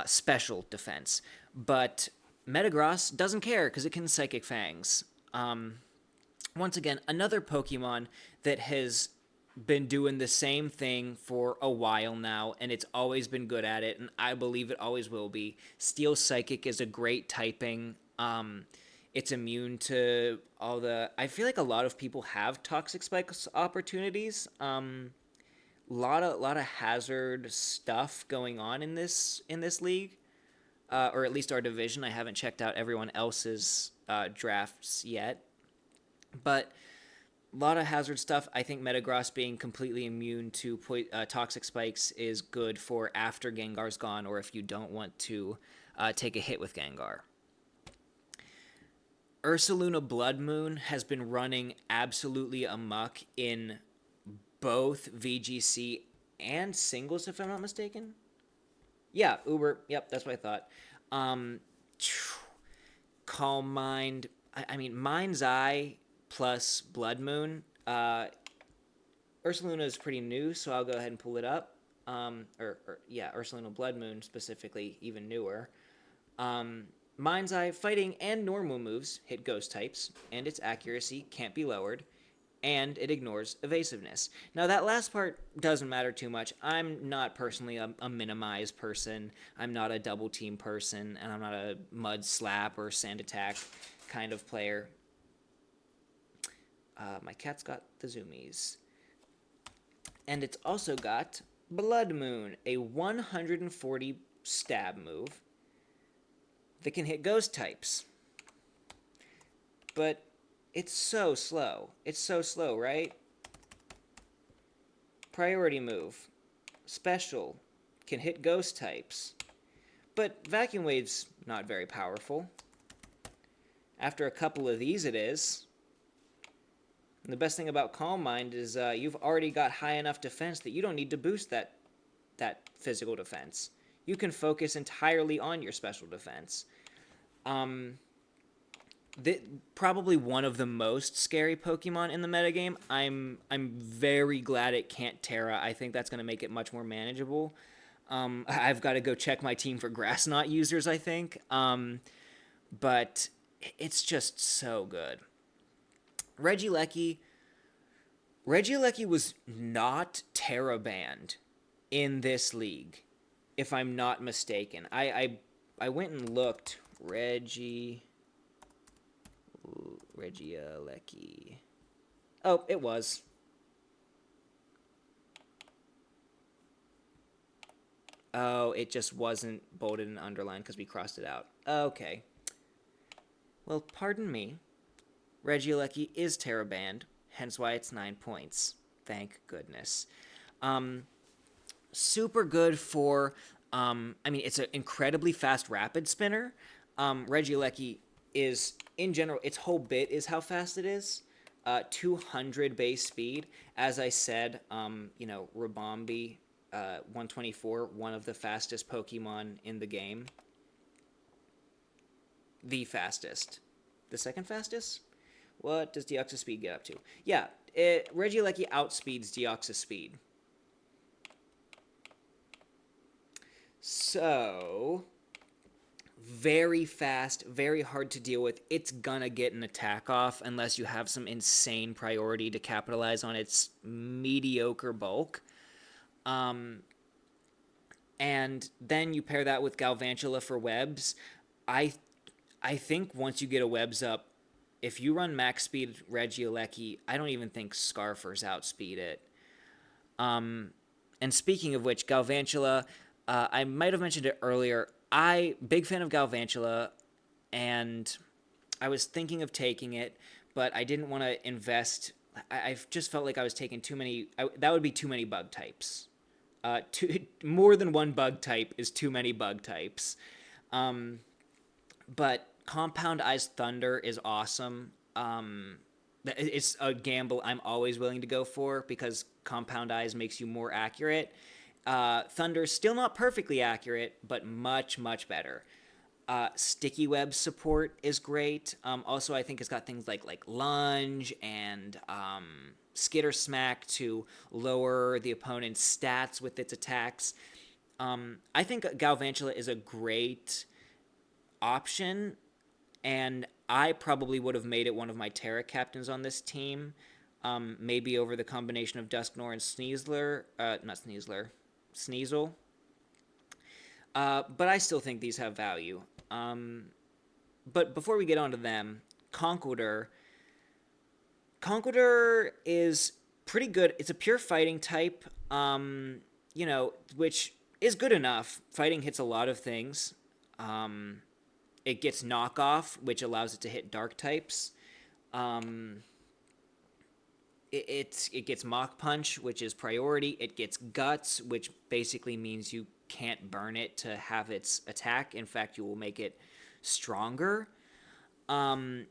special defense. But Metagross doesn't care because it can Psychic Fangs. Once again, another Pokemon that has been doing the same thing for a while now, and it's always been good at it, and I believe it always will be. Steel Psychic is a great typing. It's immune to all the... I feel like a lot of people have Toxic Spike opportunities. Lot of hazard stuff going on in this league, or at least our division. I haven't checked out everyone else's drafts yet, but a lot of hazard stuff. I think Metagross being completely immune to Toxic Spikes is good for after Gengar's gone, or if you don't want to take a hit with Gengar. Ursaluna Blood Moon has been running absolutely amok in both VGC and singles, if I'm not mistaken. Yeah, Uber. Yep, that's what I thought. Calm Mind. I mean, Mind's Eye plus Blood Moon. Ursaluna is pretty new, so I'll go ahead and pull it up. Ursaluna Blood Moon specifically, even newer. Mind's Eye, fighting and normal moves hit ghost types, and its accuracy can't be lowered, and it ignores evasiveness. Now, that last part doesn't matter too much. I'm not personally a minimize person. I'm not a double team person, and I'm not a mud slap or sand attack kind of player. My cat's got the zoomies. And it's also got Blood Moon, a 140 stab move that can hit ghost types. But it's so slow. It's so slow, right? Priority move. Special. Can hit ghost types. But Vacuum Wave's not very powerful. After a couple of these it is. And the best thing about Calm Mind is you've already got high enough defense that you don't need to boost that physical defense. You can focus entirely on your special defense. Probably one of the most scary Pokemon in the metagame. I'm very glad it can't Terra. I think that's going to make it much more manageable. I've got to go check my team for Grass Knot users, I think. But it's just so good. Regieleki was not Terra banned in this league, if I'm not mistaken. I went and looked. Regieleki. Oh, it was. Oh, it just wasn't bolded and underlined because we crossed it out. Okay. Well, pardon me. Regieleki is Terra banned, hence why it's 9 points. Thank goodness. Super good for... it's an incredibly fast rapid spinner. Regieleki is, in general, its whole bit is how fast it is. 200 base speed. As I said, Rabombi, 124, one of the fastest Pokemon in the game. The fastest. The second fastest? What does Deoxys speed get up to? Yeah, Regieleki outspeeds Deoxys speed. So, very fast, very hard to deal with. It's gonna get an attack off unless you have some insane priority to capitalize on its mediocre bulk. And then you pair that with Galvantula for webs. I think once you get a webs up, if you run max speed Regieleki, I don't even think Scarfers outspeed it. And speaking of which, Galvantula, I might have mentioned it earlier. Big fan of Galvantula, and I was thinking of taking it, but I didn't want to invest I've just felt like I was taking too many. That would be too many bug types. More than one bug type is too many bug types. Um, but Compound Eyes Thunder is awesome. It's a gamble I'm always willing to go for because Compound Eyes makes you more accurate. Thunder's still not perfectly accurate, but much, much better. Sticky web support is great. Also, I think it's got things like lunge and skitter smack to lower the opponent's stats with its attacks. I think Galvantula is a great option, and I probably would have made it one of my Terra captains on this team. Maybe over the combination of Dusknor and Sneasler, not Sneasler, Sneasel. But I still think these have value. But before we get on to them, Conqueror. Conqueror is pretty good. It's a pure fighting type, which is good enough. Fighting hits a lot of things. It gets knockoff, which allows it to hit dark types. It gets Mach Punch, which is priority. It gets Guts, which basically means you can't burn it to have its attack. In fact, you will make it stronger. And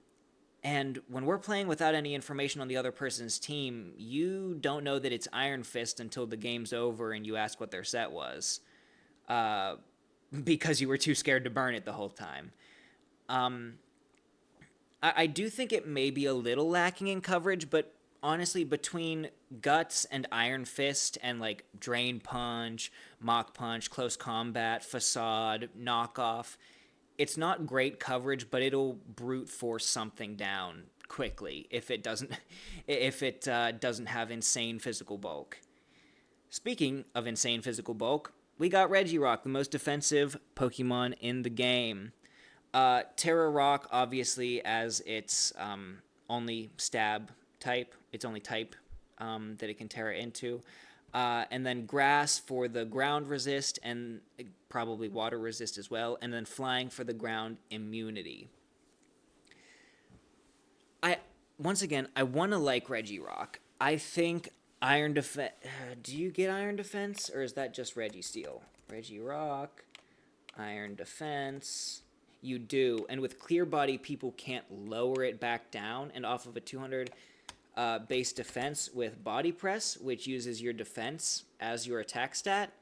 when we're playing without any information on the other person's team, you don't know that it's Iron Fist until the game's over and you ask what their set was. Because you were too scared to burn it the whole time. I do think it may be a little lacking in coverage, but honestly, between Guts and Iron Fist and like Drain Punch, Mach Punch, Close Combat, Facade, Knockoff, it's not great coverage, but it'll brute force something down quickly if it doesn't have insane physical bulk. Speaking of insane physical bulk, we got Regirock, the most defensive Pokemon in the game. Terra Rock, obviously, as its only stab type, its only type that it can Terra into. And then Grass for the ground resist and probably water resist as well. And then Flying for the ground immunity. Once again, I want to like Regirock. I think Iron Defense... do you get Iron Defense? Or is that just Registeel? Regirock, Iron Defense... You do, and with Clear Body, people can't lower it back down, and off of a 200 base defense with Body Press, which uses your defense as your attack stat,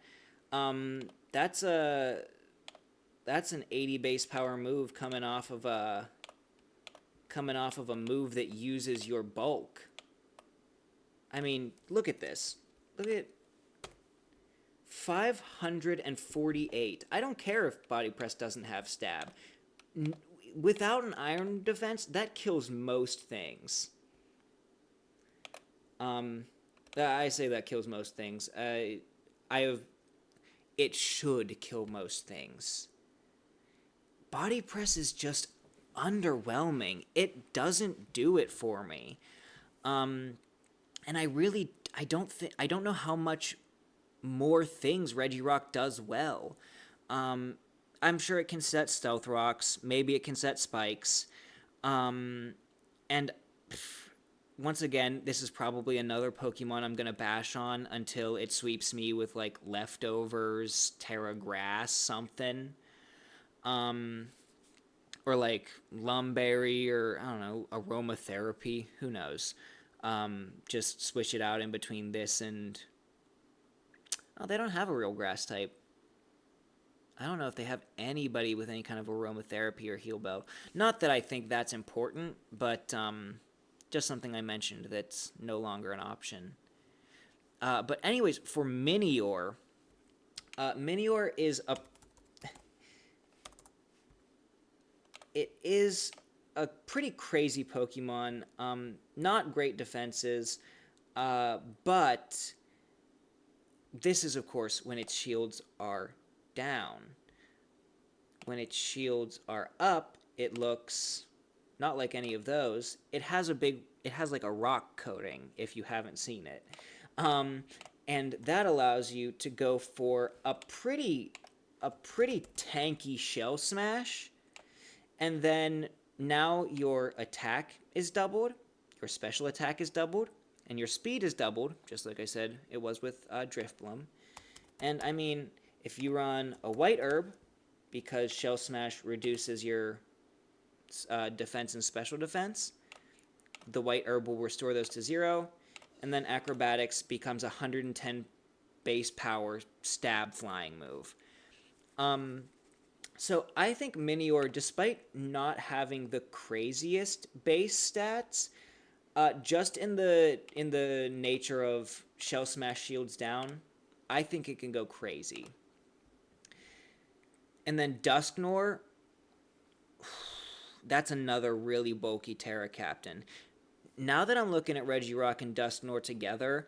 that's an 80 base power move coming off of a move that uses your bulk. I mean, look at this. Look at 548. I don't care if Body Press doesn't have stab. Without an Iron Defense, that kills most things. I say that kills most things. It should kill most things. Body Press is just underwhelming. It doesn't do it for me. And I don't know how much more things Regirock does well. I'm sure it can set Stealth Rocks. Maybe it can set Spikes. And once again, this is probably another Pokemon I'm going to bash on until it sweeps me with, like, Leftovers, Terra Grass, something. Or, like, Lumberry, or, I don't know, Aromatherapy. Who knows? Just switch it out in between this and... Oh, they don't have a real grass type. I don't know if they have anybody with any kind of aromatherapy or heal bell. Not that I think that's important, but just something I mentioned that's no longer an option. But anyways, for Minior, Minior is a... It is a pretty crazy Pokemon. Not great defenses, but... This is, of course, when its shields are down. When its shields are up, it looks not like any of those. It has like a rock coating, if you haven't seen it. And that allows you to go for a pretty tanky Shell Smash. And then now your attack is doubled. your special attack is doubled, and your speed is doubled, just like I said it was with Driftbloom. And I mean, if you run a white herb, because Shell Smash reduces your defense and special defense, the white herb will restore those to 0, and then acrobatics becomes a 110 base power stab flying move. So I think Minior, despite not having the craziest base stats, just in the nature of Shell Smash shields down, I think it can go crazy. And then Dusknoir, that's another really bulky Terra Captain. Now that I'm looking at Regirock and Dusknoir together,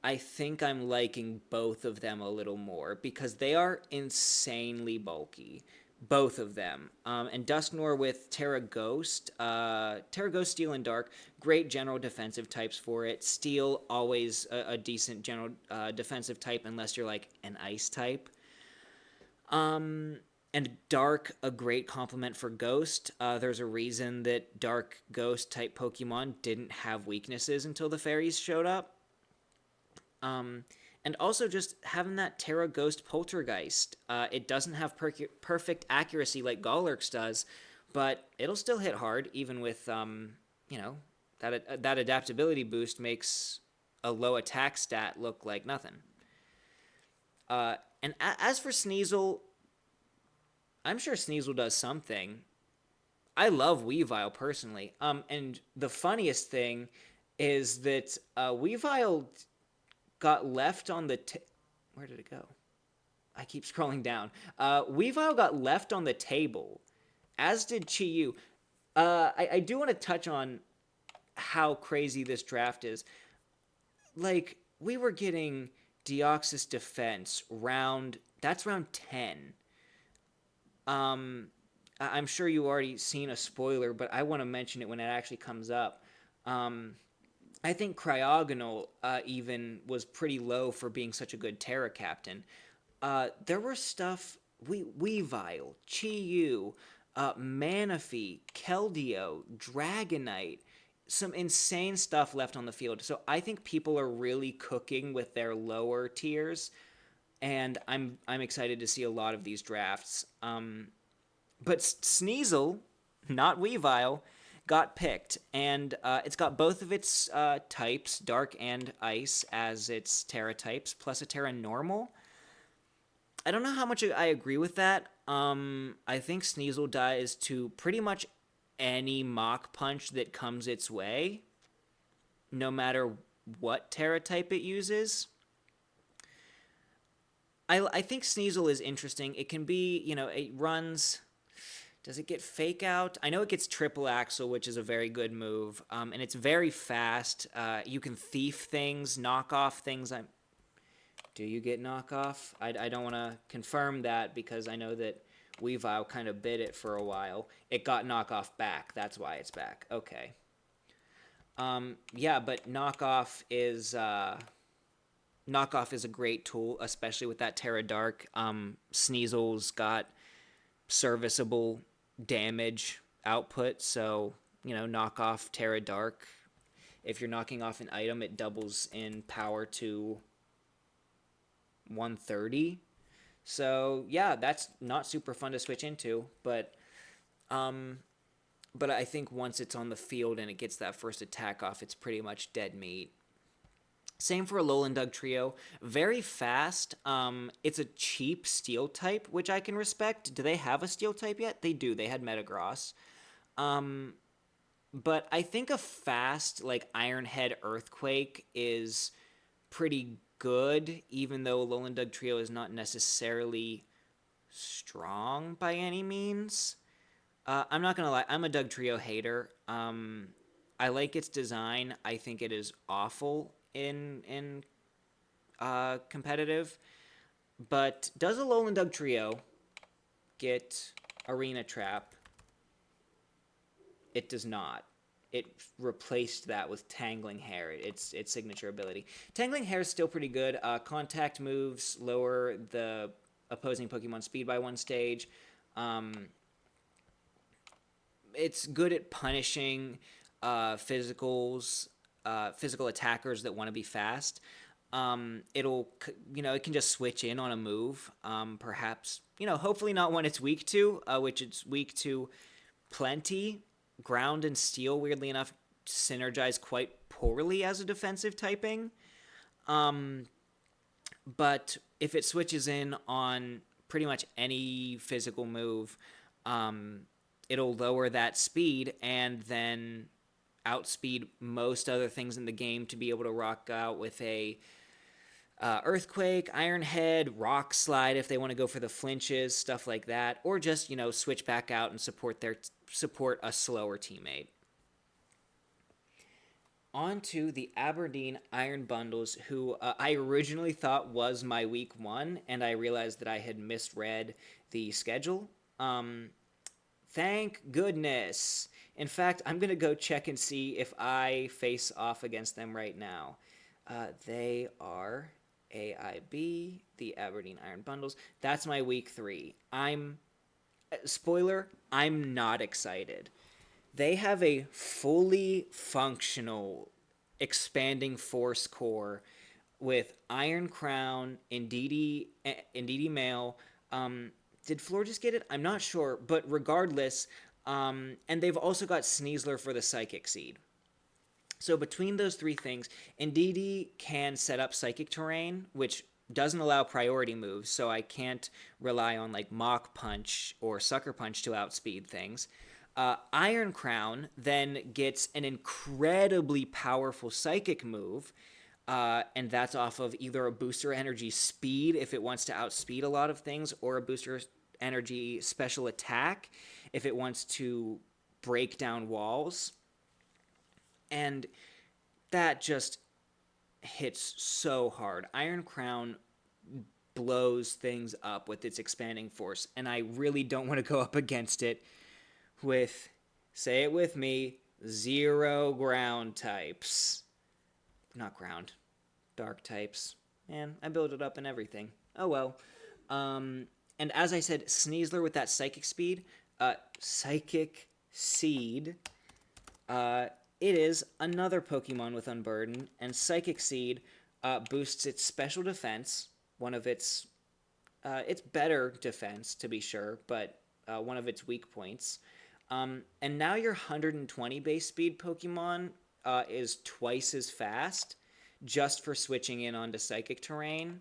I think I'm liking both of them a little more because they are insanely bulky. Both of them. And Dusknoir with Terra Ghost, Steel, and Dark, great general defensive types for it. Steel, always a decent general defensive type unless you're like an ice type. And Dark, a great complement for Ghost. There's a reason that Dark Ghost type Pokemon didn't have weaknesses until the fairies showed up. And also just having that Terra Ghost Poltergeist. It doesn't have perfect accuracy like Gallerx does, but it'll still hit hard, even with, that adaptability boost makes a low attack stat look like nothing. And as for Sneasel, I'm sure Sneasel does something. I love Weavile personally. And the funniest thing is that Weavile got left on the... Where did it go? I keep scrolling down. Weavile got left on the table, as did Chi-Yu. I do want to touch on how crazy this draft is. Like, we were getting Deoxys Defense that's round 10. I'm sure you already seen a spoiler, but I want to mention it when it actually comes up. I think Cryogonal even was pretty low for being such a good Terra Captain. There were stuff, Weavile, Chi-Yu, Manaphy, Keldeo, Dragonite, some insane stuff left on the field. So I think people are really cooking with their lower tiers, and I'm excited to see a lot of these drafts. But Sneasel, not Weavile, got picked, and it's got both of its types, Dark and Ice, as its Terra types, plus a Terra Normal. I don't know how much I agree with that. I think Sneasel dies to pretty much any Mach Punch that comes its way, no matter what Terra type it uses. I think Sneasel is interesting. It can be, it runs... Does it get Fake Out? I know it gets Triple Axle, which is a very good move, and it's very fast. You can thief things, knock off things. Do you get knockoff? I don't want to confirm that because I know that Weavile kind of bit it for a while. It got knockoff back. That's why it's back. Okay. Yeah, but knockoff is a great tool, especially with that Terra Dark. Sneasel's got serviceable damage output, so knock off Terra Dark. If you're knocking off an item, it doubles in power to 130. So yeah, that's not super fun to switch into, but I think once it's on the field and it gets that first attack off, it's pretty much dead meat. Same for Alolan Dugtrio. Very fast. It's a cheap Steel type, which I can respect. Do they have a Steel type yet? They do. They had Metagross. But I think a fast, Iron Head Earthquake is pretty good, even though Alolan Dugtrio is not necessarily strong by any means. I'm not going to lie. I'm a Dugtrio hater. I like its design. I think it is awful in competitive, but does Alolan Dugtrio get Arena Trap? It does not. It replaced that with Tangling Hair, its signature ability. Tangling Hair is still pretty good. Contact moves lower the opposing Pokemon speed by 1 stage. It's good at punishing. physical attackers that want to be fast. It can just switch in on a move. Perhaps, hopefully not one it's weak to, which it's weak to plenty. Ground and steel, weirdly enough, synergize quite poorly as a defensive typing. But if it switches in on pretty much any physical move, it'll lower that speed and then outspeed most other things in the game to be able to rock out with a earthquake, iron head, rock slide if they want to go for the flinches, stuff like that, or just switch back out and support a slower teammate. On to the Aberdeen Iron Bundles, who I originally thought was my week 1, and I realized that I had misread the schedule. Thank goodness. In fact, I'm going to go check and see if I face off against them right now. They are AIB, the Aberdeen Iron Bundles. That's my week 3. Spoiler, I'm not excited. They have a fully functional expanding force core with Iron Crown, Indeedee Mail. Did Floor just get it? I'm not sure, but regardless, and they've also got Sneasler for the Psychic Seed. So between those 3 things, Indeedee can set up Psychic Terrain, which doesn't allow priority moves, so I can't rely on like Mach Punch or Sucker Punch to outspeed things. Iron Crown then gets an incredibly powerful Psychic move, and that's off of either a Booster Energy Speed if it wants to outspeed a lot of things, or a Booster Energy Special Attack if it wants to break down walls. And that just hits so hard. Iron Crown blows things up with its expanding force, and I really don't want to go up against it with, say it with me, 0 ground types. Not ground. Dark types. Man, I build it up and everything. Oh well. And as I said, Sneasler with that Psychic Speed, Psychic Seed, it is another Pokemon with Unburden, and Psychic Seed boosts its special defense, one of its better defense, to be sure, but one of its weak points. And now your 120 base speed Pokemon is twice as fast just for switching in onto Psychic Terrain.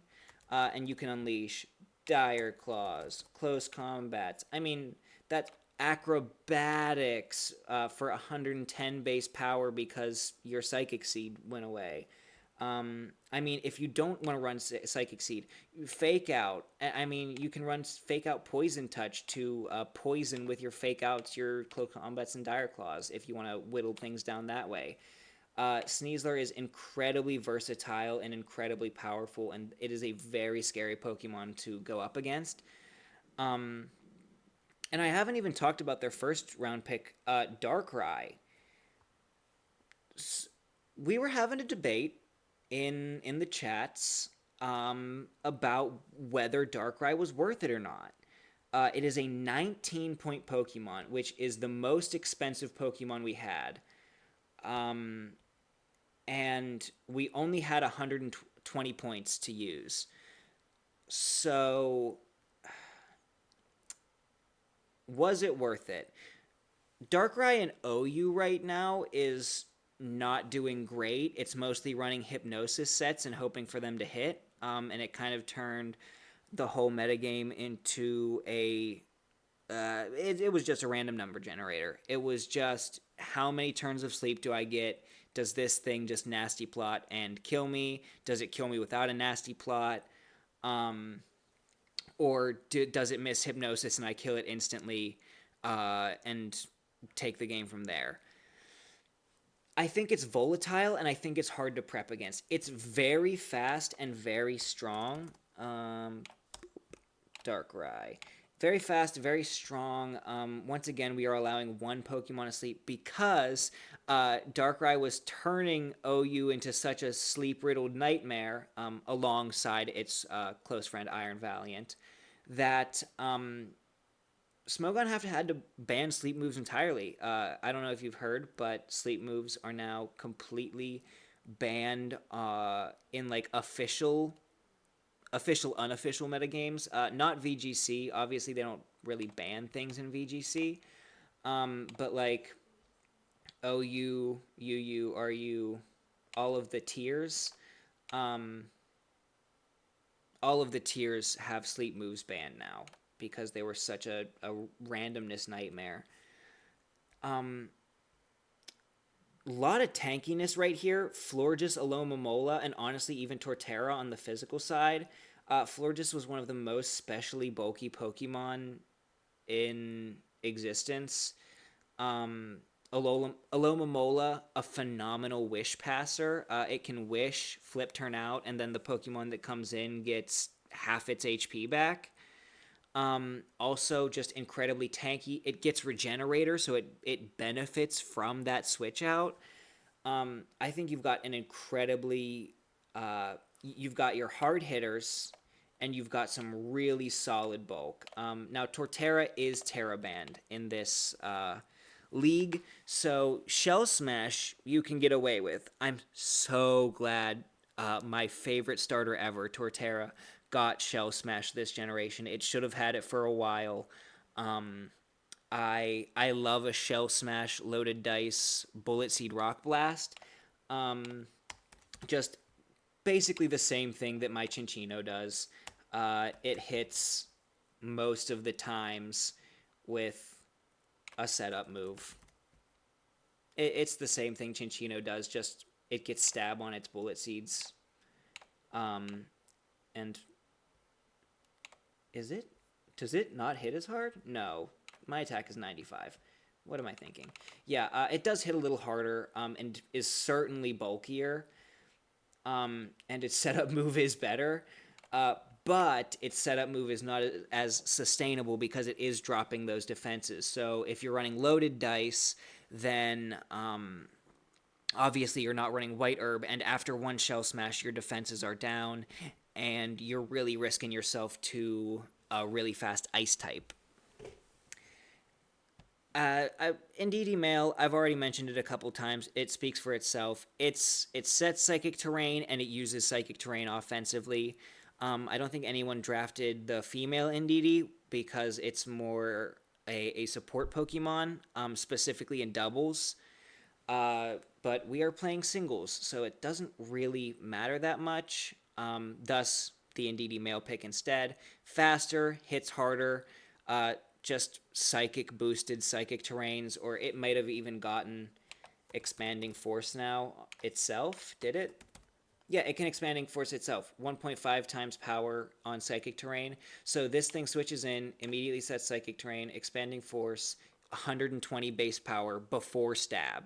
And you can unleash Dire Claws, Close Combat. I mean, that Acrobatics for 110 base power because your Psychic Seed went away. I mean, if you don't want to run Psychic Seed, Fake Out. I mean, you can run Fake Out Poison Touch to poison with your Fake Outs, your Close Combats, and Dire Claws if you want to whittle things down that way. Sneasler is incredibly versatile and incredibly powerful, and it is a very scary Pokemon to go up against. And I haven't even talked about their first round pick, Darkrai. We were having a debate in the chats about whether Darkrai was worth it or not. It is a 19-point Pokemon, which is the most expensive Pokemon we had. And we only had 120 points to use. So, was it worth it? Darkrai in OU right now is not doing great. It's mostly running Hypnosis sets and hoping for them to hit. And it kind of turned the whole metagame into a... it was just a random number generator. It was just, how many turns of sleep do I get? Does this thing just nasty plot and kill me? Does it kill me without a nasty plot? Or does it miss Hypnosis and I kill it instantly and take the game from there? I think it's volatile, and I think it's hard to prep against. It's very fast and very strong. Darkrai. Very fast, very strong. Once again, we are allowing one Pokemon to sleep because Darkrai was turning OU into such a sleep-riddled nightmare alongside its close friend Iron Valiant that Smogon have had to ban sleep moves entirely. I don't know if you've heard, but sleep moves are now completely banned in like unofficial metagames. Not VGC. Obviously, they don't really ban things in VGC. But like OU, UU, RU, all of the tiers, um, all of the tiers have sleep moves banned now because they were such a randomness nightmare. Um, lot of tankiness right here. Florges, Alomomola, and honestly even Torterra on the physical side. Florges was one of the most specially bulky Pokemon in existence. Um, Alomomola, a phenomenal wish passer. It can wish, flip, turn out, and then the Pokemon that comes in gets half its HP back. Also, just incredibly tanky. It gets Regenerator, so it benefits from that switch out. I think you've got an incredibly, you've got your hard hitters, and you've got some really solid bulk. Now, Torterra is Terra banned in this league, so Shell Smash you can get away with. I'm so glad my favorite starter ever, Torterra, got Shell Smash this generation. It should have had it for a while. Um, I love a Shell Smash loaded dice Bullet Seed Rock Blast. Um, just basically the same thing that my Chinchino does. It hits most of the times with a setup move. It's the same thing Chinchino does, just it gets stab on its Bullet Seeds. And is it? Does it not hit as hard? No. My attack is 95. What am I thinking? Yeah, it does hit a little harder and is certainly bulkier. And its setup move is better. But its setup move is not as sustainable because it is dropping those defenses. So if you're running loaded dice, then obviously you're not running White Herb, and after one Shell Smash, your defenses are down, and you're really risking yourself to a really fast Ice type. Indeedee Mail, I've already mentioned it a couple times. It speaks for itself. It sets Psychic Terrain, and it uses Psychic Terrain offensively. I don't think anyone drafted the female Indeedee because it's more a support Pokemon, specifically in doubles. But we are playing singles, so it doesn't really matter that much. Thus, the Indeedee Male pick instead. Faster, hits harder, just Psychic boosted Psychic Terrains, or it might have even gotten Expanding Force now itself. Did it? Yeah, it can Expanding Force itself. 1.5 times power on Psychic Terrain. So this thing switches in, immediately sets Psychic Terrain, Expanding Force, 120 base power before stab.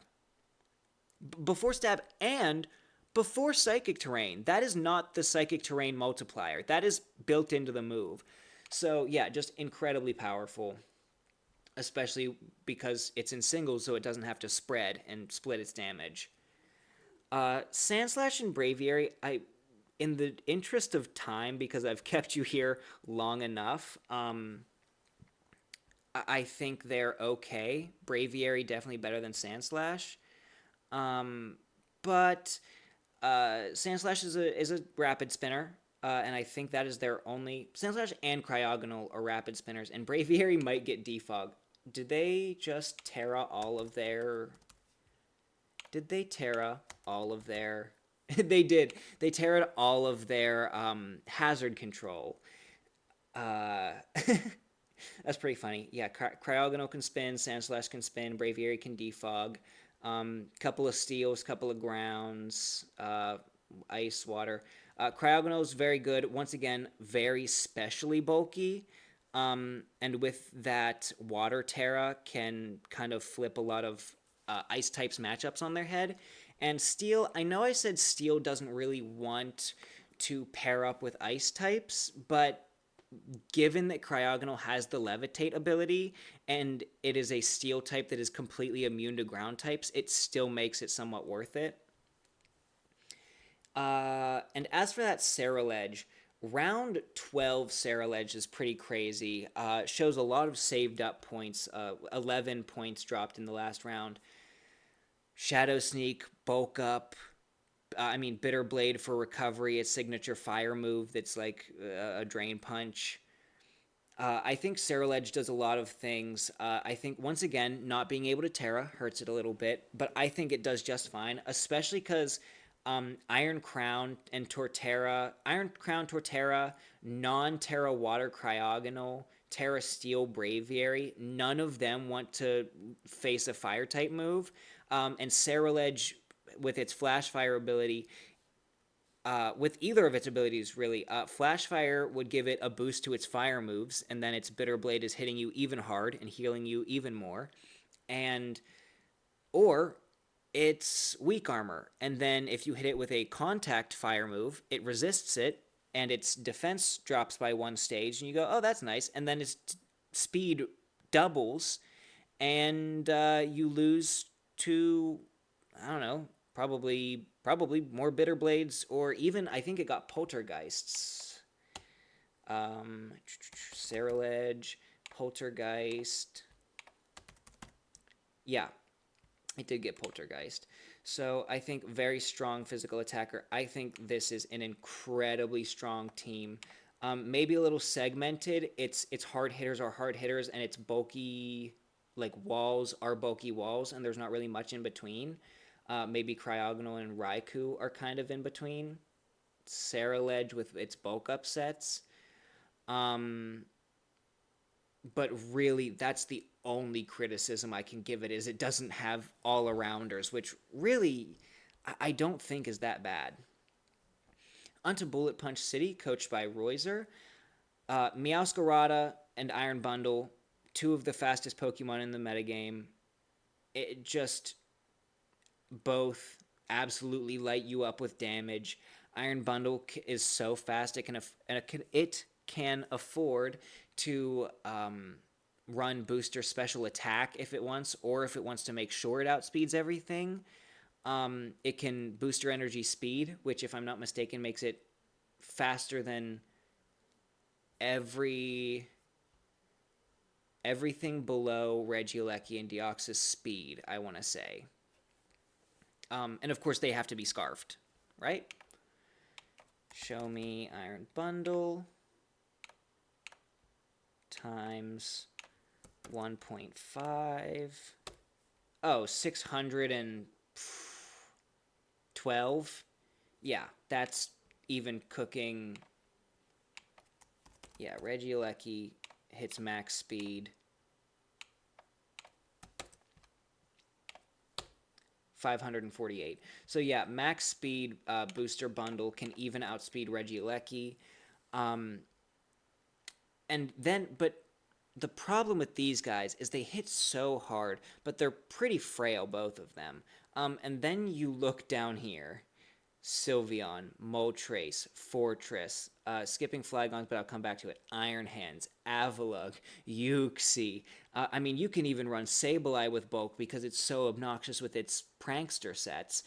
Before stab and before Psychic Terrain. That is not the Psychic Terrain multiplier. That is built into the move. So yeah, just incredibly powerful. Especially because it's in singles, so it doesn't have to spread and split its damage. Sandslash and Braviary, in the interest of time, because I've kept you here long enough, I think they're okay. Braviary definitely better than Sandslash. But Sandslash is a rapid spinner, and I think that is their only... Sandslash and Cryogonal are rapid spinners, and Braviary might get defog. Did they just Terra all of their... Did they Terra all of their... They did. They Terra'd all of their hazard control. That's pretty funny. Yeah, Cryogonal can spin, Sandslash can spin, Braviary can defog. Couple of steals, couple of grounds, ice, water. Cryogonal is very good. Once again, very specially bulky. And with that, Water Terra can kind of flip a lot of ice types matchups on their head. And Steel, I know I said Steel doesn't really want to pair up with ice types, but given that Cryogonal has the Levitate ability, and it is a Steel type that is completely immune to ground types, it still makes it somewhat worth it. And as for that Ceruledge, Round 12 Ledge is pretty crazy. Shows a lot of saved up points. 11 points dropped in the last round. Shadow Sneak, Bulk Up. Bitter Blade for recovery, a signature fire move that's like a drain punch. I think Ledge does a lot of things. I think, once again, not being able to Terra hurts it a little bit, but I think it does just fine, especially because Iron Crown, Torterra, non-Terra Water Cryogonal, Terra Steel Braviary, none of them want to face a Fire-type move. And Ledge, with its Flash Fire ability, with either of its abilities, really, Flash Fire would give it a boost to its fire moves, and then its Bitter Blade is hitting you even hard and healing you even more. And, or it's weak armor, and then if you hit it with a contact fire move, it resists it, and its defense drops by 1 stage, and you go, oh, that's nice, and then its speed doubles, and you lose to, I don't know, probably more Bitter Blades, or even, I think it got Poltergeists. Ledge, Poltergeist. Yeah, it did get Poltergeist. So I think very strong physical attacker. I think this is an incredibly strong team. Maybe a little segmented. Its hard hitters are hard hitters, and its bulky, like, walls are bulky walls, and there's not really much in between. Maybe Cryogonal and Raikou are kind of in between. Ledge with its bulk up sets. But really, that's the only criticism I can give it, is it doesn't have all-arounders, which really I don't think is that bad. Onto Bullet Punch City, coached by Royzer. Meowscarada and Iron Bundle, 2 of the fastest Pokemon in the metagame. It just both absolutely light you up with damage. Iron Bundle is so fast, it can afford to run booster special attack if it wants, or if it wants to make sure it outspeeds everything. It can booster energy speed, which, if I'm not mistaken, makes it faster than everything below Regieleki and Deoxys speed, I want to say. And of course, they have to be scarfed, right? Show me Iron Bundle times 1.5. Oh, 612. Yeah, that's even cooking. Yeah, Regieleki hits max speed. 548. So yeah, max speed booster bundle can even outspeed Regieleki. But the problem with these guys is they hit so hard, but they're pretty frail, both of them. And then you look down here. Sylveon, Moltres, Fortress, skipping Flygons, but I'll come back to it. Iron Hands, Avalugg, Uxie. You can even run Sableye with bulk because it's so obnoxious with its prankster sets.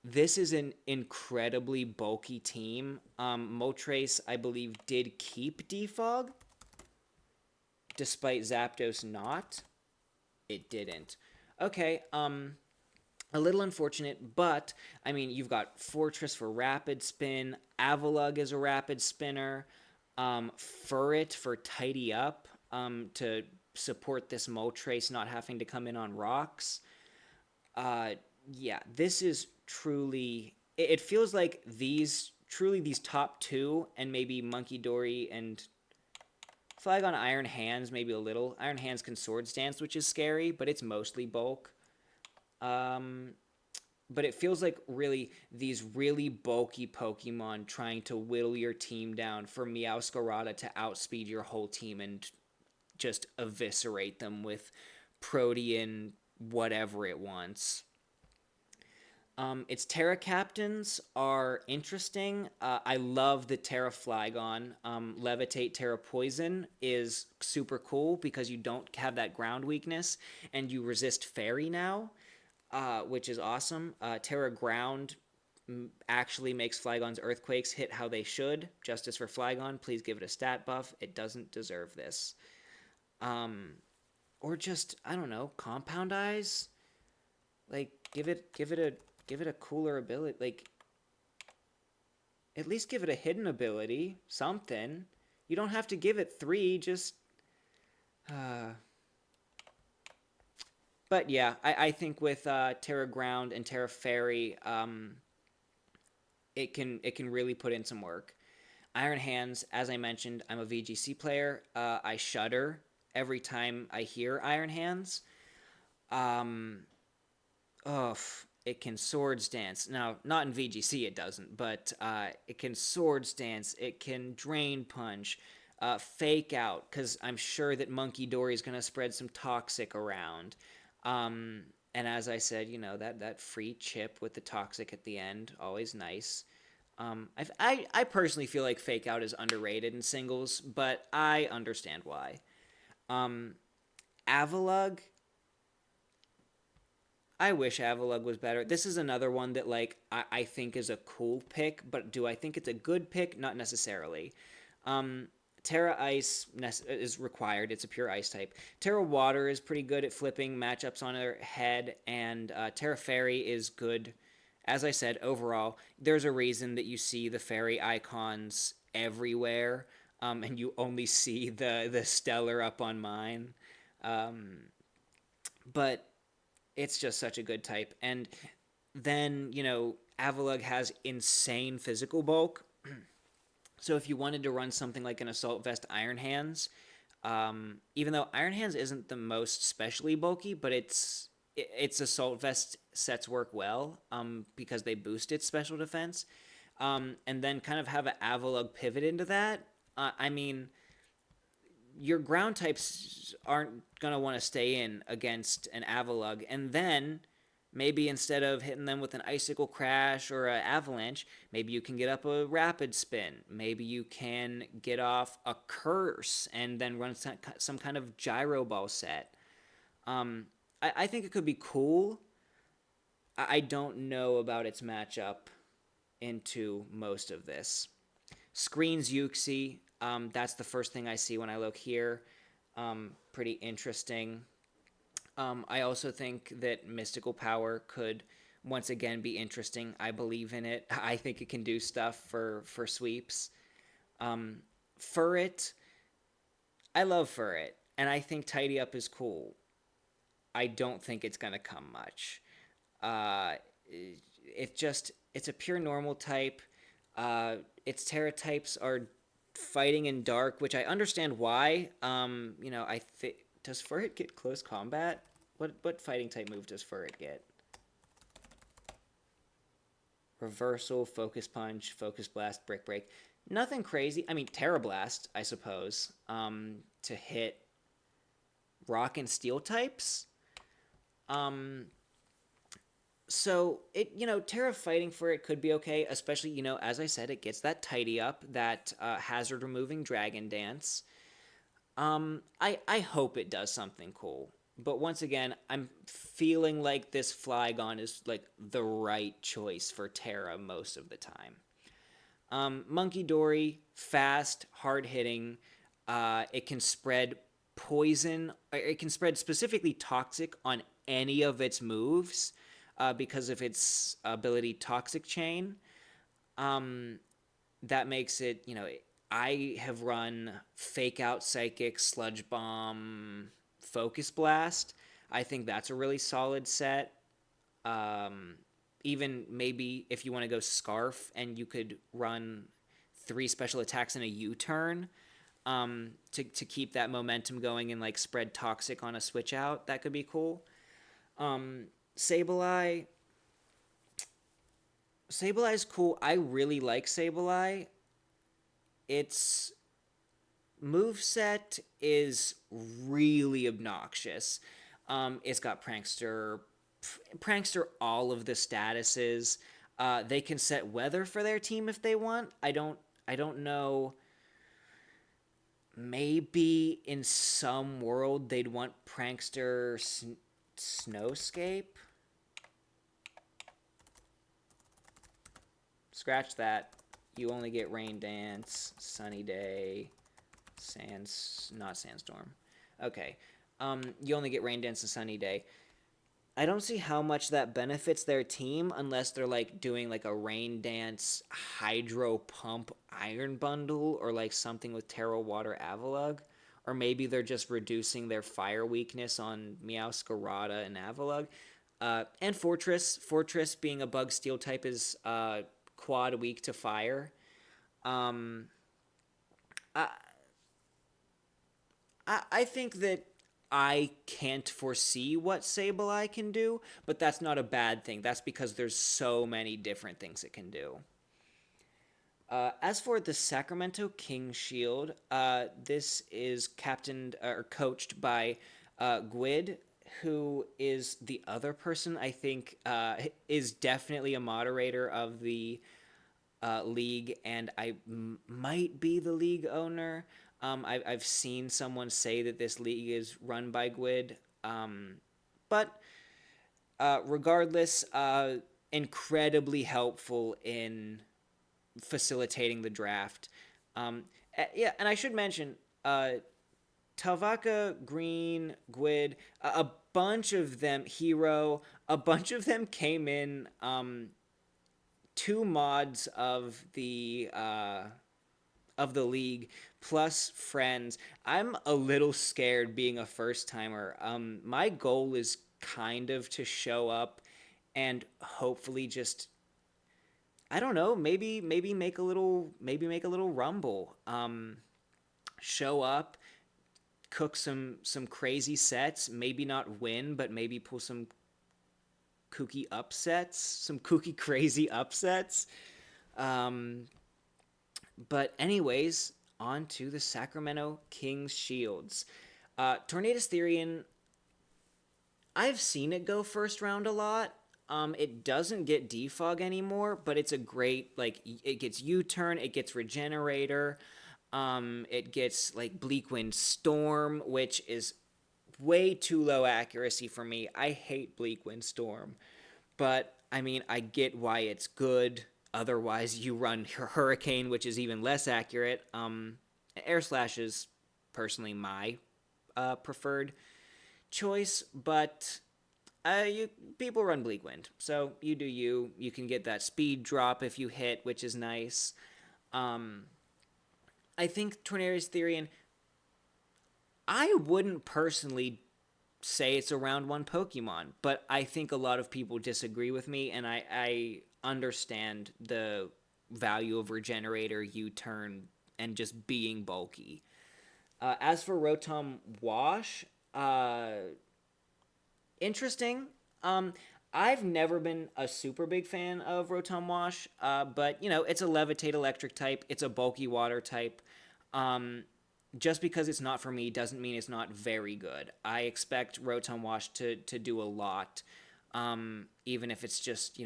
This is an incredibly bulky team. Moltres, I believe, did keep Defog, despite Zapdos not. It didn't. Okay, a little unfortunate, but, you've got Fortress for Rapid Spin, Avalugg is a Rapid Spinner, Furret for Tidy Up, to support this Moltres not having to come in on rocks. Yeah, this is truly... It feels like these top 2, and maybe Monkey Dory and Flygon Iron Hands, maybe a little. Iron Hands can Swords Dance, which is scary, but it's mostly bulk. But it feels like really these really bulky Pokemon trying to whittle your team down for Meowscarada to outspeed your whole team and just eviscerate them with Protean whatever it wants. Its Terra Captains are interesting. I love the Terra Flygon. Levitate Terra Poison is super cool because you don't have that ground weakness and you resist Fairy now. Which is awesome. Terra Ground actually makes Flygon's Earthquakes hit how they should. Justice for Flygon, please give it a stat buff. It doesn't deserve this. Or just, I don't know, Compound Eyes. Like, give it a cooler ability. Like, at least give it a hidden ability, something. You don't have to give it 3. Just, but yeah, I think with Terra Ground and Terra Fairy, it can really put in some work. Iron Hands, as I mentioned, I'm a VGC player. I shudder every time I hear Iron Hands. Oh, it can Swords Dance. Now, not in VGC it doesn't, but it can Swords Dance. It can Drain Punch, Fake Out, because I'm sure that Monkey Dory is going to spread some Toxic around. And as I said, that free chip with the Toxic at the end, always nice. I personally feel like Fake Out is underrated in singles, but I understand why. Avalugg, I wish Avalugg was better. This is another one that, like, I think is a cool pick, but do I think it's a good pick? Not necessarily. Terra Ice is required. It's a pure Ice type. Terra Water is pretty good at flipping matchups on her head, and Terra Fairy is good. As I said, overall, there's a reason that you see the fairy icons everywhere, and you only see the stellar up on mine. But it's just such a good type. And then, Avalugg has insane physical bulk. So if you wanted to run something like an Assault Vest Iron Hands, even though Iron Hands isn't the most specially bulky, but its Assault Vest sets work well because they boost its special defense. And then kind of have an Avalugg pivot into that. I mean, your ground types aren't going to want to stay in against an Avalugg. And then maybe instead of hitting them with an Icicle Crash or an Avalanche, maybe you can get up a Rapid Spin. Maybe you can get off a Curse and then run some kind of Gyro Ball set. I think it could be cool. I don't know about its matchup into most of this. Screens Yuxi, that's the first thing I see when I look here. Pretty interesting. I also think that Mystical Power could once again be interesting. I believe in it. I think it can do stuff for sweeps. Furret, I love Furret, and I think Tidy Up is cool. I don't think it's going to come much. It's a pure normal type. Its Terra types are fighting in dark, which I understand why. I think, does Furret get close combat? What fighting type move does Furret get? Reversal, Focus Punch, Focus Blast, Brick Break. Nothing crazy. I mean, Terra Blast, I suppose, to hit Rock and Steel types. So Terra fighting for it could be okay, especially, as I said, it gets that Tidy Up, that hazard removing Dragon Dance. I hope it does something cool. But once again, I'm feeling like this Flygon is like the right choice for Terra most of the time. Monkey Dory, fast, hard hitting. It can spread poison. It can spread specifically Toxic on any of its moves because of its ability Toxic Chain. That makes it, I have run Fake Out Psychic, Sludge Bomb, Focus Blast. I think that's a really solid set. Even maybe if you want to go Scarf and you could run 3 special attacks in a U-turn to keep that momentum going and like spread Toxic on a switch out, that could be cool. Sableye is cool. I really like Sableye. Its moveset is really obnoxious. It's got Prankster all of the statuses. They can set weather for their team if they want. I don't know. Maybe in some world they'd want Prankster Snowscape. Scratch that. You only get Rain Dance, Sunny Day, not Sandstorm. Okay. You only get Rain Dance and Sunny Day. I don't see how much that benefits their team unless they're like doing like a Rain Dance Hydro Pump Iron Bundle or like something with Terra Water Avalugg. Or maybe they're just reducing their fire weakness on Meowscarada and Avalugg. And Fortress. Fortress being a bug steel type is quad weak to fire. Um, I, I think that I can't foresee what Sableye can do, but that's not a bad thing. That's because there's so many different things it can do. As for the Sacramento King Shield, this is captained or coached by Gwyd, who is the other person I think is definitely a moderator of the league, and might be the league owner. I've seen someone say that this league is run by Gwyd, but regardless, incredibly helpful in facilitating the draft. Yeah, and I should mention, Talvaka, Green, Gwyd, a bunch of them, Hero, a bunch of them came in two mods of the league plus friends. I'm a little scared being a first timer. My goal is kind of to show up and hopefully just, I don't know, maybe make a little rumble. Show up, cook some crazy sets, maybe not win, but maybe pull some kooky upsets, some kooky crazy upsets. Um, but anyways, on to the Sacramento Kings Shields. Tornadus Therian, I've seen it go first round a lot. It doesn't get defog anymore, but it's a great, like, it gets U-turn, it gets regenerator, it gets like Bleak Wind Storm, which is way too low accuracy for me. I hate Bleak Wind Storm, but I mean, I get why it's good. Otherwise, you run Hurricane, which is even less accurate. Air Slash is personally my preferred choice, but people run Bleak Wind, so you do you. You can get that speed drop if you hit, which is nice. I think Tornadus Therian, I wouldn't personally say it's a round one Pokemon, but I think a lot of people disagree with me, and I understand the value of Regenerator, U-turn, and just being bulky. As for Rotom Wash, interesting. I've never been a super big fan of Rotom Wash, but it's a Levitate electric type. It's a bulky water type. Just because it's not for me doesn't mean it's not very good. I expect Rotom Wash to do a lot, even if it's just,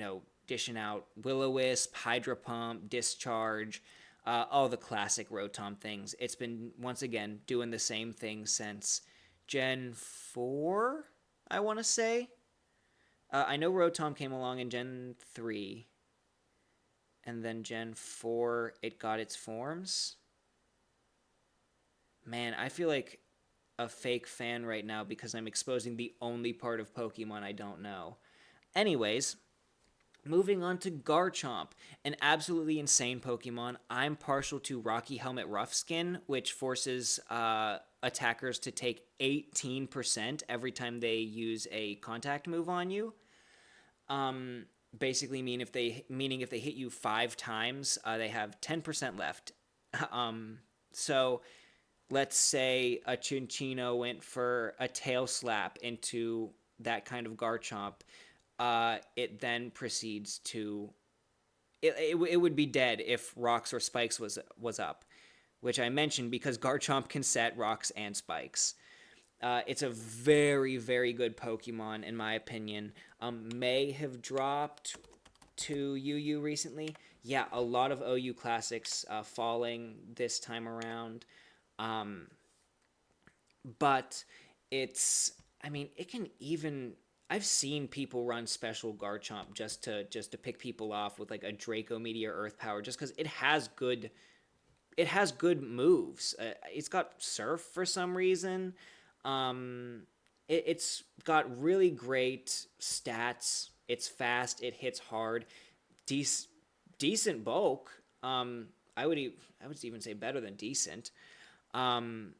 dishing out Will-O-Wisp, Hydro Pump, Discharge, all the classic Rotom things. It's been, once again, doing the same thing since Gen 4, I want to say. I know Rotom came along in Gen 3, and then Gen 4, it got its forms. Man, I feel like a fake fan right now because I'm exposing the only part of Pokemon I don't know. Anyways, moving on to Garchomp, an absolutely insane Pokemon. I'm partial to Rocky Helmet Rough Skin, which forces attackers to take 18% every time they use a contact move on you. Basically meaning if they hit you 5 times, they have 10% left. So let's say a Chinchino went for a tail slap into that kind of Garchomp. It then proceeds to... It would be dead if Rocks or Spikes was up, which I mentioned because Garchomp can set Rocks and Spikes. It's a very, very good Pokemon, in my opinion. May have dropped to UU recently. Yeah, a lot of OU Classics falling this time around. But it can even I've seen people run special Garchomp just to pick people off with like a Draco Meteor Earth Power, just because it has good moves. It's got Surf for some reason. Um, it's got really great stats. It's fast. It hits hard. Dec- Decent bulk. I would even say better than decent. Um,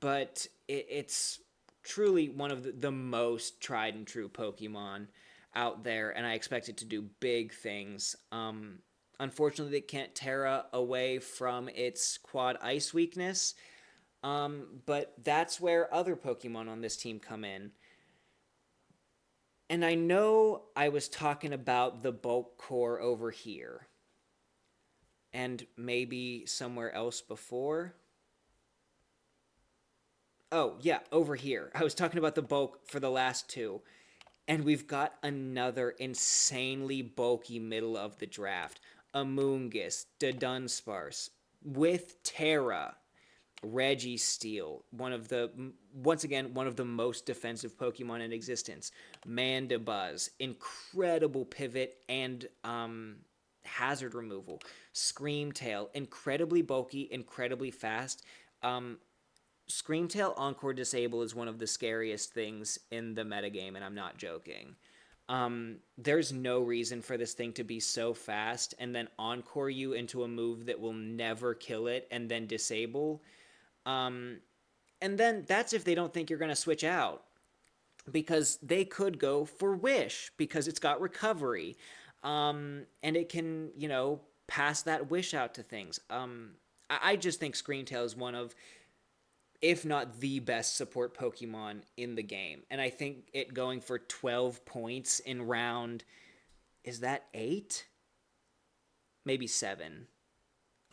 but it's truly one of the most tried and true Pokemon out there, and I expect it to do big things. Unfortunately, they can't Terra away from its Quad Ice weakness, but that's where other Pokemon on this team come in. And I know I was talking about the bulk core over here, and maybe somewhere else before. Oh, yeah, over here. I was talking about the bulk for the last two. And we've got another insanely bulky middle of the draft. Amoonguss, Dunsparce, with Terra, Registeel, once again, one of the most defensive Pokemon in existence. Mandibuzz, incredible pivot and hazard removal. Screamtail, incredibly bulky, incredibly fast. Um, Screamtail Encore Disable is one of the scariest things in the metagame, and I'm not joking. There's no reason for this thing to be so fast and then Encore you into a move that will never kill it and then disable. Um, and then that's if they don't think you're going to switch out, because they could go for Wish because it's got recovery. And it can, pass that Wish out to things. I just think Screamtail is one of, if not the best support Pokemon in the game. And I think it going for 12 points in round, is that 8? Maybe 7.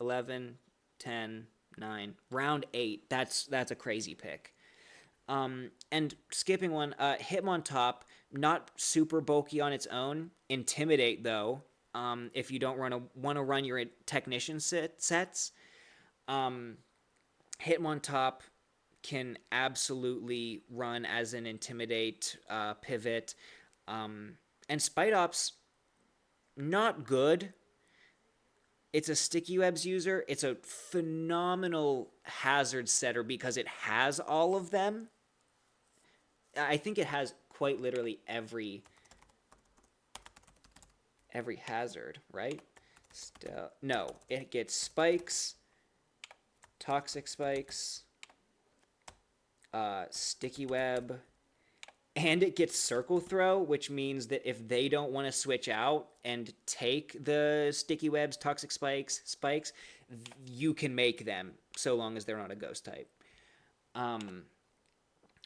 11, 10, 9. Round 8. That's a crazy pick. And skipping one, Hitmontop, not super bulky on its own. Intimidate, though, if you don't want to run your Technician sets. Um, Hitmontop can absolutely run as an Intimidate pivot. And Spite Ops, not good. It's a Sticky Webs user. It's a phenomenal hazard setter because it has all of them. I think it has quite literally every hazard, right? No, it gets spikes, toxic spikes, sticky web, and it gets circle throw, which means that if they don't want to switch out and take the sticky webs, toxic spikes, you can make them so long as they're not a ghost type.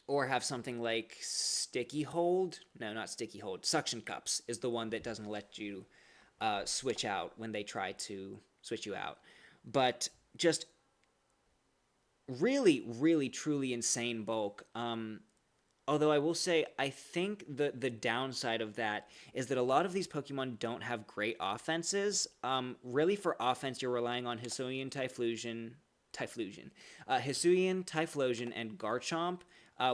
Or have something like sticky hold. No, not sticky hold. Suction cups is the one that doesn't let you switch out when they try to switch you out. But just really, really, truly insane bulk. Although I will say, I think the downside of that is that a lot of these Pokemon don't have great offenses. Really, for offense, you're relying on Hisuian Typhlosion, and Garchomp,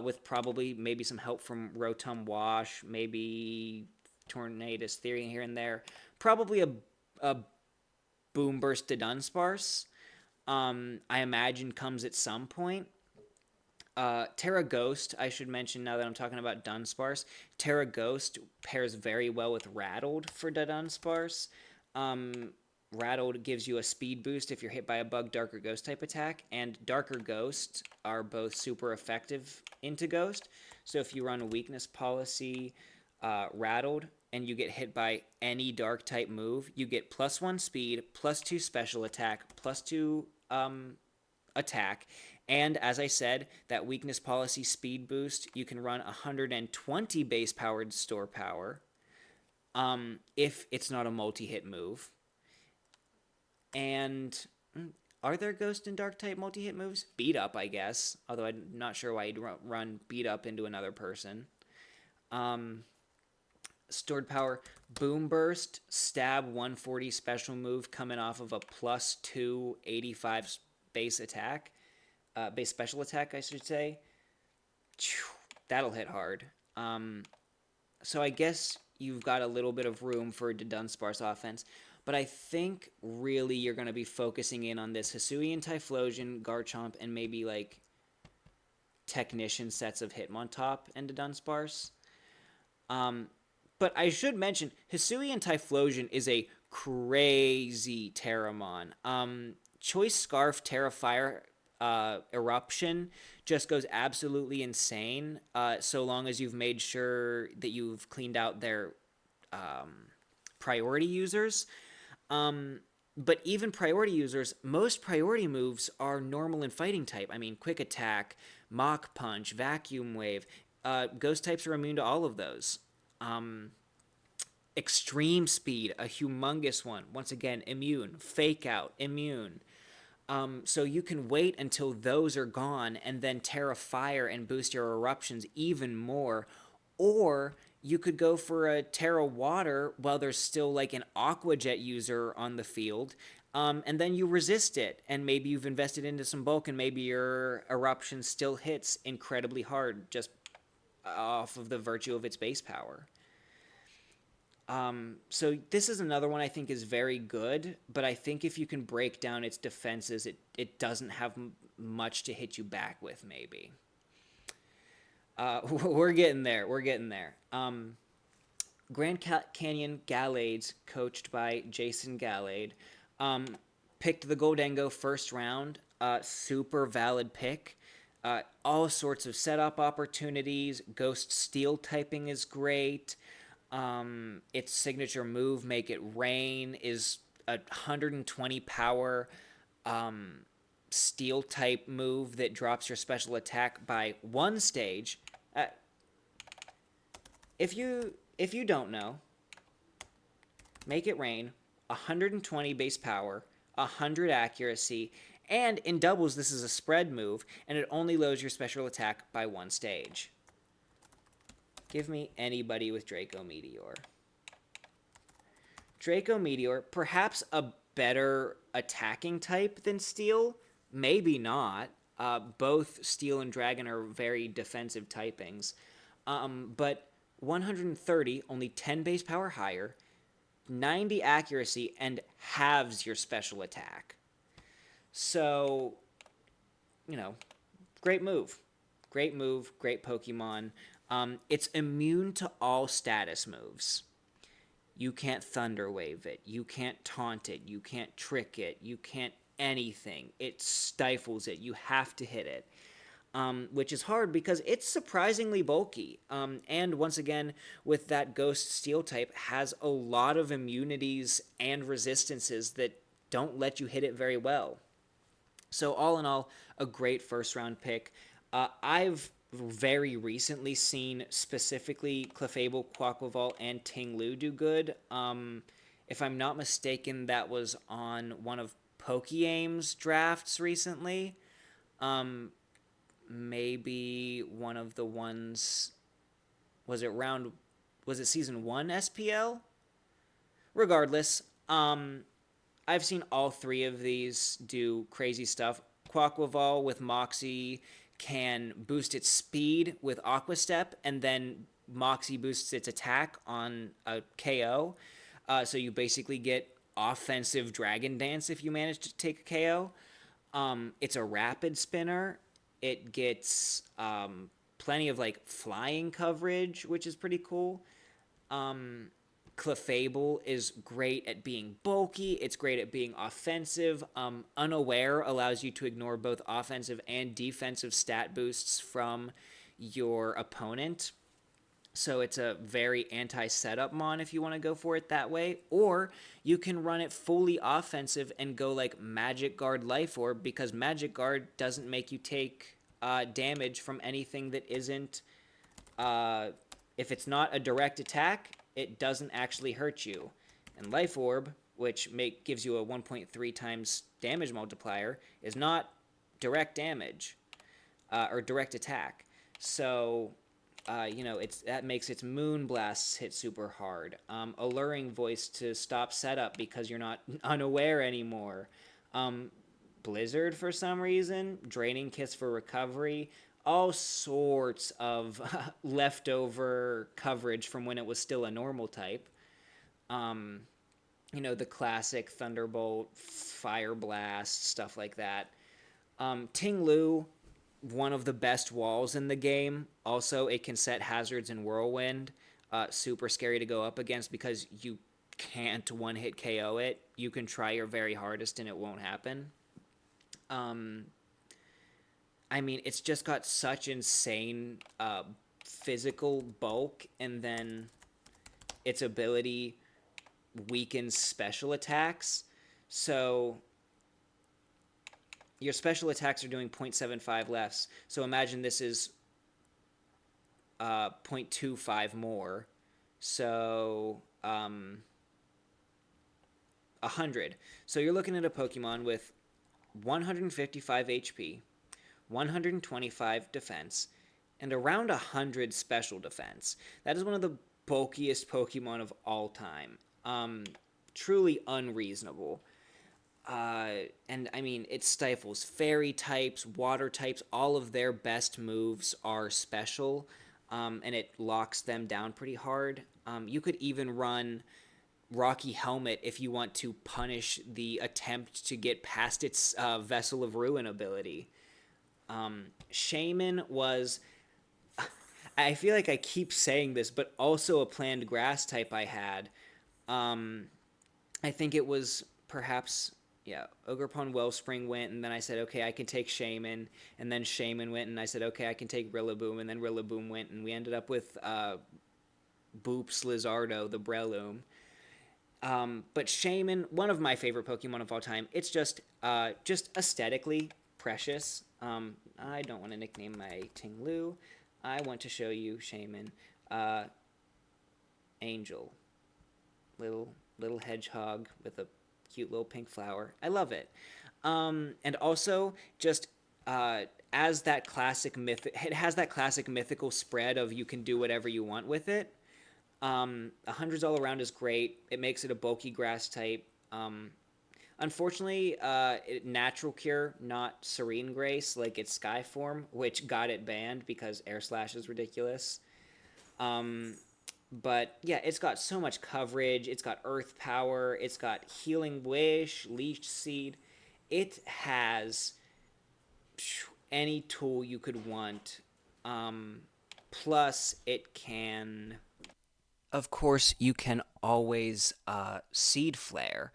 with probably maybe some help from Rotom Wash, maybe Tornadus Theory here and there. Probably a Boom Burst to Dunsparce. I imagine comes at some point. Terra Ghost, I should mention now that I'm talking about Dunsparce. Terra Ghost pairs very well with Rattled for Dunsparce. Rattled gives you a speed boost if you're hit by a bug, dark, or ghost type attack, and dark or ghost are both super effective into ghost. So if you run a weakness policy, Rattled, and you get hit by any dark type move, you get +1 speed, +2 special attack, +2 attack. And as I said, that weakness policy speed boost, you can run 120 base powered store power, if it's not a multi-hit move. And are there ghost and dark type multi-hit moves? Beat up, I guess. Although I'm not sure why you'd run beat up into another person. Stored power, Boom Burst, Stab 140 special move coming off of a +2 85 base attack. Base special attack, I should say. That'll hit hard. So I guess you've got a little bit of room for Dunsparce offense. But I think really you're going to be focusing in on this Hisuian Typhlosion, Garchomp, and maybe like Technician sets of Hitmontop and Dunsparce. Um, but I should mention, Hisuian Typhlosion is a crazy Terramon. Choice Scarf Terrafire Eruption just goes absolutely insane, so long as you've made sure that you've cleaned out their priority users. But even priority users, most priority moves are normal and fighting type. I mean, Quick Attack, Mach Punch, Vacuum Wave. Ghost types are immune to all of those. Extreme Speed, a humongous one. Once again, immune. Fake Out, immune. So you can wait until those are gone and then Terra Fire and boost your eruptions even more. Or you could go for a Terra Water while there's still like an Aqua Jet user on the field. And then you resist it, and maybe you've invested into some bulk, and maybe your eruption still hits incredibly hard just off of the virtue of its base power. So this is another one I think is very good, but I think if you can break down its defenses, it doesn't have much to hit you back with, maybe. We're getting there. We're getting there. Grand Canyon Gallades, coached by Jason Gallade, picked the Goldengo first round. Super valid pick. All sorts of setup opportunities. Ghost Steel typing is great. Its signature move, Make It Rain, is a 120 power steel type move that drops your special attack by one stage. If you don't know, Make It Rain, 120 base power, 100 accuracy, and in doubles this is a spread move, and it only lowers your special attack by one stage. Give me anybody with Draco Meteor. Draco Meteor, perhaps a better attacking type than Steel. Maybe not. Both Steel and Dragon are very defensive typings. But 130, only 10 base power higher, 90 accuracy, and halves your special attack. So, great move. Great move, great Pokemon. It's immune to all status moves. You can't Thunder Wave it. You can't taunt it. You can't trick it. You can't anything. It stifles it. You have to hit it. Which is hard because it's surprisingly bulky. And once again, with that Ghost Steel type, has a lot of immunities and resistances that don't let you hit it very well. So all in all, a great first round pick. I've very recently seen specifically Clefable, Quaquaval, and Tinglu do good. If I'm not mistaken, that was on one of PokeAim's drafts recently. Maybe one of the ones, was it season 1 SPL? Regardless, I've seen all three of these do crazy stuff. Quaquaval with Moxie can boost its speed with Aqua Step, and then Moxie boosts its attack on a KO. So you basically get offensive Dragon Dance if you manage to take a KO. It's a rapid spinner. It gets plenty of like flying coverage, which is pretty cool. Clefable is great at being bulky. It's great at being offensive. Unaware allows you to ignore both offensive and defensive stat boosts from your opponent. So it's a very anti-setup mon if you want to go for it that way. Or you can run it fully offensive and go like Magic Guard Life Orb, because Magic Guard doesn't make you take damage from anything that isn't... if it's not a direct attack, it doesn't actually hurt you. And Life Orb, which gives you a 1.3 times damage multiplier, is not direct damage or direct attack. So... that makes its Moon Blasts hit super hard. Alluring Voice to stop setup because you're not unaware anymore. Blizzard for some reason. Draining Kiss for recovery. all sorts of leftover coverage from when it was still a normal type. Um, the classic Thunderbolt, Fire Blast, stuff like that. Ting Lu, one of the best walls in the game. Also, it can set hazards in Whirlwind. Super scary to go up against because you can't one hit KO it. You can try your very hardest and it won't happen. Um, I mean, it's just got such insane physical bulk, and then its ability weakens special attacks. So your special attacks are doing 0.75 less. So imagine this is 0.25 more. So 100. So you're looking at a Pokemon with 155 HP, 125 defense, and around 100 special defense. That is one of the bulkiest Pokemon of all time. Truly unreasonable. And I mean, it stifles fairy types, water types. All of their best moves are special, and it locks them down pretty hard. You could even run Rocky Helmet if you want to punish the attempt to get past its Vessel of Ruin ability. Shaman was. I feel like I keep saying this, but also a planned grass type I had. Um, I think it was perhaps, yeah, Ogerpon Wellspring went, and then I said, okay, I can take Shaman, and then Shaman went, and I said, okay, I can take Rillaboom, and then Rillaboom went, and we ended up with Boops Lizardo, the Breloom. But Shaman, one of my favorite Pokemon of all time. It's just aesthetically precious. I don't want to nickname my Ting-Lu. I want to show you Shaman. Angel, little hedgehog with a cute little pink flower. I love it. And also just as that classic myth, it has that classic mythical spread of you can do whatever you want with it. Hundreds all around is great. It makes it a bulky grass type. Unfortunately, Natural Cure, not Serene Grace, like its Sky form, which got it banned because Air Slash is ridiculous. Um, but yeah, it's got so much coverage. It's got Earth Power. It's got Healing Wish, Leech Seed. It has any tool you could want. Plus, it can. Of course, you can always Seed Flare.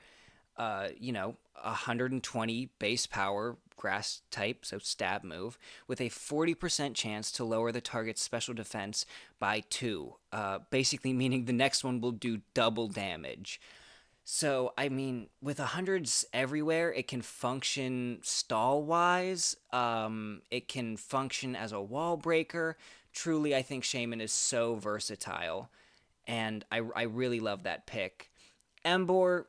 120 base power grass type, so stab move, with a 40% chance to lower the target's special defense by 2, basically meaning the next one will do double damage. So, I mean, with hundreds everywhere, it can function stall wise. It can function as a wall breaker. Truly, I think Shaman is so versatile, and I really love that pick. Embor,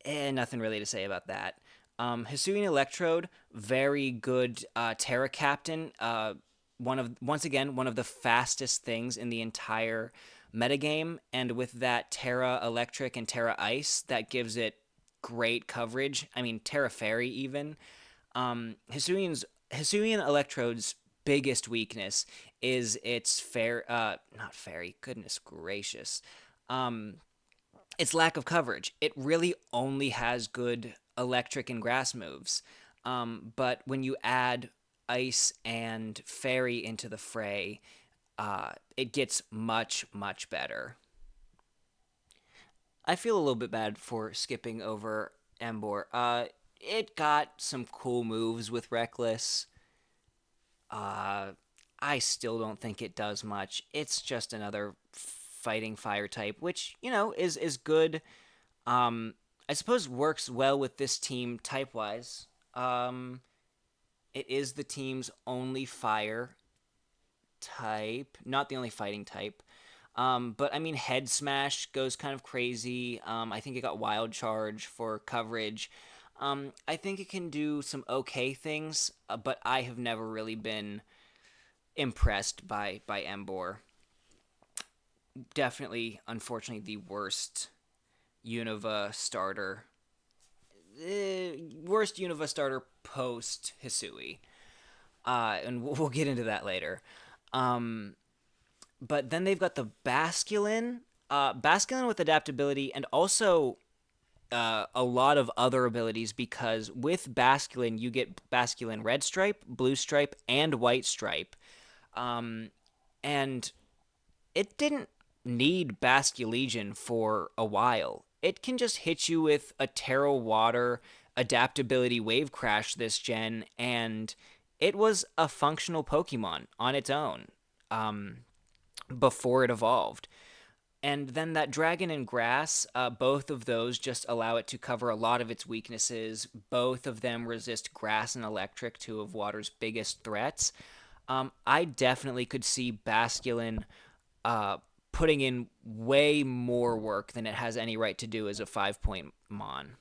nothing really to say about that. Hisuian Electrode, very good Terra Captain. Once again one of the fastest things in the entire metagame, and with that Terra Electric and Terra Ice, that gives it great coverage. I mean Terra Fairy even. Hisuian Electrode's biggest weakness is its not fairy. Goodness gracious. Its lack of coverage. It really only has good electric and grass moves. But when you add ice and fairy into the fray, it gets much, much better. I feel a little bit bad for skipping over Embor. It got some cool moves with Reckless. Uh, I still don't think it does much. It's just another fighting fire type, which is good. I suppose works well with this team type wise. It is the team's only fire type, not the only fighting type. But I mean, Head Smash goes kind of crazy. I think it got Wild Charge for coverage. I think it can do some okay things, but I have never really been impressed by Embor. Definitely, unfortunately, the worst Unova starter. Worst Unova starter post Hisui. and we'll get into that later. Um, but then they've got the Basculin, Basculin with adaptability, and also a lot of other abilities because with Basculin, you get Basculin Red Stripe, Blue Stripe, and White Stripe. Um, and it didn't need Basculegion for a while. It can just hit you with a Terra Water adaptability Wave Crash this gen, and it was a functional Pokemon on its own um, before it evolved. And then that Dragon and Grass, both of those just allow it to cover a lot of its weaknesses. Both of them resist Grass and Electric, two of Water's biggest threats. I definitely could see Basculin uh, putting in way more work than it has any right to do as a 5-point Mon.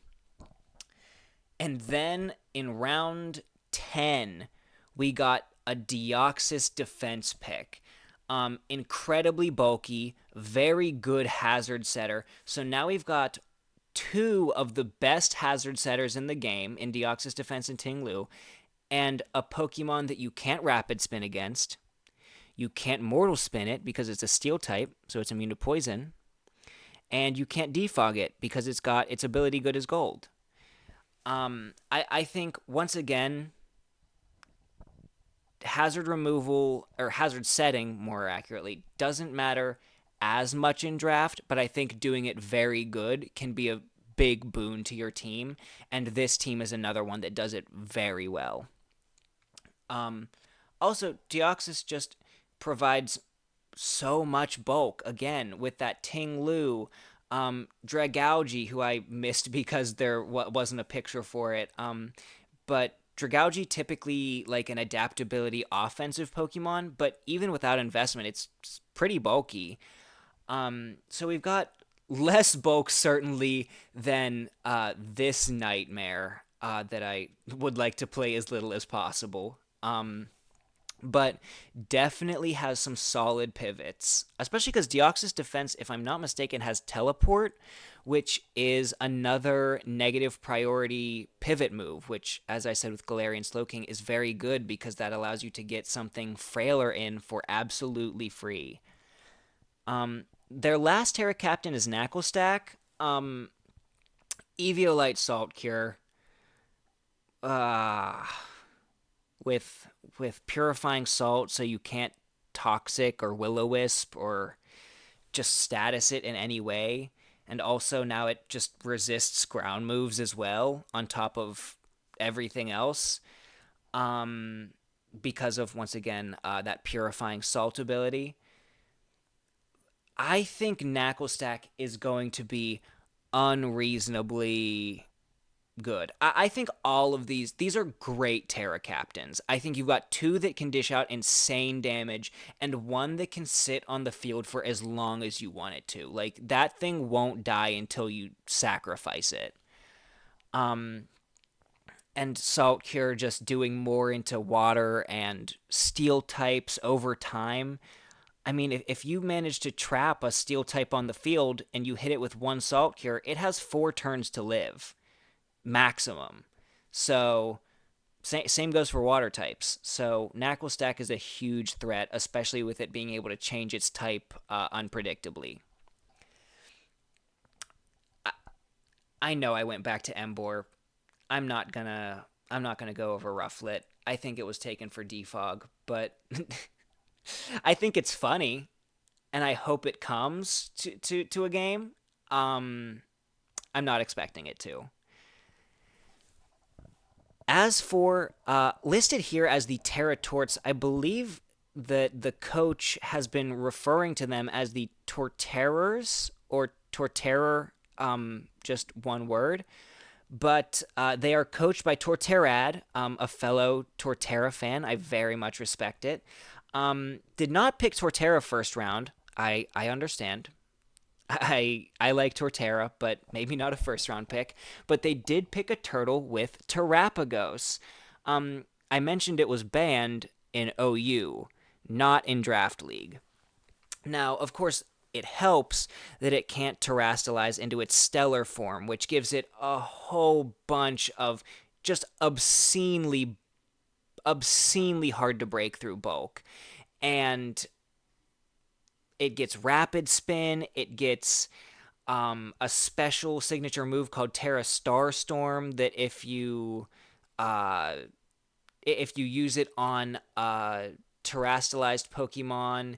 And then in round 10, we got a Deoxys defense pick. Incredibly bulky, very good hazard setter. So now we've got two of the best hazard setters in the game in Deoxys Defense and Ting-Lu, and a Pokemon that you can't Rapid Spin against. You can't Mortal Spin it because it's a Steel type, so it's immune to poison. And you can't Defog it because it's got its ability good as gold. I think, once again, hazard removal, or hazard setting, more accurately, doesn't matter as much in draft, but I think doing it very good can be a big boon to your team, and this team is another one that does it very well. Also, Deoxys just provides so much bulk, again, with that Ting-Lu, Dragougi, who I missed because there wasn't a picture for it, but Dragougi typically like an adaptability offensive Pokemon, but even without investment, it's pretty bulky. So we've got less bulk certainly than this Nightmare that I would like to play as little as possible. But definitely has some solid pivots, especially because Deoxys Defense, if I'm not mistaken, has Teleport, which is another negative priority pivot move, which, as I said with Galarian Slowking, is very good because that allows you to get something frailer in for absolutely free. Their last Terra Captain is Knucklestack. Eviolite Salt Cure. Uh, with purifying salt, so you can't toxic or will-o-wisp or just status it in any way, and also now it just resists ground moves as well on top of everything else, because of, once again, that purifying salt ability. I think Knucklestack is going to be unreasonably good. I think all of these are great Terra Captains. I think you've got two that can dish out insane damage and one that can sit on the field for as long as you want it to. Like, that thing won't die until you sacrifice it. And Salt Cure just doing more into water and steel types over time. I mean, if you manage to trap a steel type on the field and you hit it with one Salt Cure, it has 4 turns to live maximum. So same goes for water types. So Knucklestack is a huge threat, especially with it being able to change its type unpredictably. I know I went back to Emboar. I'm not gonna go over Rufflet. I think it was taken for defog, but I think it's funny, and I hope it comes to a game. I'm not expecting it to. As for listed here as the Terra Torts, I believe that the coach has been referring to them as the Torterrors or Torterror, just one word. But they are coached by Torterrad, a fellow Torterra fan. I very much respect it. Did not pick Torterra first round. I understand. I like Torterra, but maybe not a first round pick. But they did pick a turtle with Terrapagos. I mentioned it was banned in OU, not in Draft League. Now, of course, it helps that it can't terrastalize into its stellar form, which gives it a whole bunch of just obscenely obscenely hard to break through bulk. And it gets rapid spin, it gets a special signature move called Terra Starstorm that uh, if you use it on terastallized Pokemon,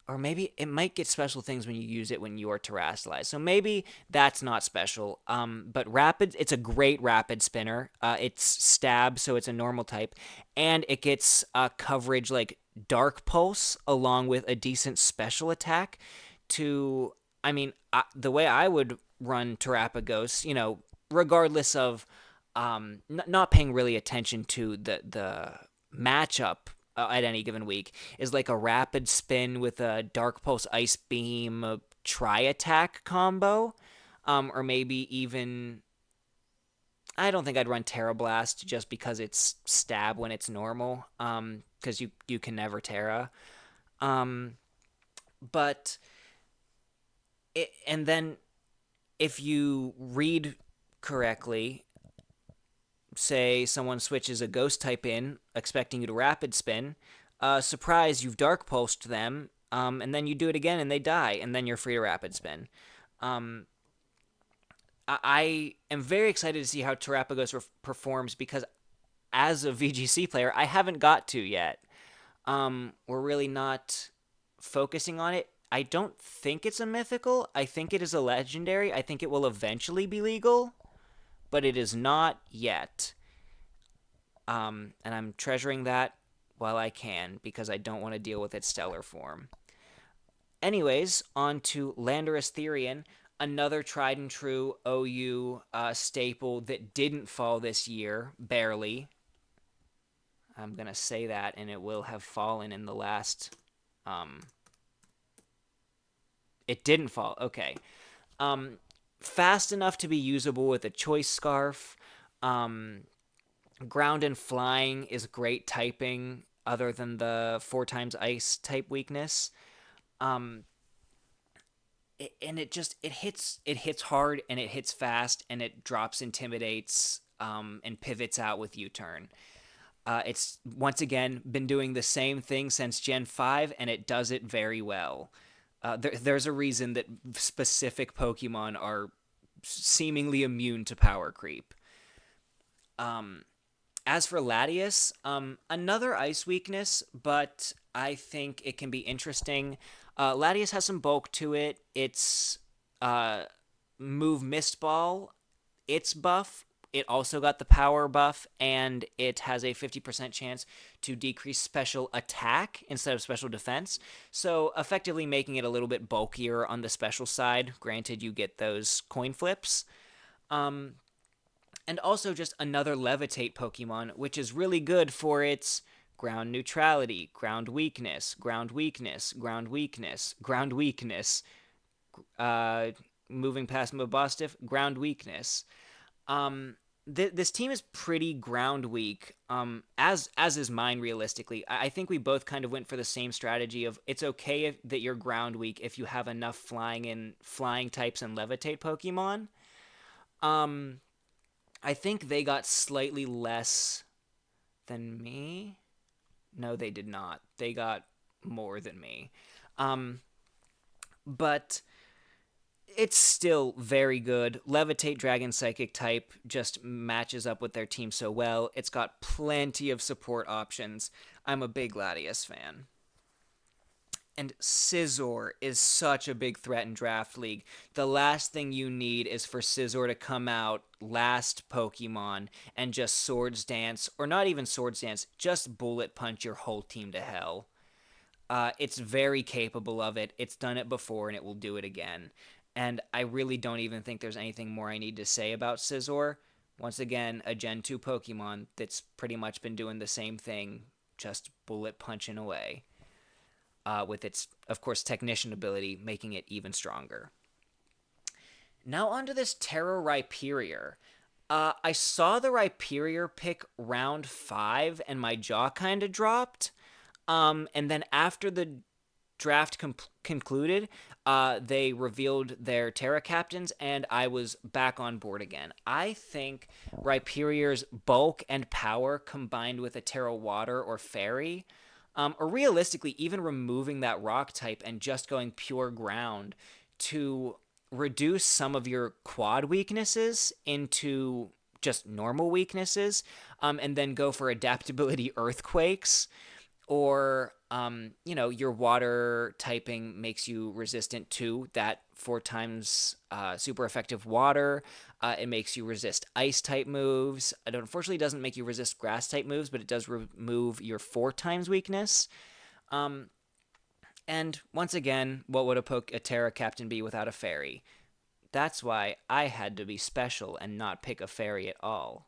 or maybe it might get special things when you use it when you are terastallized. So maybe that's not special. But rapid, it's a great rapid spinner. It's stab, so it's a normal type, and it gets coverage like Dark Pulse along with a decent special attack. To, I mean, the way I would run Terapagos, regardless of not paying really attention to the matchup at any given week, is like a rapid spin with a Dark Pulse Ice Beam tri attack combo, or maybe even. I don't think I'd run Terra Blast just because it's stab when it's normal, because you can never Terra. Um, but and then if you read correctly, say someone switches a ghost type in, expecting you to rapid spin, surprise, you've dark pulsed them, and then you do it again and they die, and then you're free to rapid spin. Um, I am very excited to see how Terapagos performs because as a VGC player, I haven't got to yet. We're really not focusing on it. I don't think it's a mythical. I think it is a legendary. I think it will eventually be legal, but it is not yet. And I'm treasuring that while I can because I don't want to deal with its stellar form. Anyways, on to Landorus Therian, another tried and true OU staple that didn't fall this year, barely. I'm going to say that, and it will have fallen in the last... It didn't fall. Okay. Fast enough to be usable with a Choice Scarf. Ground and Flying is great typing, other than the 4 times Ice type weakness. And it hits hard, and it hits fast, and it drops Intimidates, and pivots out with U-turn. It's once again been doing the same thing since Gen 5, and it does it very well. There's a reason that specific Pokemon are seemingly immune to power creep. As for Latias, another ice weakness, but I think it can be interesting. Latias has some bulk to it. Its move Mist Ball, its buff. It also got the power buff, and it has a 50% chance to decrease special attack instead of special defense. So effectively making it a little bit bulkier on the special side. Granted, you get those coin flips. And also just another Levitate Pokemon, which is really good for its ground neutrality, ground weakness, ground weakness, ground weakness, ground weakness, moving past Mabostiff, ground weakness. This team is pretty ground weak, as is mine realistically. I think we both kind of went for the same strategy of it's okay that you're ground weak if you have enough flying types and levitate Pokemon. I think they got slightly less than me. No, they did not. They got more than me. But it's still very good. Levitate Dragon Psychic type just matches up with their team so well. It's got plenty of support options. I'm a big Latias fan. And Scizor is such a big threat in Draft League. The last thing you need is for Scizor to come out last Pokemon and just Swords Dance, or not even Swords Dance, just Bullet Punch your whole team to hell. It's very capable of it. It's done it before, and it will do it again. And I really don't even think there's anything more I need to say about Scizor. Once again, a Gen 2 Pokemon that's pretty much been doing the same thing, just bullet punching away. With its, of course, Technician ability, making it even stronger. Now onto this Terra Rhyperior. I saw the Rhyperior pick round 5, and my jaw kind of dropped. And then after the draft concluded, they revealed their Terra captains, and I was back on board again. I think Rhyperior's bulk and power combined with a Terra Water or Fairy, or realistically, even removing that rock type and just going pure ground to reduce some of your quad weaknesses into just normal weaknesses, and then go for adaptability earthquakes, or your water typing makes you resistant to that 4 times super effective water. It makes you resist ice type moves. It unfortunately doesn't make you resist grass type moves, but it does remove your 4 times weakness. And once again, what would a Terra captain be without a fairy? That's why I had to be special and not pick a fairy at all.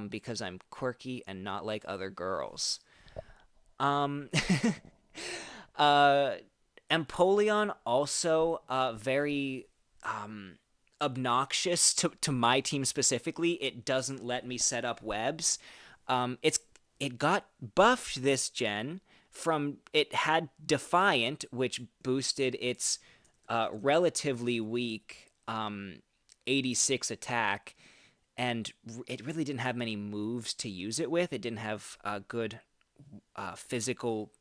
Because I'm quirky and not like other girls. Um, Empoleon also very obnoxious to my team specifically. It doesn't let me set up webs. It got buffed this gen from it had Defiant, which boosted its relatively weak 86 attack, and it really didn't have many moves to use it with. It didn't have a good physical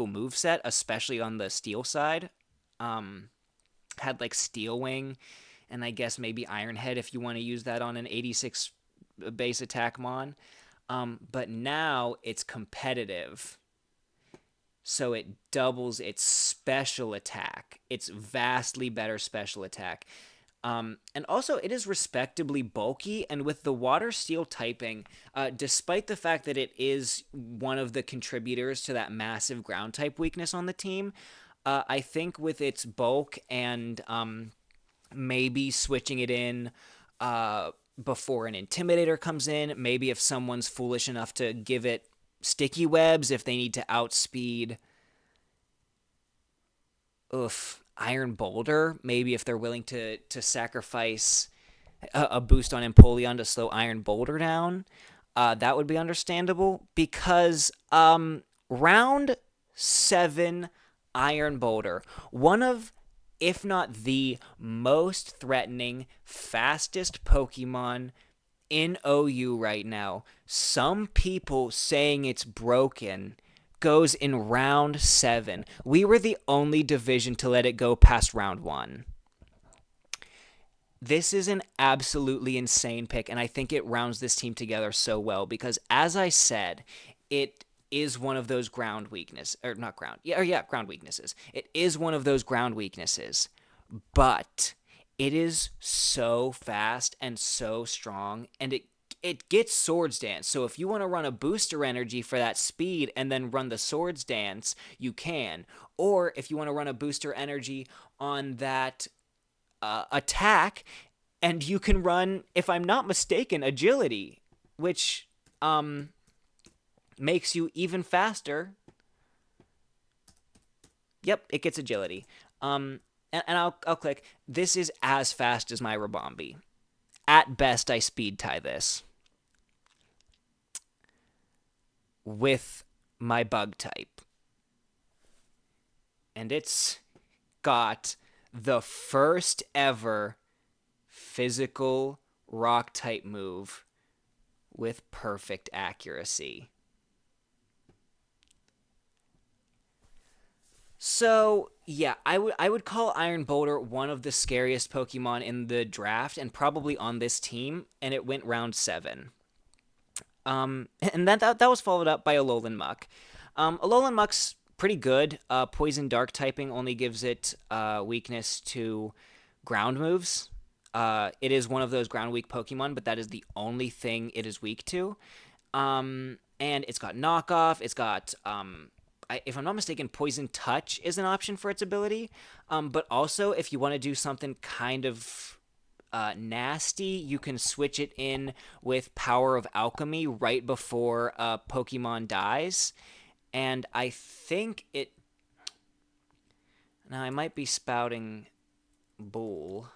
move set, especially on the steel side. Had like Steel Wing, and I guess maybe Iron Head if you want to use that on an 86 base attack mon. But now it's competitive, so it doubles its special attack. It's vastly better special attack. And also, it is respectably bulky, and with the water steel typing, despite the fact that it is one of the contributors to that massive ground type weakness on the team, I think with its bulk and maybe switching it in before an Intimidator comes in, maybe if someone's foolish enough to give it sticky webs if they need to outspeed Iron Boulder, maybe if they're willing to sacrifice a boost on Empoleon to slow Iron Boulder down, that would be understandable, because round 7 Iron Boulder, one of, if not the most threatening, fastest Pokemon in OU right now. Some people saying it's broken, goes in round 7. We were the only division to let it go past round 1. This is an absolutely insane pick, and I think it rounds this team together so well because, as I said, it is one of those ground weaknesses. Or not ground. Ground weaknesses. It is one of those ground weaknesses, but it is so fast and so strong, and it gets Swords Dance. So if you want to run a booster energy for that speed and then run the Swords Dance, you can. Or if you want to run a booster energy on that attack, and you can run, if I'm not mistaken, Agility, which makes you even faster. Yep, it gets Agility. And I'll click. This is as fast as my Rabombi. At best, I speed tie this with my bug type. And it's got the first ever physical rock type move with perfect accuracy. So, yeah, I would call Iron Boulder one of the scariest Pokemon in the draft and probably on this team, and it went round 7. And that was followed up by Alolan Muck. Alolan Muck's pretty good. Poison Dark typing only gives it weakness to ground moves. It is one of those ground weak Pokemon, but that is the only thing it is weak to. And it's got Knockoff. It's got, if I'm not mistaken, Poison Touch is an option for its ability. But also, if you want to do something kind of nasty, you can switch it in with Power of Alchemy right before a Pokemon dies. And I think it... Now, I might be spouting bull.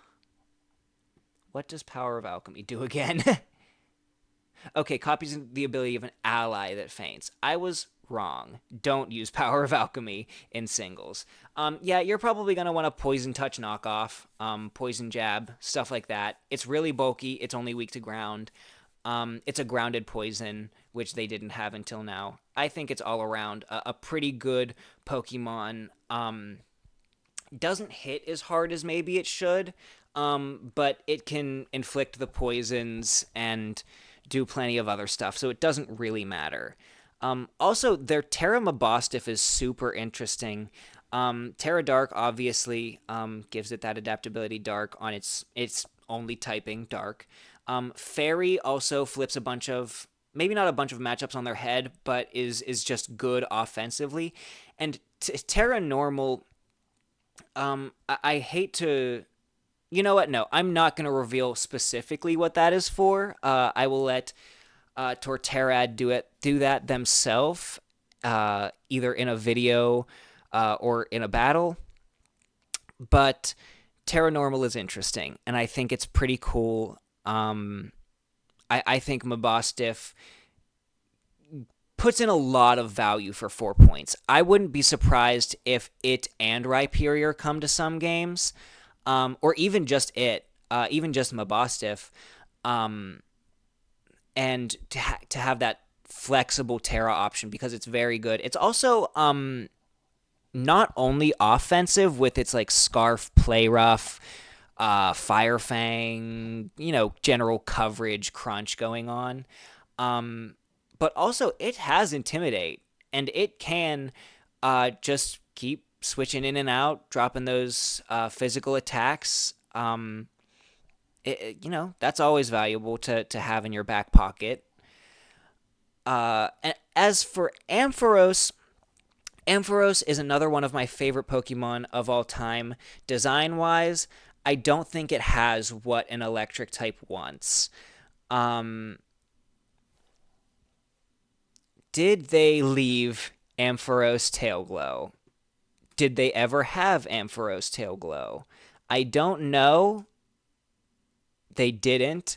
What does Power of Alchemy do again? Okay, copies the ability of an ally that faints. I was wrong. Don't use Power of Alchemy in singles. Yeah, you're probably going to want a Poison Touch knockoff, Poison Jab, stuff like that. It's really bulky. It's only weak to ground. It's a grounded poison, which they didn't have until now. I think it's all around a pretty good Pokemon. Doesn't hit as hard as maybe it should, but it can inflict the poisons and do plenty of other stuff, so it doesn't really matter. Also, their Terra Mabostiff is super interesting. Terra Dark obviously gives it that adaptability Dark on its only typing Dark. Fairy also flips a bunch of, maybe not a bunch of matchups on their head, but is just good offensively. And Terra Normal, I hate to, you know what? No, I'm not going to reveal specifically what that is for. I will let Torterra do that themselves, either in a video or in a battle. But Terra Normal is interesting, and I think it's pretty cool. I think Mabostiff puts in a lot of value for 4 points. I wouldn't be surprised if it and Rhyperior come to some games, or even just even just Mabostiff, and to have that flexible Terra option because it's very good. It's also not only offensive with its like Scarf, Play Rough, Fire Fang, general coverage crunch going on. But also it has Intimidate, and it can just keep switching in and out, dropping those physical attacks. That's always valuable to have in your back pocket. And as for Ampharos, Ampharos is another one of my favorite Pokemon of all time. Design-wise, I don't think it has what an electric type wants. Did they leave Ampharos Tailglow? Did they ever have Ampharos Tailglow? I don't know. They didn't.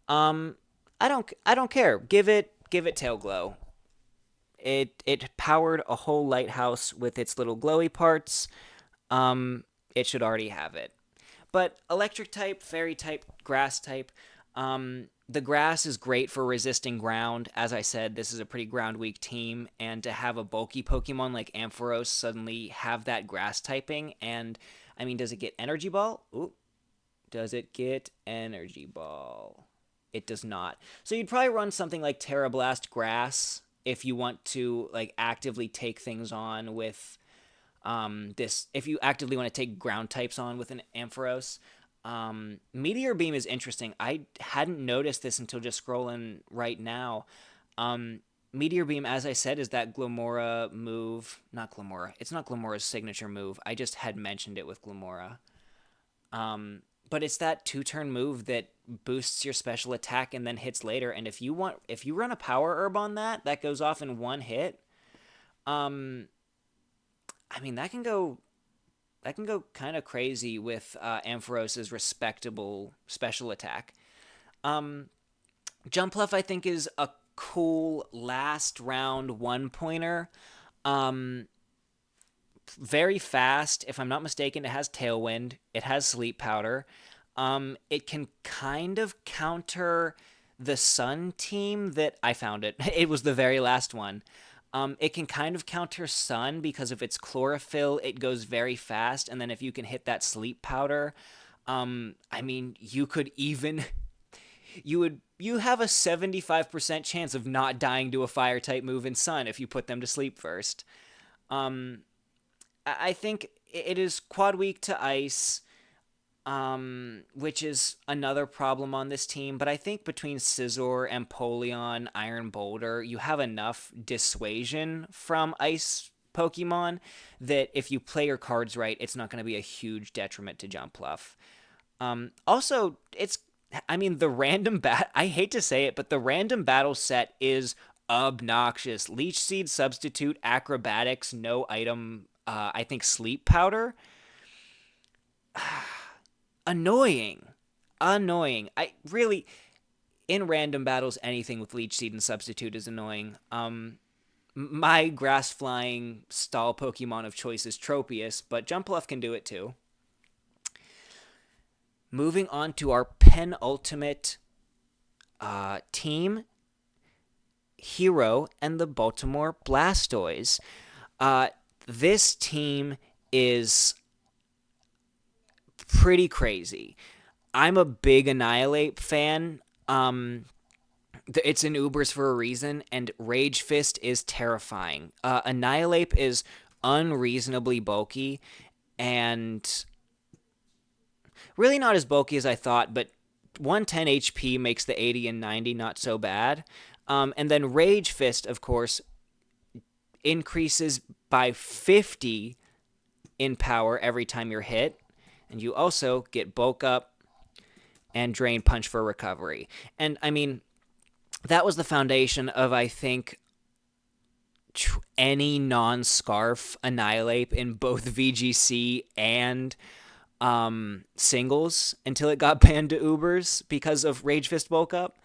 I don't care. Give it Tailglow. It powered a whole lighthouse with its little glowy parts. It should already have it. But electric type, fairy type, grass type. The grass is great for resisting ground. As I said, this is a pretty ground weak team, and to have a bulky Pokemon like Ampharos suddenly have that grass typing, and I mean, does it get Energy Ball? Ooh. Does it get Energy Ball? It does not. So you'd probably run something like Terra Blast Grass if you want to like actively take things on with this. If you actively want to take ground types on with an Ampharos. Meteor Beam is interesting. I hadn't noticed this until just scrolling right now. Meteor Beam, as I said, is that Glimmora move. Not Glimmora. It's not Glimmora's signature move. I just had mentioned it with Glimmora. But it's that 2-turn move that boosts your special attack and then hits later. And if you run a Power Herb on that goes off in one hit. I mean, that can go kind of crazy with Ampharos' respectable special attack. Jumpluff, I think, is a cool last round 1-pointer. Very fast. If I'm not mistaken, it has Tailwind. It has Sleep Powder. It can kind of counter the Sun team that I found it. It was the very last one. It can kind of counter Sun because of its chlorophyll. It goes very fast, and then if you can hit that Sleep Powder, I mean, you could even you have a 75% chance of not dying to a fire type move in Sun if you put them to sleep first. I think it is quad weak to ice, which is another problem on this team. But I think between Scizor, Empoleon, Iron Boulder, you have enough dissuasion from ice Pokemon that if you play your cards right, it's not going to be a huge detriment to Jumpluff. Also, the random I hate to say it, but the random battle set is obnoxious. Leech Seed, Substitute, Acrobatics, no item, I think Sleep Powder. Annoying. I really, in random battles, anything with Leech Seed and Substitute is annoying. My grass flying stall Pokemon of choice is Tropius, but Jumpluff can do it too. Moving on to our penultimate team, Hero and the Baltimore Blastoise. Uh, this team is pretty crazy. I'm a big Annihilate fan. It's in Ubers for a reason, and Rage Fist is terrifying. Annihilate is unreasonably bulky, and really not as bulky as I thought, but 110 HP makes the 80 and 90 not so bad. And then Rage Fist, of course, increases by 50 in power every time you're hit. And you also get Bulk Up and Drain Punch for recovery. And I mean, that was the foundation of, I think, any non-Scarf Annihilate in both VGC and singles until it got banned to Ubers because of Rage Fist Bulk Up.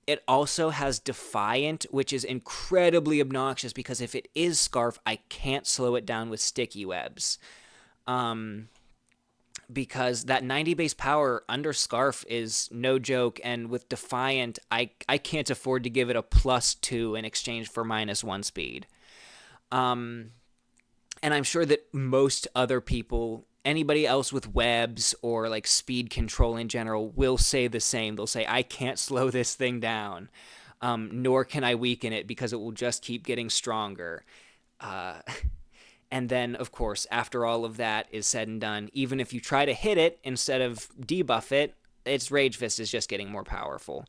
It also has Defiant, which is incredibly obnoxious because if it is Scarf, I can't slow it down with Sticky Webs. Because that 90 base power under Scarf is no joke, and with Defiant, I can't afford to give it a +2 in exchange for -1 speed. And I'm sure that most other people, anybody else with webs or like speed control in general, will say the same. They'll say, I can't slow this thing down, nor can I weaken it because it will just keep getting stronger. And then, of course, after all of that is said and done, even if you try to hit it instead of debuff it, its Rage Fist is just getting more powerful.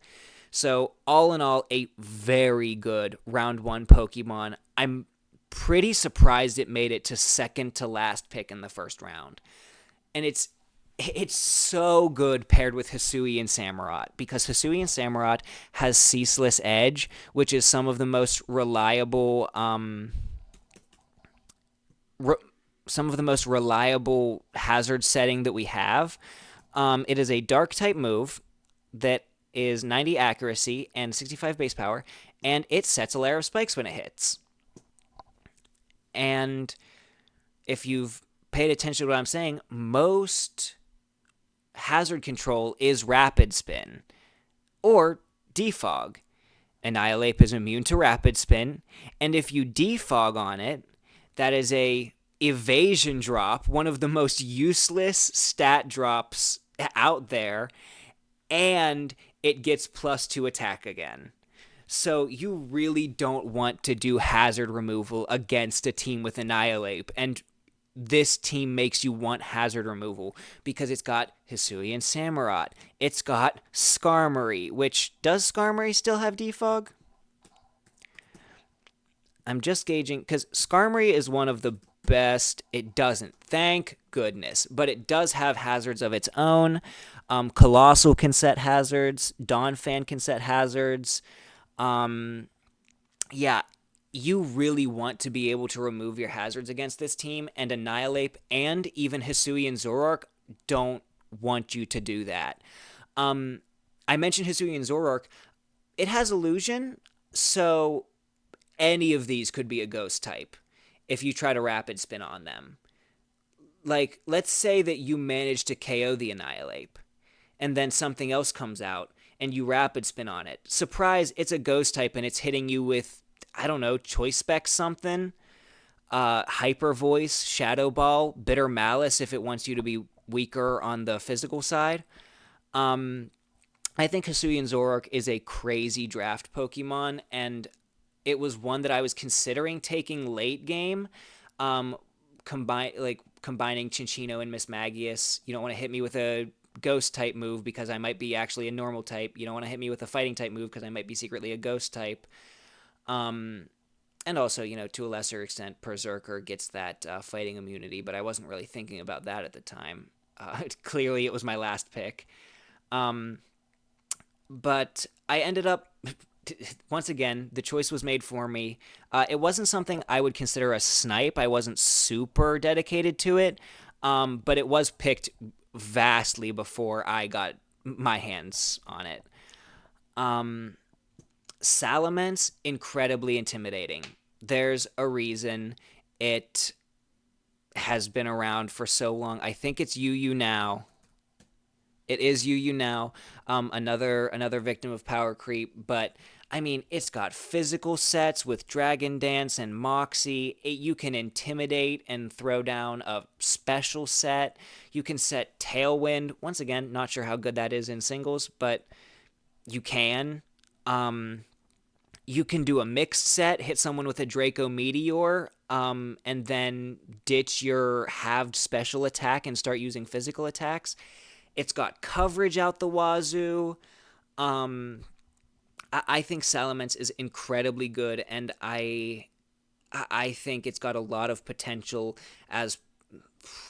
So, all in all, a very good round 1 Pokemon. I'm pretty surprised it made it to second to last pick in the first round. And it's so good paired with Hisui and Samurott, because Hisui and Samurott has Ceaseless Edge, which is some of the most reliable hazard setting that we have. It is a dark type move that is 90 accuracy and 65 base power, and it sets a layer of spikes when it hits. And if you've paid attention to what I'm saying, most hazard control is Rapid Spin or Defog. Annihilate is immune to Rapid Spin, and if you defog on it, that is a evasion drop, one of the most useless stat drops out there, and it gets +2 attack again. So you really don't want to do hazard removal against a team with Annihilate, and this team makes you want hazard removal because it's got Hisui and Samurott. It's got Skarmory, which, does Skarmory still have defog? I'm just gauging, because Skarmory is one of the best. It doesn't, thank goodness, but it does have hazards of its own. Colossal can set hazards. Donphan can set hazards. Yeah, you really want to be able to remove your hazards against this team, and Annihilate and even Hisui and Zoroark don't want you to do that. I mentioned Hisui and Zoroark. It has Illusion, so any of these could be a ghost type if you try to Rapid Spin on them. Like, let's say that you manage to KO the Annihilate, and then something else comes out, and you Rapid Spin on it. Surprise, it's a ghost type, and it's hitting you with, I don't know, Choice Spec something, Hyper Voice, Shadow Ball, Bitter Malice if it wants you to be weaker on the physical side. I think Hisui and Zoroark is a crazy draft Pokemon, and it was one that I was considering taking late game, combining Cinccino and Mismagius. You don't want to hit me with a ghost type move because I might be actually a normal type. You don't want to hit me with a fighting type move because I might be secretly a ghost type. And also, to a lesser extent, Berserker gets that fighting immunity, but I wasn't really thinking about that at the time. Clearly, it was my last pick. But I ended up, once again, the choice was made for me. It wasn't something I would consider a snipe. I wasn't super dedicated to it, but it was picked vastly before I got my hands on it. Salamence, incredibly intimidating. There's a reason it has been around for so long. I think it's UU now. It is UU now. Another victim of power creep, but I mean, it's got physical sets with Dragon Dance and Moxie. You can intimidate and throw down a special set. You can set Tailwind. Once again, not sure how good that is in singles, but you can. You can do a mixed set, hit someone with a Draco Meteor, and then ditch your halved special attack and start using physical attacks. It's got coverage out the wazoo. I think Salamence is incredibly good, and I think it's got a lot of potential as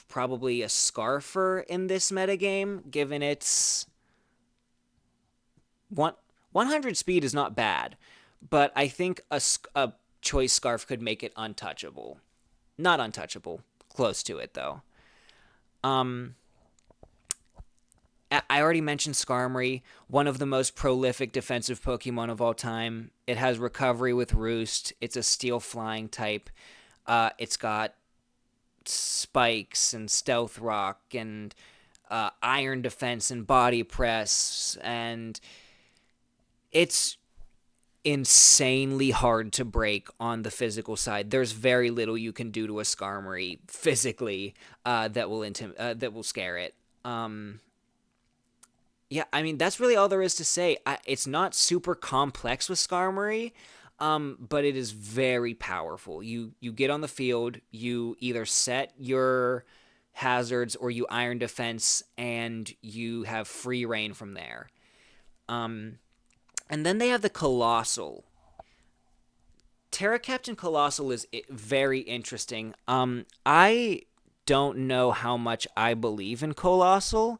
probably a Scarfer in this metagame, given its 100 speed is not bad, but I think a choice Scarf could make it untouchable. Not untouchable, close to it though. I already mentioned Skarmory, one of the most prolific defensive Pokemon of all time. It has Recovery with Roost. It's a Steel Flying type. It's got Spikes and Stealth Rock and Iron Defense and Body Press, and it's insanely hard to break on the physical side. There's very little you can do to a Skarmory physically that will scare it. Yeah, I mean, that's really all there is to say. It's not super complex with Skarmory, but it is very powerful. You get on the field, you either set your hazards or you Iron Defense, and you have free reign from there. And then they have the Colossal. Terra Captain Colossal is very interesting. I don't know how much I believe in Colossal.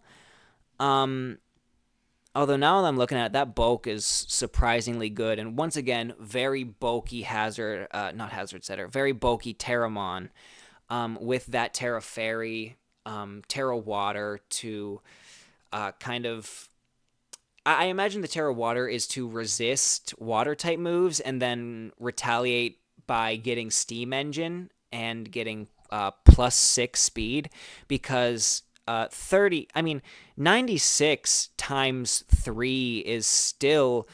Although now that I'm looking at it, that bulk is surprisingly good. And once again, very bulky very bulky Terramon with that Terra Fairy, Terra Water to kind of... I imagine the Terra Water is to resist Water-type moves and then retaliate by getting Steam Engine and getting +6 speed, because 96 times 3 is still,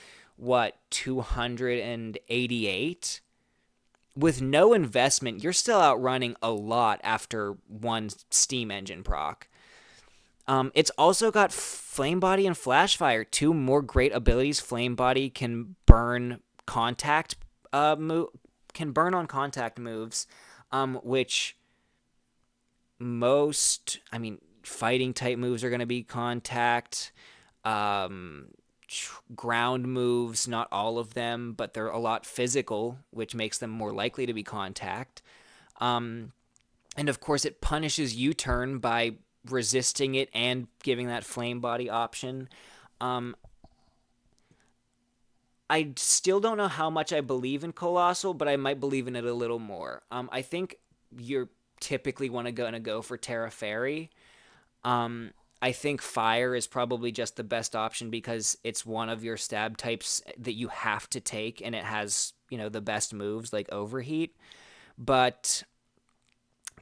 288? With no investment, you're still outrunning a lot after one Steam Engine proc. It's also got Flame Body and Flash Fire, two more great abilities. Flame Body can burn on contact moves, which fighting type moves are going to be contact. Ground moves, not all of them, but they're a lot physical, which makes them more likely to be contact. And of course, it punishes U-turn by resisting it and giving that Flame Body option. I still don't know how much I believe in Colossal, but I might believe in it a little more. I think you're typically going to go for Terra Fairy. I think Fire is probably just the best option because it's one of your stab types that you have to take, and it has, the best moves like Overheat. But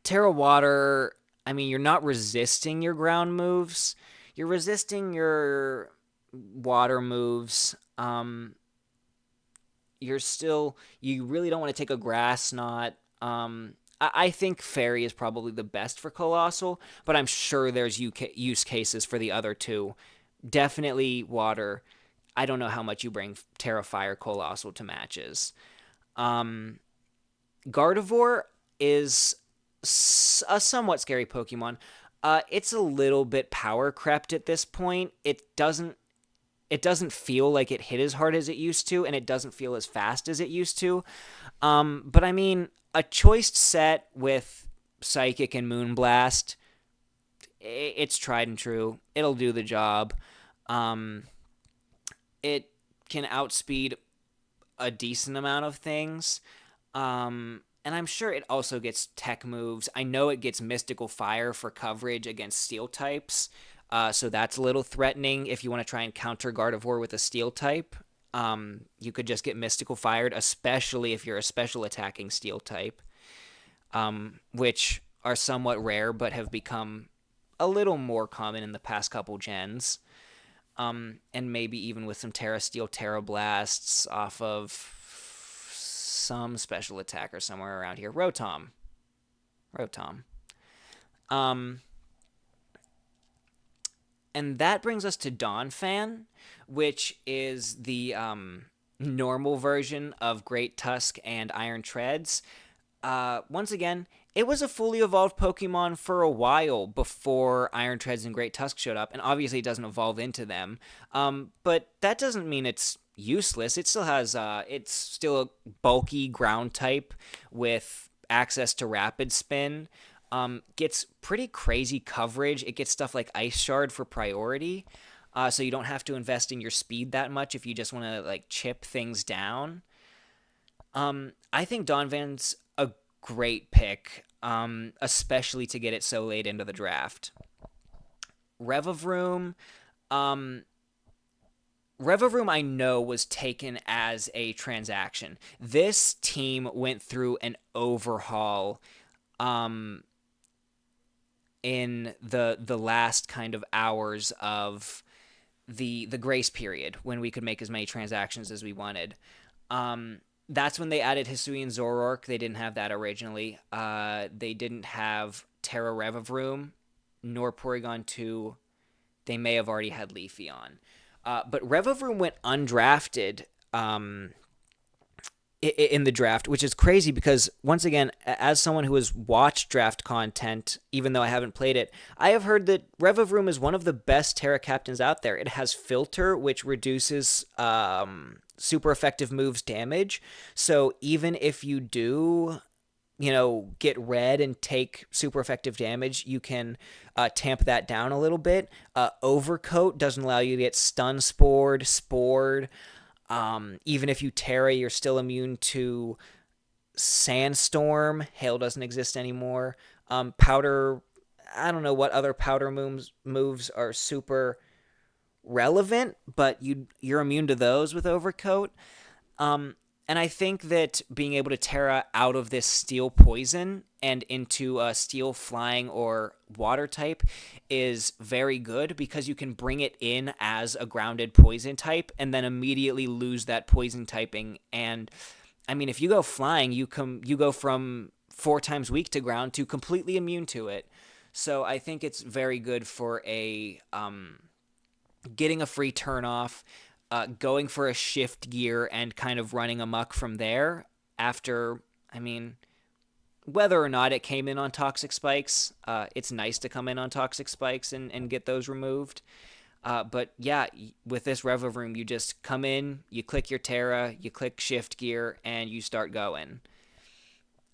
Terra Water, you're not resisting your ground moves. You're resisting your water moves. You really don't want to take a Grass Knot. I think Fairy is probably the best for Colossal, but I'm sure there's use cases for the other two. Definitely Water. I don't know how much you bring Terra Fire Colossal to matches. Gardevoir is a somewhat scary Pokemon. It's a little bit power crept at this point. It doesn't feel like it hit as hard as it used to, and it doesn't feel as fast as it used to. But a choiced set with Psychic and Moonblast, it's tried and true. It'll do the job. It can outspeed a decent amount of things. And I'm sure it also gets tech moves. I know it gets Mystical Fire for coverage against Steel types. So that's a little threatening if you want to try and counter Gardevoir with a Steel type. You could just get Mystical Fired, especially if you're a special attacking Steel type, which are somewhat rare but have become a little more common in the past couple gens. And maybe even with some Terra Steel Terra Blasts off of some special attacker somewhere around here. Rotom. Rotom. Um, and that brings us to Donphan, which is the normal version of Great Tusk and Iron Treads. Once again, it was a fully evolved Pokemon for a while before Iron Treads and Great Tusk showed up, and obviously it doesn't evolve into them. But that doesn't mean it's useless. It still has, it's still a bulky ground type with access to Rapid Spin. Gets pretty crazy coverage. It gets stuff like Ice Shard for priority, so you don't have to invest in your speed that much if you just want to like chip things down. I think Donphan's a great pick, especially to get it so late into the draft. Revavroom, Revavroom I know was taken as a transaction. This team went through an overhaul in the last kind of hours of the grace period when we could make as many transactions as we wanted. That's when they added Hisuian Zoroark. They didn't have that originally. They didn't have Terra Revavroom, nor Porygon 2. They may have already had Leafeon. But Revavroom went undrafted in the draft, which is crazy because, once again, as someone who has watched draft content, even though I haven't played it, I have heard that Revavroom is one of the best Terra Captains out there. It has Filter, which reduces super effective moves damage. So even if you do, get red and take super effective damage, you can tamp that down a little bit. Overcoat doesn't allow you to get stun spored. Even if you Terra, you're still immune to Sandstorm. Hail doesn't exist anymore. Powder, I don't know what other powder moves are super relevant, but you're immune to those with Overcoat. And I think that being able to Terra out of this Steel Poison and into a Steel Flying or Water type is very good because you can bring it in as a grounded Poison type and then immediately lose that Poison typing. And I mean, if you go Flying, you go from 4 times weak to ground to completely immune to it. So I think it's very good for a getting a free turn off. Going for a shift gear and kind of running amok from there after, whether or not it came in on Toxic Spikes, it's nice to come in on Toxic Spikes and get those removed. But yeah, with this Revavroom, you just come in, you click your Terra, you click shift gear, and you start going.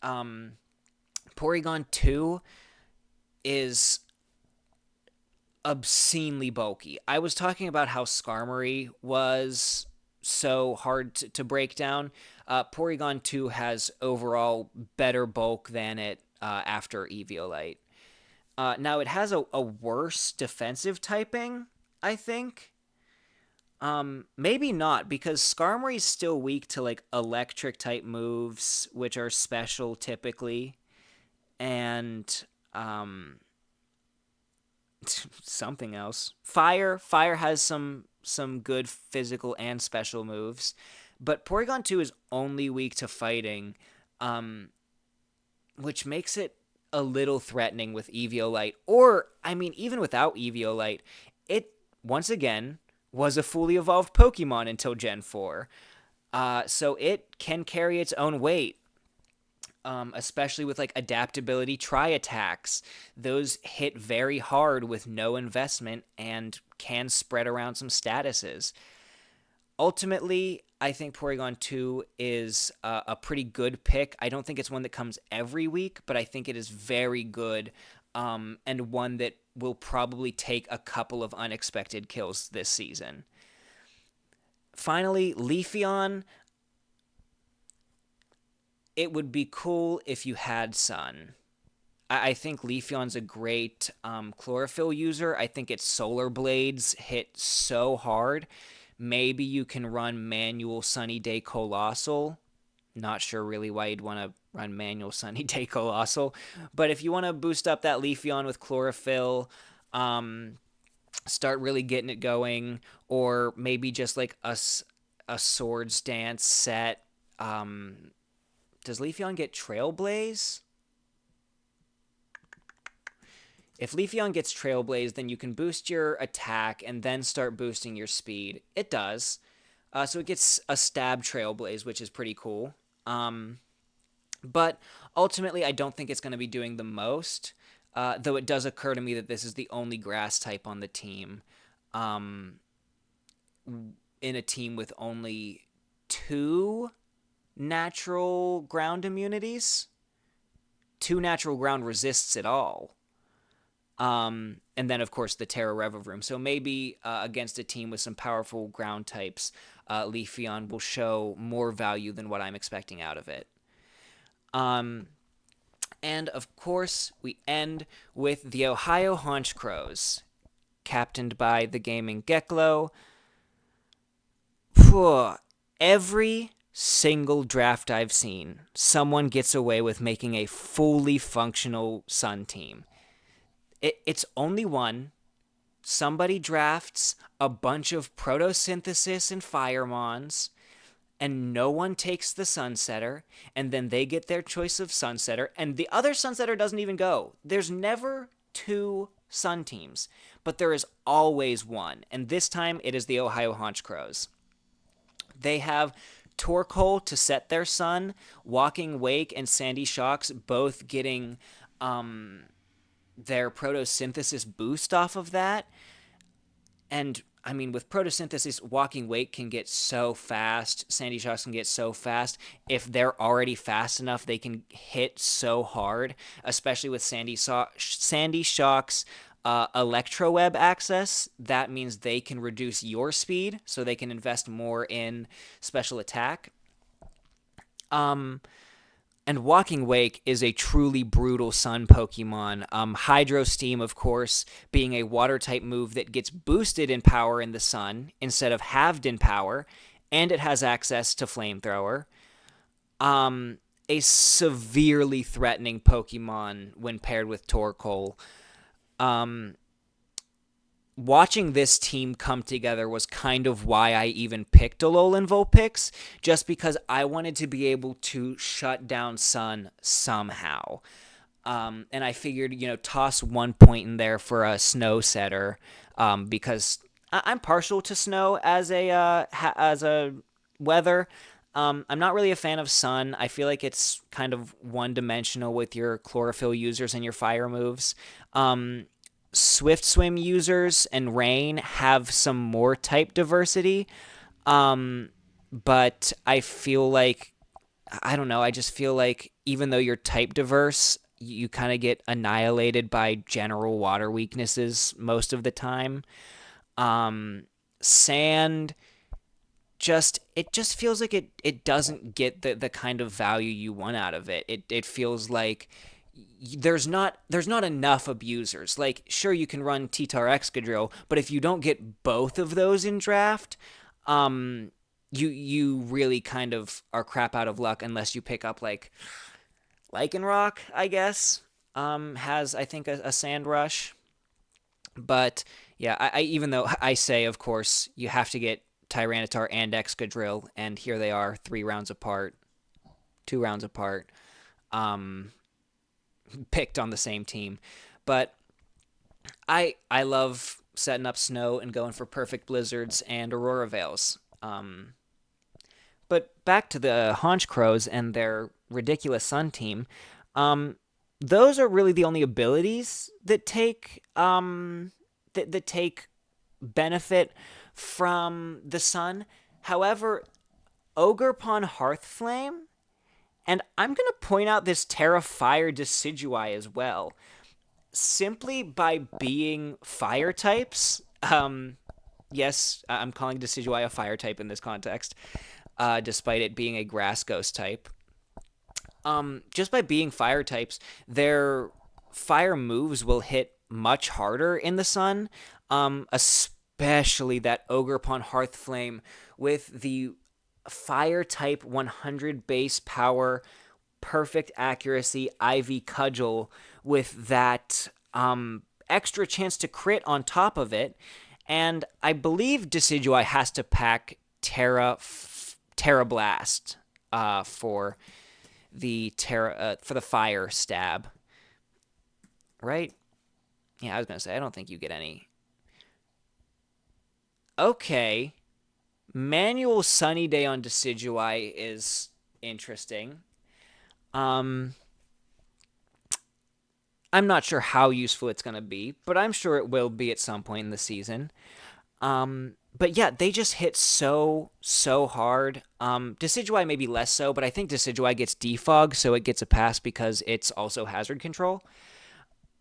Porygon 2 is obscenely bulky. I was talking about how Skarmory was so hard to break down. Porygon 2 has overall better bulk than it after Eviolite. Now, it has a worse defensive typing, I think. Maybe not, because Skarmory is still weak to like electric type moves, which are special typically. And something else. Fire has some good physical and special moves, but Porygon 2 is only weak to fighting, which makes it a little threatening with Eviolite. Or, even without Eviolite, it, once again, was a fully evolved Pokemon until Gen 4. So it can carry its own weight. Especially with like adaptability tri-attacks. Those hit very hard with no investment and can spread around some statuses. Ultimately, I think Porygon 2 is a pretty good pick. I don't think it's one that comes every week, but I think it is very good, and one that will probably take a couple of unexpected kills this season. Finally, Leafeon. It would be cool if you had Sun. I think Leafeon's a great chlorophyll user. I think its Solar Blades hit so hard Maybe you can run manual Sunny Day Colossal. Not sure really why you'd want to run manual Sunny Day Colossal. But if you want to boost up that Leafeon with Chlorophyll, start really getting it going, or maybe just like a Swords Dance set. Does Leafeon get Trailblaze? If Leafeon gets Trailblaze, then you can boost your attack and then start boosting your speed. It does. So it gets a stab Trailblaze, which is pretty cool. But ultimately, I don't think it's going to be doing the most. Though it does occur to me that this is the only grass type on the team. In a team with only 2 natural ground immunities. 2 natural ground resists it all. And then, of course, the Terra Revorum. So maybe against a team with some powerful ground types, Leafeon will show more value than what I'm expecting out of it. And, of course, we end with the Ohio Haunch Crows, captained by the Gaming Geklo. Every single draft I've seen, someone gets away with making a fully functional Sun team. It's only one. Somebody drafts a bunch of Photosynthesis and Firemons, and no one takes the Sunsetter, and then they get their choice of Sunsetter, and the other Sunsetter doesn't even go. There's never 2 Sun teams, but there is always one, and this time it is the Ohio Haunch Crows. They have Torkoal to set their Sun, Walking Wake and Sandy Shocks both getting their Photosynthesis boost off of that. And I mean, with Photosynthesis, Walking Wake can get so fast. Sandy Shocks can get so fast. If they're already fast enough, they can hit so hard, especially with Sandy Shocks Electroweb access. That means they can reduce your speed, so they can invest more in special attack. And Walking Wake is a truly brutal Sun Pokemon. Hydro Steam, of course, being a Water-type move that gets boosted in power in the Sun instead of halved in power, and it has access to Flamethrower. A severely threatening Pokemon when paired with Torkoal. Watching this team come together was kind of why I even picked Alolan Vulpix, just because I wanted to be able to shut down Sun somehow. And I figured, toss 1 point in there for a Snow Setter, because I'm partial to Snow as a weather. I'm not really a fan of Sun. I feel like it's kind of one-dimensional with your Chlorophyll users and your fire moves. Swift Swim users and Rain have some more type diversity, but I feel like, I don't know, I just feel like even though you're type diverse, you kind of get annihilated by general water weaknesses most of the time. Sand, it just feels like it doesn't get the kind of value you want out of it. It feels like there's not enough abusers. Like, sure, you can run T-Tar Excadrill, but if you don't get both of those in draft, you really kind of are crap out of luck unless you pick up like Lycanroc, I guess. Has, I think, a Sand Rush. But yeah, I even though I say, of course, you have to get Tyranitar and Excadrill, and here they are, 2 rounds apart, picked on the same team. But I love setting up Snow and going for Perfect Blizzards and Aurora Veils. But back to the Haunch Crows and their ridiculous Sun team. Those are really the only abilities that take that take benefit from the Sun. However, Ogerpon Hearthflame, and I'm going to point out this Terra Fire Decidueye as well. Simply by being fire types, yes, I'm calling Decidueye a fire type in this context, despite it being a grass ghost type. Just by being fire types, their fire moves will hit much harder in the Sun, especially that Ogerpon Hearthflame with the fire type 100 base power, perfect accuracy Ivy Cudgel with that extra chance to crit on top of it. And I believe Decidueye has to pack Terra Blast for the for the fire stab, right? Yeah, I was gonna say I don't think you get any. Okay, manual Sunny Day on Decidueye is interesting. Um, I'm not sure how useful it's gonna be, but I'm sure it will be at some point in the season. But yeah, they just hit so hard. Decidueye maybe less so, but I think Decidueye gets defog, so it gets a pass because it's also hazard control.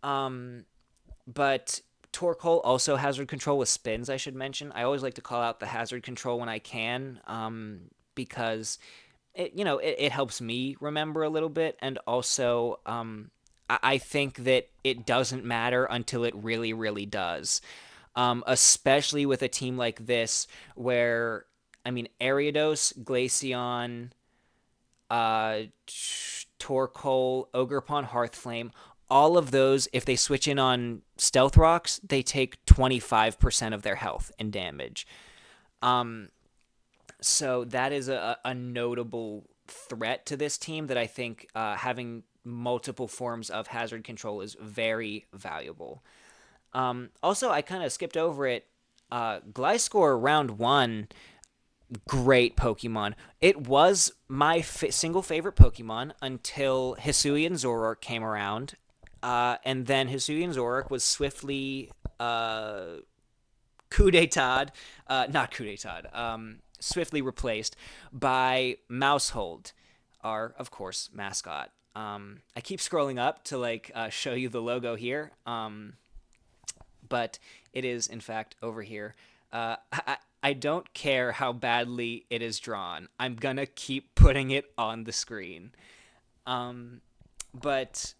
But Torkoal also hazard control with spins, I should mention. I always like to call out the hazard control when I can, because it helps me remember a little bit, and also I think that it doesn't matter until it really, really does. Especially with a team like this where, I mean, Ariados, Glaceon, Torkoal, Ogerpon, Hearthflame, all of those, if they switch in on Stealth Rocks, they take 25% of their health and damage. So that is a notable threat to this team that I think having multiple forms of hazard control is very valuable. Also, I kind of skipped over it. Gliscor round 1, great Pokemon. It was my single favorite Pokemon until Hisuian Zoroark came around. And then Hisuian Zoroark was swiftly coup d'etat, not coup d'etat, swiftly replaced by Mousehold, our, of course, mascot. I keep scrolling up to show you the logo here, but it is in fact over here. I don't care how badly it is drawn. I'm gonna keep putting it on the screen. But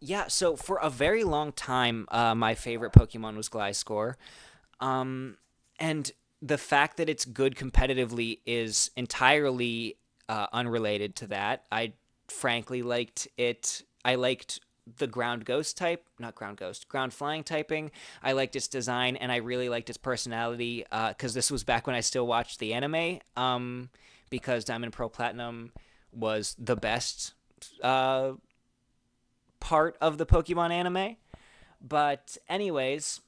yeah, so for a very long time, my favorite Pokemon was Gliscor. And the fact that it's good competitively is entirely unrelated to that. I frankly liked it. I liked the ground ghost type, not ground ghost, ground flying typing. I liked its design, and I really liked its personality because this was back when I still watched the anime, because Diamond Pearl Platinum was the best part of the Pokemon anime. But anyways,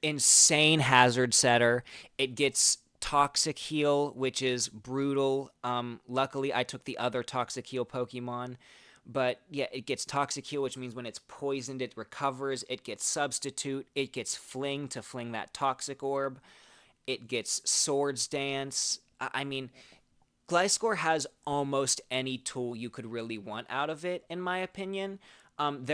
insane hazard setter. It gets Toxic Heal, which is brutal. Luckily, I took the other Toxic Heal Pokemon. But yeah, it gets Toxic Heal, which means when it's poisoned, it recovers. It gets Substitute. It gets Fling to fling that Toxic Orb. It gets Swords Dance. I mean, Gliscor has almost any tool you could really want out of it, in my opinion. I'm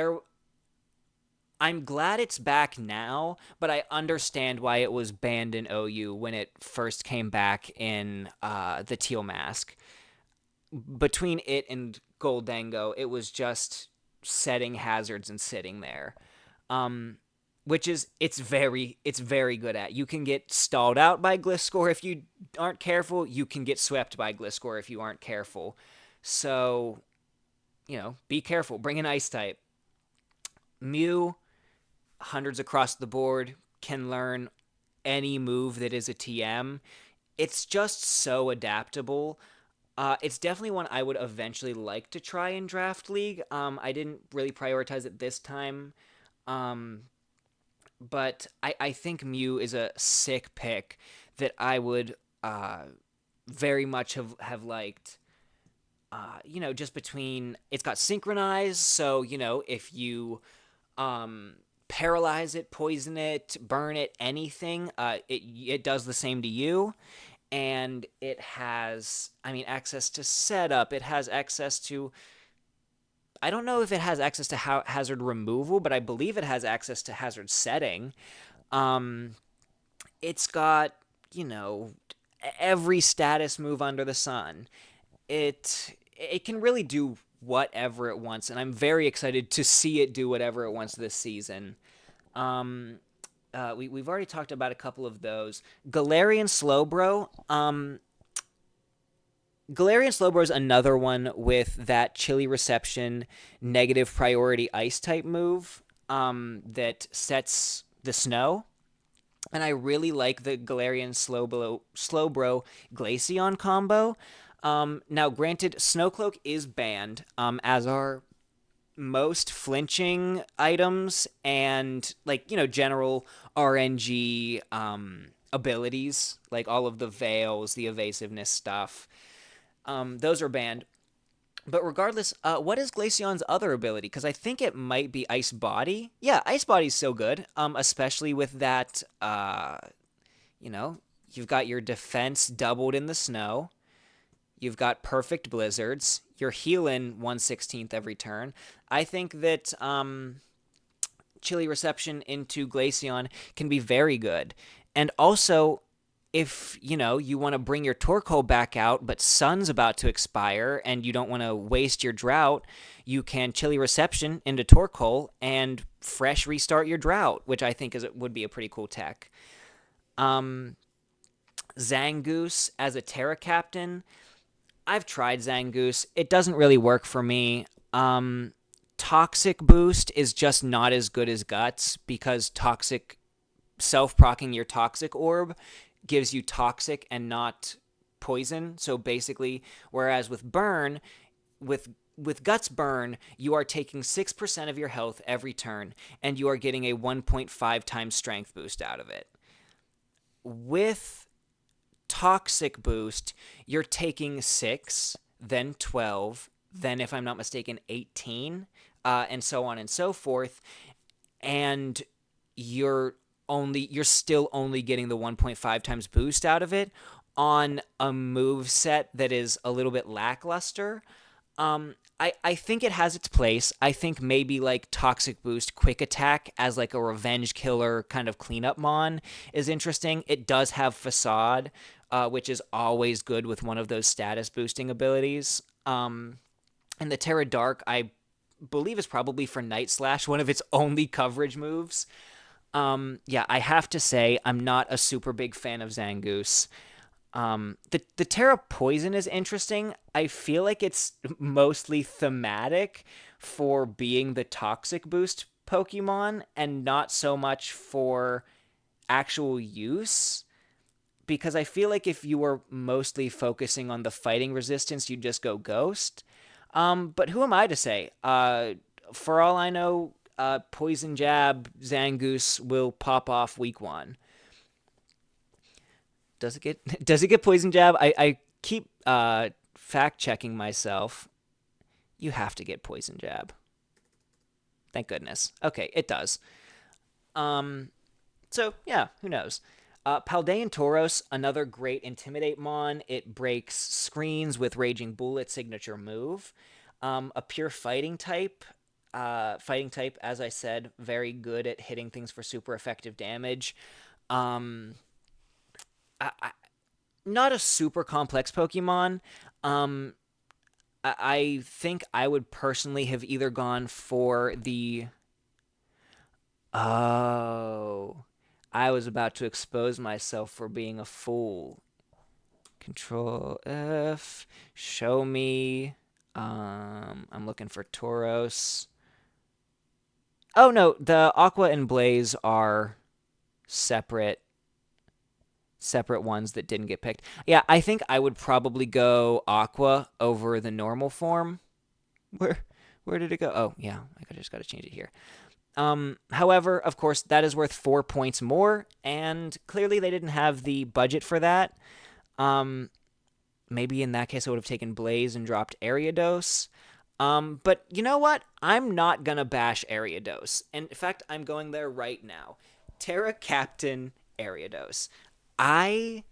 glad it's back now, but I understand why it was banned in OU when it first came back in the Teal Mask. Between it and Goldango, it was just setting hazards and sitting there, which is it's very good at. You can get stalled out by Gliscor if you aren't careful. You can get swept by Gliscor if you aren't careful. So, be careful. Bring an Ice type. Mew, hundreds across the board, can learn any move that is a TM. It's just so adaptable. It's definitely one I would eventually like to try in Draft League. I didn't really prioritize it this time. But I think Mew is a sick pick that I would very much have liked. Just between, it's got Synchronize, so, if you paralyze it, poison it, burn it, anything, it does the same to you. And it has, access to setup. It has access to, I don't know if it has access to hazard removal, but I believe it has access to hazard setting. It's got, every status move under the sun. It can really do whatever it wants, and I'm very excited to see it do whatever it wants this season. we've already talked about a couple of those. Galarian Slowbro. Galarian Slowbro is another one with that chilly reception, negative priority ice type move that sets the snow. And I really like the Galarian Slowbro Glaceon combo. Now, granted, Snowcloak is banned, as are most flinching items and, like, general RNG abilities, like all of the veils, the evasiveness stuff. Those are banned. But regardless, what is Glaceon's other ability? Because I think it might be Ice Body. Yeah, Ice Body's so good, especially with that, you know, you've got your defense doubled in the snow. You've got perfect blizzards. You're healing 1/16 every turn. I think that chilly reception into Glaceon can be very good. And also, if you want to bring your Torkoal back out, but Sun's about to expire and you don't want to waste your drought, you can chilly reception into Torkoal and fresh restart your drought, which I think would be a pretty cool tech. Zangoose as a Terra Captain. I've tried Zangoose. It doesn't really work for me. Toxic Boost is just not as good as Guts because self-procking your Toxic Orb gives you Toxic and not Poison. So basically, whereas with Burn, with Guts Burn, you are taking 6% of your health every turn, and you are getting a 1.5 times strength boost out of it. With Toxic Boost, you're taking 6, then 12, then, if I'm not mistaken, 18, and so on and so forth, and you're still only getting the 1.5 times boost out of it on a move set that is a little bit lackluster. I think it has its place. I think maybe like Toxic Boost Quick Attack as like a revenge killer kind of cleanup mon is interesting. It does have Facade, which is always good with one of those status boosting abilities. And the Terra Dark, I believe, is probably for Night Slash, one of its only coverage moves. Yeah, I have to say I'm not a super big fan of Zangoose. The Terra Poison is interesting. I feel like it's mostly thematic for being the Toxic Boost Pokemon and not so much for actual use. Because I feel like if you were mostly focusing on the fighting resistance, you'd just go Ghost. But who am I to say? For all I know, Poison Jab Zangoose will pop off week 1. Does it get Poison Jab? I keep fact checking myself. You have to get Poison Jab. Thank goodness. Okay, it does. So yeah, who knows? Paldean Tauros, another great Intimidate mon. It breaks screens with Raging Bullet signature move. A pure fighting type. As I said, very good at hitting things for super effective damage. Not a super complex Pokemon. I think I would personally have either gone for the... Oh, I was about to expose myself for being a fool. Control F. Show me. I'm looking for Tauros. Oh, no. The Aqua and Blaze are separate ones that didn't get picked. Yeah, I think I would probably go Aqua over the normal form. Where did it go? Oh, yeah. I just got to change it here. However, of course, that is worth 4 points more, and clearly they didn't have the budget for that. Maybe in that case I would have taken Blaze and dropped Ariados. But you know what? I'm not gonna bash Ariados. In fact, I'm going there right now. Terra Captain Ariados. I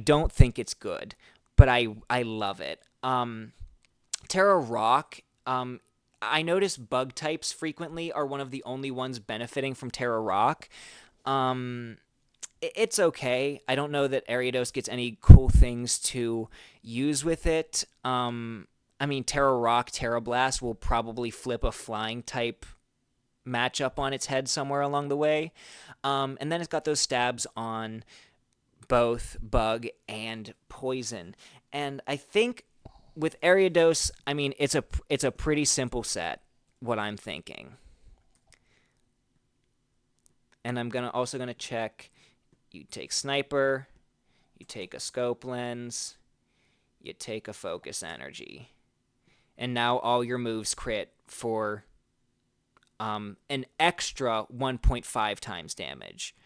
don't think it's good, but I love it. Terra Rock, I notice bug types frequently are one of the only ones benefiting from Terra Rock. It's okay. I don't know that Ariados gets any cool things to use with it. I mean, Terra Rock, Terra Blast will probably flip a flying type match up on its head somewhere along the way. And then it's got those stabs on both bug and poison. And I think with Ariados, I mean, it's a pretty simple set, what I'm thinking. And I'm also gonna check. You take sniper, you take a scope lens, you take a focus energy, and now all your moves crit for an extra 1.5 times damage,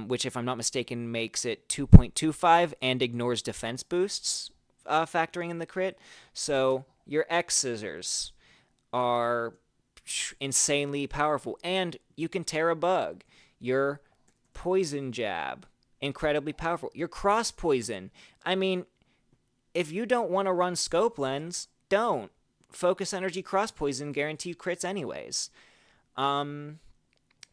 which, if I'm not mistaken, makes it 2.25 and ignores defense boosts, factoring in the crit. So your X scissors are insanely powerful, and you can tear a bug. Your poison jab, incredibly powerful. Your cross poison. I mean, if you don't want to run scope lens, don't. Focus energy cross poison guaranteed crits anyways.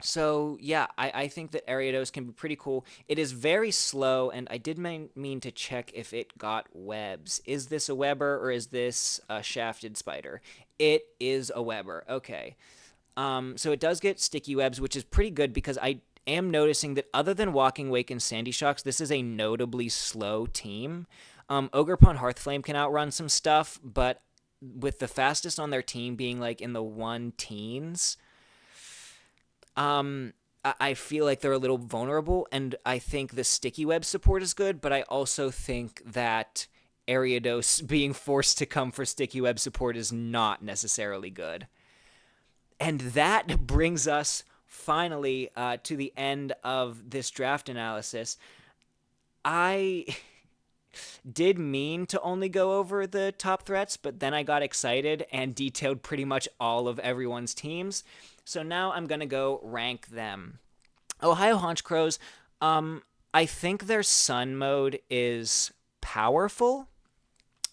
So yeah, I think that Ariados can be pretty cool. It is very slow, and I did mean to check if it got webs. Is this a Weber or is this a shafted spider? It is a Weber. Okay. So it does get sticky webs, which is pretty good because I am noticing that other than Walking Wake and Sandy Shocks, this is a notably slow team. Ogerpon Hearthflame can outrun some stuff, but with the fastest on their team being like in the 1 teens, I feel like they're a little vulnerable, and I think the sticky web support is good, but I also think that Ariados being forced to come for sticky web support is not necessarily good. And that brings us finally to the end of this draft analysis. I did mean to only go over the top threats, but then I got excited and detailed pretty much all of everyone's teams. So now I'm going to go rank them. Ohio Haunch Crows, I think their sun mode is powerful,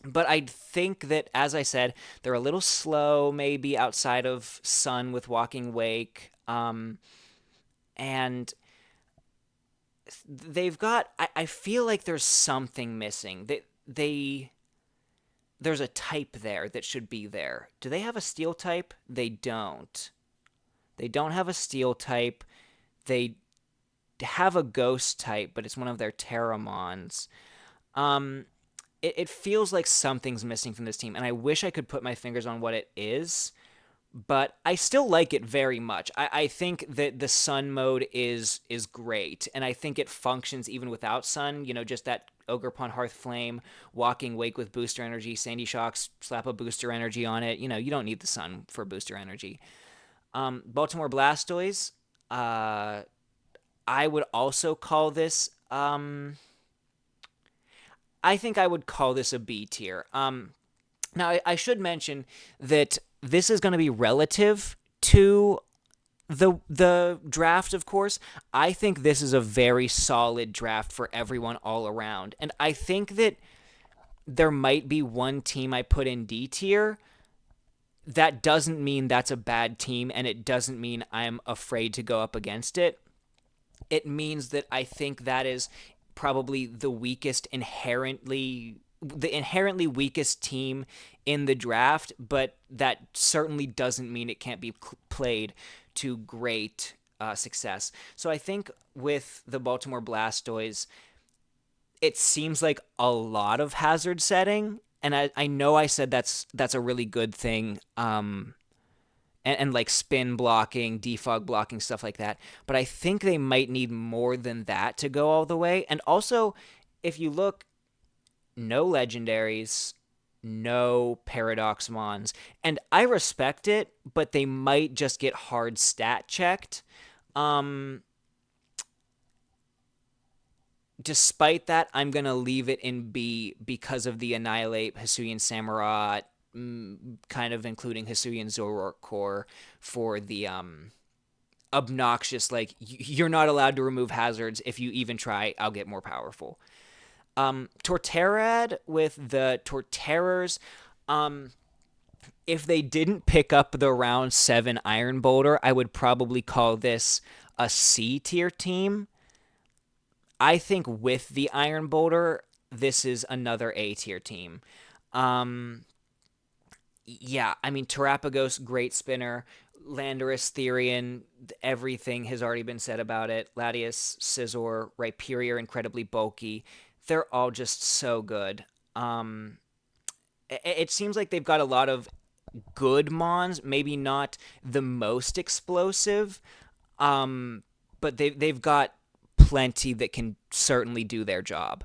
but I think that, as I said, they're a little slow, maybe outside of sun with Walking Wake. And they've got, I feel like there's something missing. There's a type there that should be there. Do they have a steel type? They don't. They don't have a steel type. They have a ghost type, but it's one of their Terramons. It feels like something's missing from this team, and I wish I could put my fingers on what it is, but I still like it very much. I think that the sun mode is great, and I think it functions even without sun. You know, just that Ogerpon Hearthflame, Walking Wake with booster energy, Sandy Shocks, slap a booster energy on it. You know, you don't need the sun for booster energy. Baltimore Blastoise, I would also call this, I think I would call this a B tier. Now, I should mention that this is going to be relative to the draft, of course. I think this is a very solid draft for everyone all around. And I think that there might be one team I put in D tier. That doesn't mean that's a bad team, and it doesn't mean I'm afraid to go up against it. It means that I think that is probably the inherently weakest team in the draft, but that certainly doesn't mean it can't be played to great success. So I think with the Baltimore Blastoise, it seems like a lot of hazard setting, and I know I said that's a really good thing, and like spin blocking, defog blocking, stuff like that. But I think they might need more than that to go all the way. And also, if you look, no legendaries, no Paradox Mons. And I respect it, but they might just get hard stat checked. Despite that, I'm going to leave it in B because of the Annihilate, Hisuian Samurott, kind of including Hisuian Zoroark core for the obnoxious, like, you're not allowed to remove hazards. If you even try, I'll get more powerful. Torterrad with the Torterrors, if they didn't pick up the round 7 Iron Boulder, I would probably call this a C tier team. I think with the Iron Boulder, this is another A tier team. Yeah, I mean, Terapagos, great spinner. Landorus, Therian, everything has already been said about it. Latias, Scizor, Rhyperior, incredibly bulky. They're all just so good. It seems like they've got a lot of good Mons, maybe not the most explosive, but they've got plenty that can certainly do their job.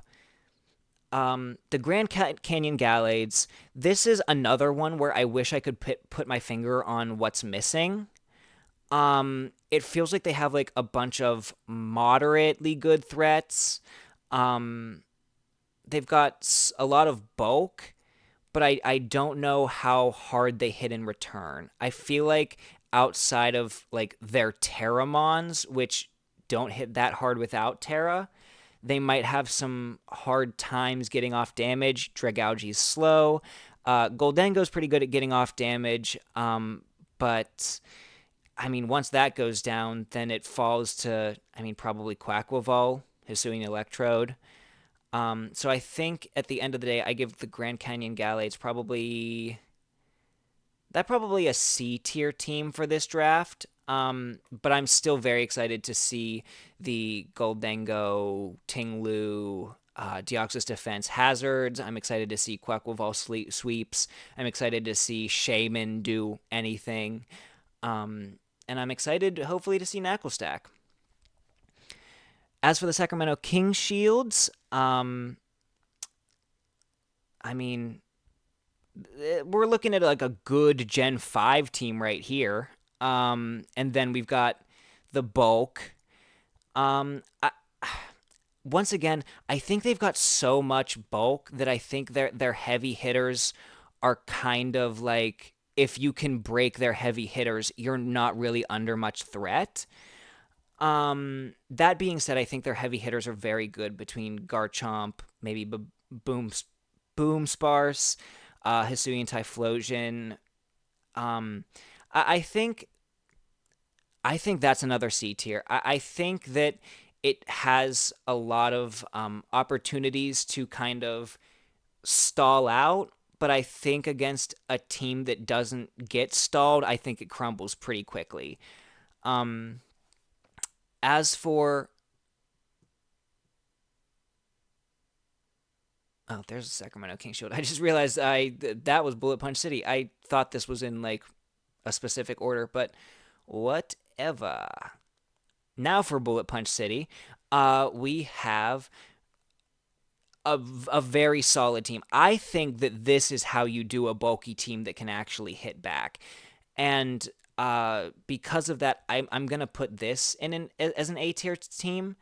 The Grand Canyon Gallades, this is another one where I wish I could put my finger on what's missing. It feels like they have like a bunch of moderately good threats. Um, they've got a lot of bulk, but I don't know how hard they hit in return. I feel like outside of like their Terramons, which don't hit that hard without Terra, they might have some hard times getting off damage. Dragalge's slow. Goldengo's pretty good at getting off damage, but I mean, once that goes down, then it falls to, I mean, probably Quaquaval, Hisuian Electrode. So I think at the end of the day, I give the Grand Canyon Gallades probably a C tier team for this draft. But I'm still very excited to see the Goldengo, Tinglu, Deoxys Defense hazards. I'm excited to see Quaquaval sweeps. I'm excited to see Shaman do anything. And I'm excited, hopefully, to see Knuckle Stack. As for the Sacramento King Shields, I mean, we're looking at like a good Gen 5 team right here. And then we've got the bulk. Once again, I think they've got so much bulk that I think their heavy hitters are kind of like, if you can break their heavy hitters, you're not really under much threat. That being said, I think their heavy hitters are very good between Garchomp, maybe Boom Sparse, Hisuian Typhlosion. I think that's another C tier. I think that it has a lot of opportunities to kind of stall out, but I think against a team that doesn't get stalled, I think it crumbles pretty quickly. As for... Oh, there's a Sacramento King Shield. I just realized that was Bullet Punch City. I thought this was in like a specific order, but whatever. Now for Bullet Punch City, we have a very solid team. I think that this is how you do a bulky team that can actually hit back. And because of that, I'm going to put this as an A-tier team.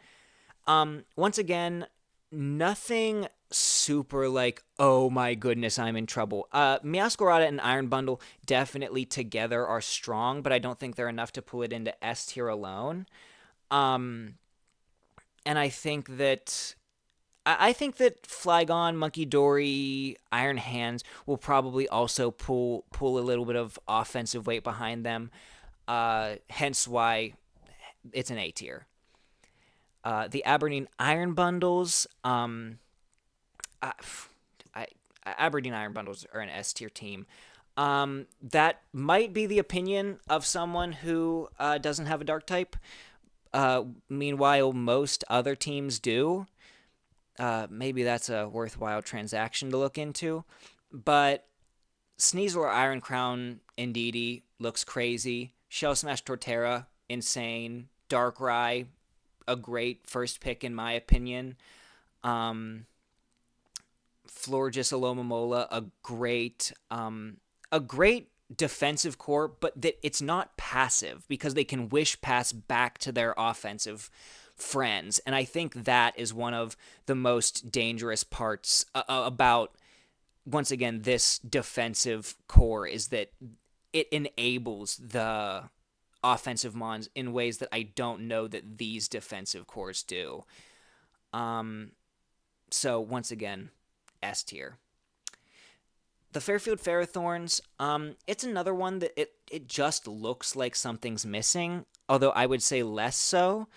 Once again, nothing super like, oh my goodness, I'm in trouble. Meowscarada and Iron Bundle definitely together are strong, but I don't think they're enough to pull it into S tier alone. And I think that Flygon, Monkey Dory, Iron Hands will probably also pull a little bit of offensive weight behind them. Hence why it's an A tier. The Aberdeen Iron Bundles, Aberdeen Iron Bundles are an S tier team. That might be the opinion of someone who doesn't have a dark type. Meanwhile, most other teams do. Maybe that's a worthwhile transaction to look into. But Sneasel Iron Crown Indeedee looks crazy. Shell Smash Torterra, insane. Darkrai, a great first pick in my opinion. Florges Alomomola, a great defensive core, but that it's not passive because they can wish pass back to their offensive friends. And I think that is one of the most dangerous parts about, once again, this defensive core, is that it enables the offensive mons in ways that I don't know that these defensive cores do. So once again, S tier. The Fairfield Ferrothorns, it's another one that it just looks like something's missing, although I would say less so.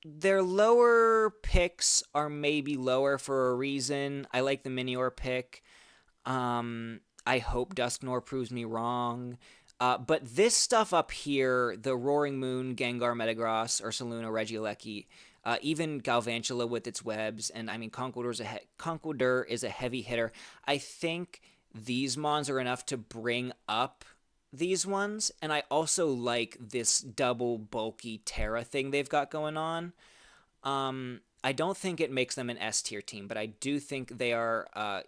Their lower picks are maybe lower for a reason. I like the Minior pick. I hope Dusknoir proves me wrong. But this stuff up here, the Roaring Moon, Gengar, Metagross, Ursaluna, Regieleki, even Galvantula with its webs, and I mean Conqueror is a heavy hitter. I think these mons are enough to bring up these ones, and I also like this double bulky Terra thing they've got going on. I don't think it makes them an S tier team, but I do think they are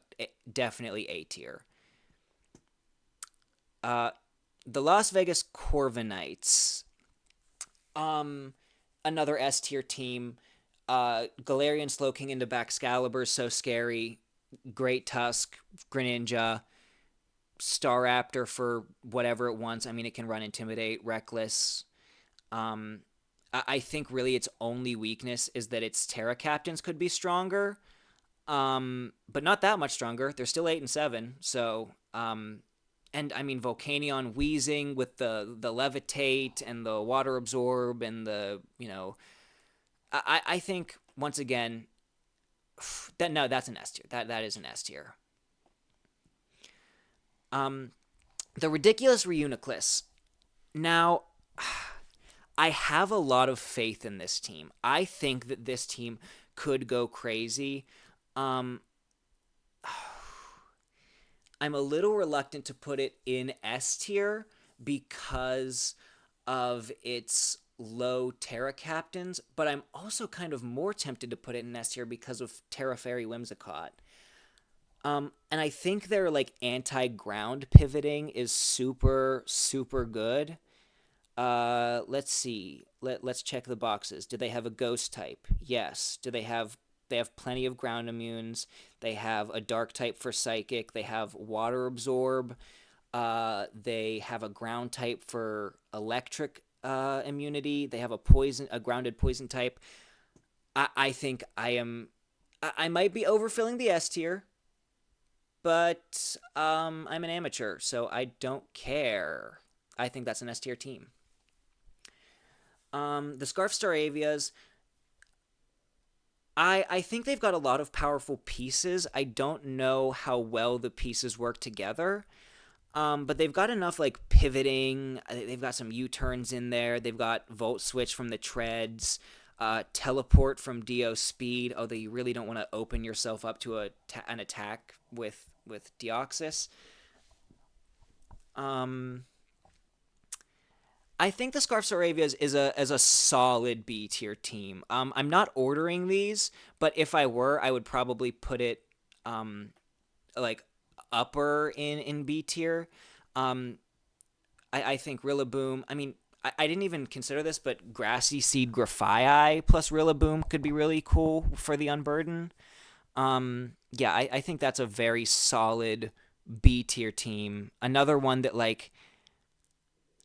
definitely A tier. The Las Vegas Corviknights, another S tier team. Galarian Slowking into Baxcalibur, so scary. Great Tusk, Greninja, Staraptor for whatever it wants. I mean, it can run Intimidate, Reckless. I think really its only weakness is that its Terra Captains could be stronger, but not that much stronger. They're still 8 and 7, so and I mean Volcanion wheezing with the Levitate and the Water Absorb and the I think once again that's an S tier. That is an S tier. The Ridiculous Reuniclus. Now, I have a lot of faith in this team. I think that this team could go crazy. I'm a little reluctant to put it in S tier because of its low Terra Captains, but I'm also kind of more tempted to put it in S tier because of Terra Fairy Whimsicott. And I think their like anti-ground pivoting is super, super good. Let's see. Let's check the boxes. Do they have a ghost type? Yes. They have plenty of ground immunes. They have a dark type for psychic. They have water absorb. They have a ground type for electric immunity. They have a grounded poison type. I think I might be overfilling the S tier, but I'm an amateur, so I don't care. I think that's an S tier team. The Scarf Staravias, I think they've got a lot of powerful pieces. I don't know how well the pieces work together, but they've got enough like pivoting. They've got some U-turns in there. They've got Volt Switch from the Treads, Teleport from Dio Speed, although you really don't want to open yourself up to an attack with Deoxys. I think the Scarf Saravias is a solid B tier team. I'm not ordering these, but if I were, I would probably put it like upper in B tier. I think Rillaboom. I mean, I didn't even consider this, but Grassy Seed Grafii plus Rillaboom could be really cool for the Unburden. Yeah, I think that's a very solid B tier team. Another one that like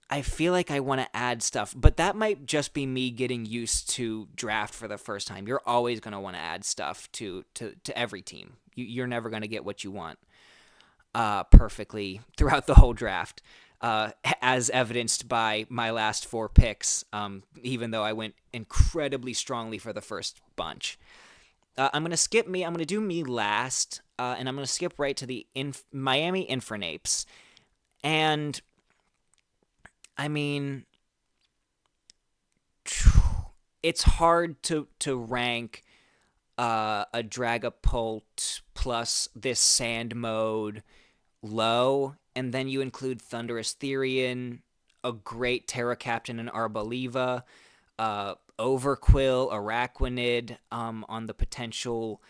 I feel like I want to add stuff, but that might just be me getting used to draft for the first time. You're always going to want to add stuff to every team. You're never going to get what you want perfectly throughout the whole draft, as evidenced by my last 4 picks, even though I went incredibly strongly for the first bunch. I'm going to skip me. I'm going to do me last, and I'm going to skip right to the Miami Infernapes. And I mean, it's hard to rank a Dragapult plus this sand mode low, and then you include Thunderous Therian, a great Terra Captain in Arboliva, Overquill, Araquanid on the potential.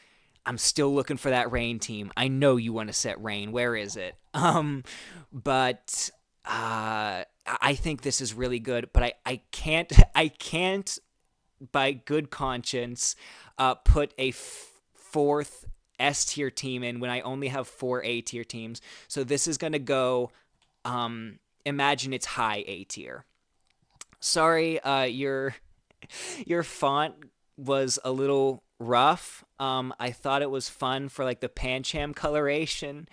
I'm still looking for that Rain team. I know you want to set Rain. Where is it? But I think this is really good, but I can't by good conscience put a fourth S tier team in when I only have 4 A tier teams. So this is gonna go. Imagine it's high A tier. Sorry, your font was a little rough. I thought it was fun for like the Pancham coloration,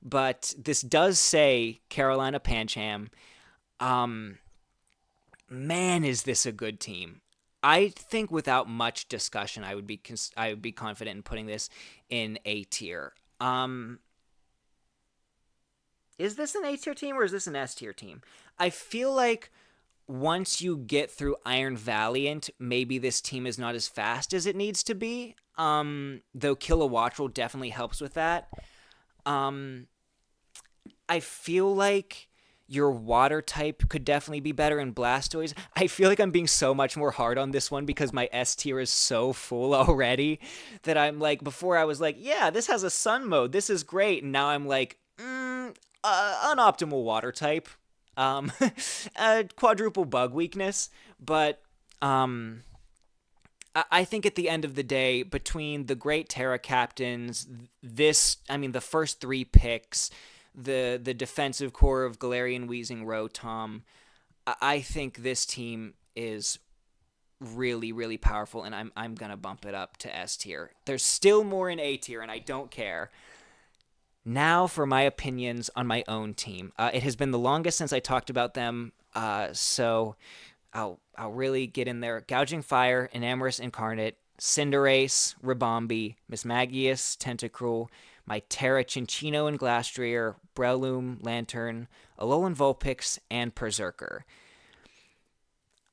but this does say Carolina Pancham. Man, is this a good team? I think without much discussion, I would be confident in putting this in A tier. is this an A tier team or is this an S tier team? I feel like once you get through Iron Valiant, maybe this team is not as fast as it needs to be. Though Kilowattrel definitely helps with that. I feel like your water type could definitely be better in Blastoise. I feel like I'm being so much more hard on this one because my S tier is so full already that I'm like, before I was like, yeah, this has a sun mode. This is great. And now I'm like, unoptimal water type. Quadruple bug weakness. But I think at the end of the day, between the great Terra captains, the first three picks, the defensive core of Galarian, Weezing, Rotom, I think this team is really, really powerful, and I'm gonna bump it up to S tier. There's still more in A tier, and I don't care. Now for my opinions on my own team. It has been the longest since I talked about them, so I'll really get in there. Gouging Fire, Enamorous Incarnate, Cinderace, Ribombee, Mismagius, Tentacruel, my Terra Cinccino and Glastrier, Breloom, Lantern, Alolan Vulpix, and Berserker.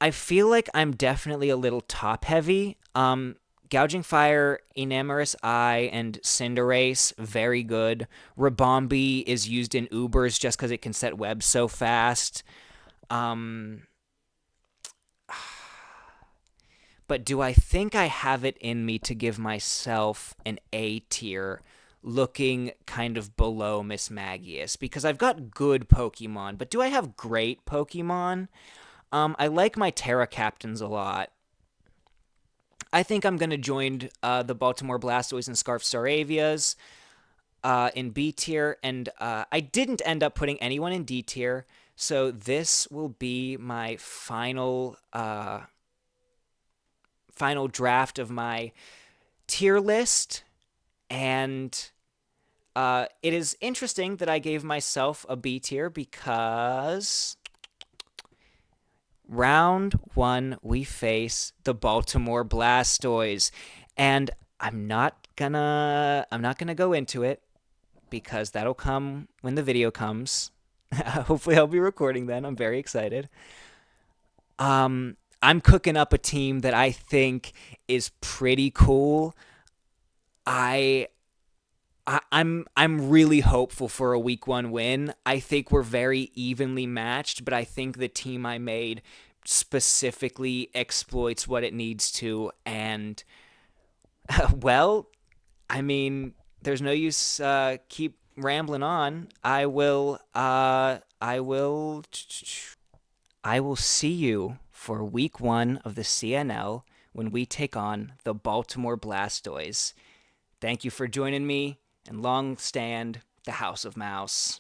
I feel like I'm definitely a little top-heavy. Gouging Fire, Enamorous Eye, and Cinderace, very good. Ribombee is used in Ubers just because it can set webs so fast. But do I think I have it in me to give myself an A tier looking kind of below Mismagius? Because I've got good Pokemon, but do I have great Pokemon? I like my Terra Captains a lot. I think I'm going to join the Baltimore Blastoise and Scarf Staravias in B tier, and I didn't end up putting anyone in D tier, so this will be my final draft of my tier list, and it is interesting that I gave myself a B tier because round 1 we face the Baltimore Blastoise, and I'm not gonna go into it because that'll come when the video comes. Hopefully I'll be recording then. I'm very excited. I'm cooking up a team that I think is pretty cool. I'm really hopeful for a week 1 win. I think we're very evenly matched, but I think the team I made specifically exploits what it needs to, and well, I mean, there's no use keep rambling on. I will see you for week 1 of the CNL when we take on the Baltimore Blastoise. Thank you for joining me, and long stand the House of Mouse.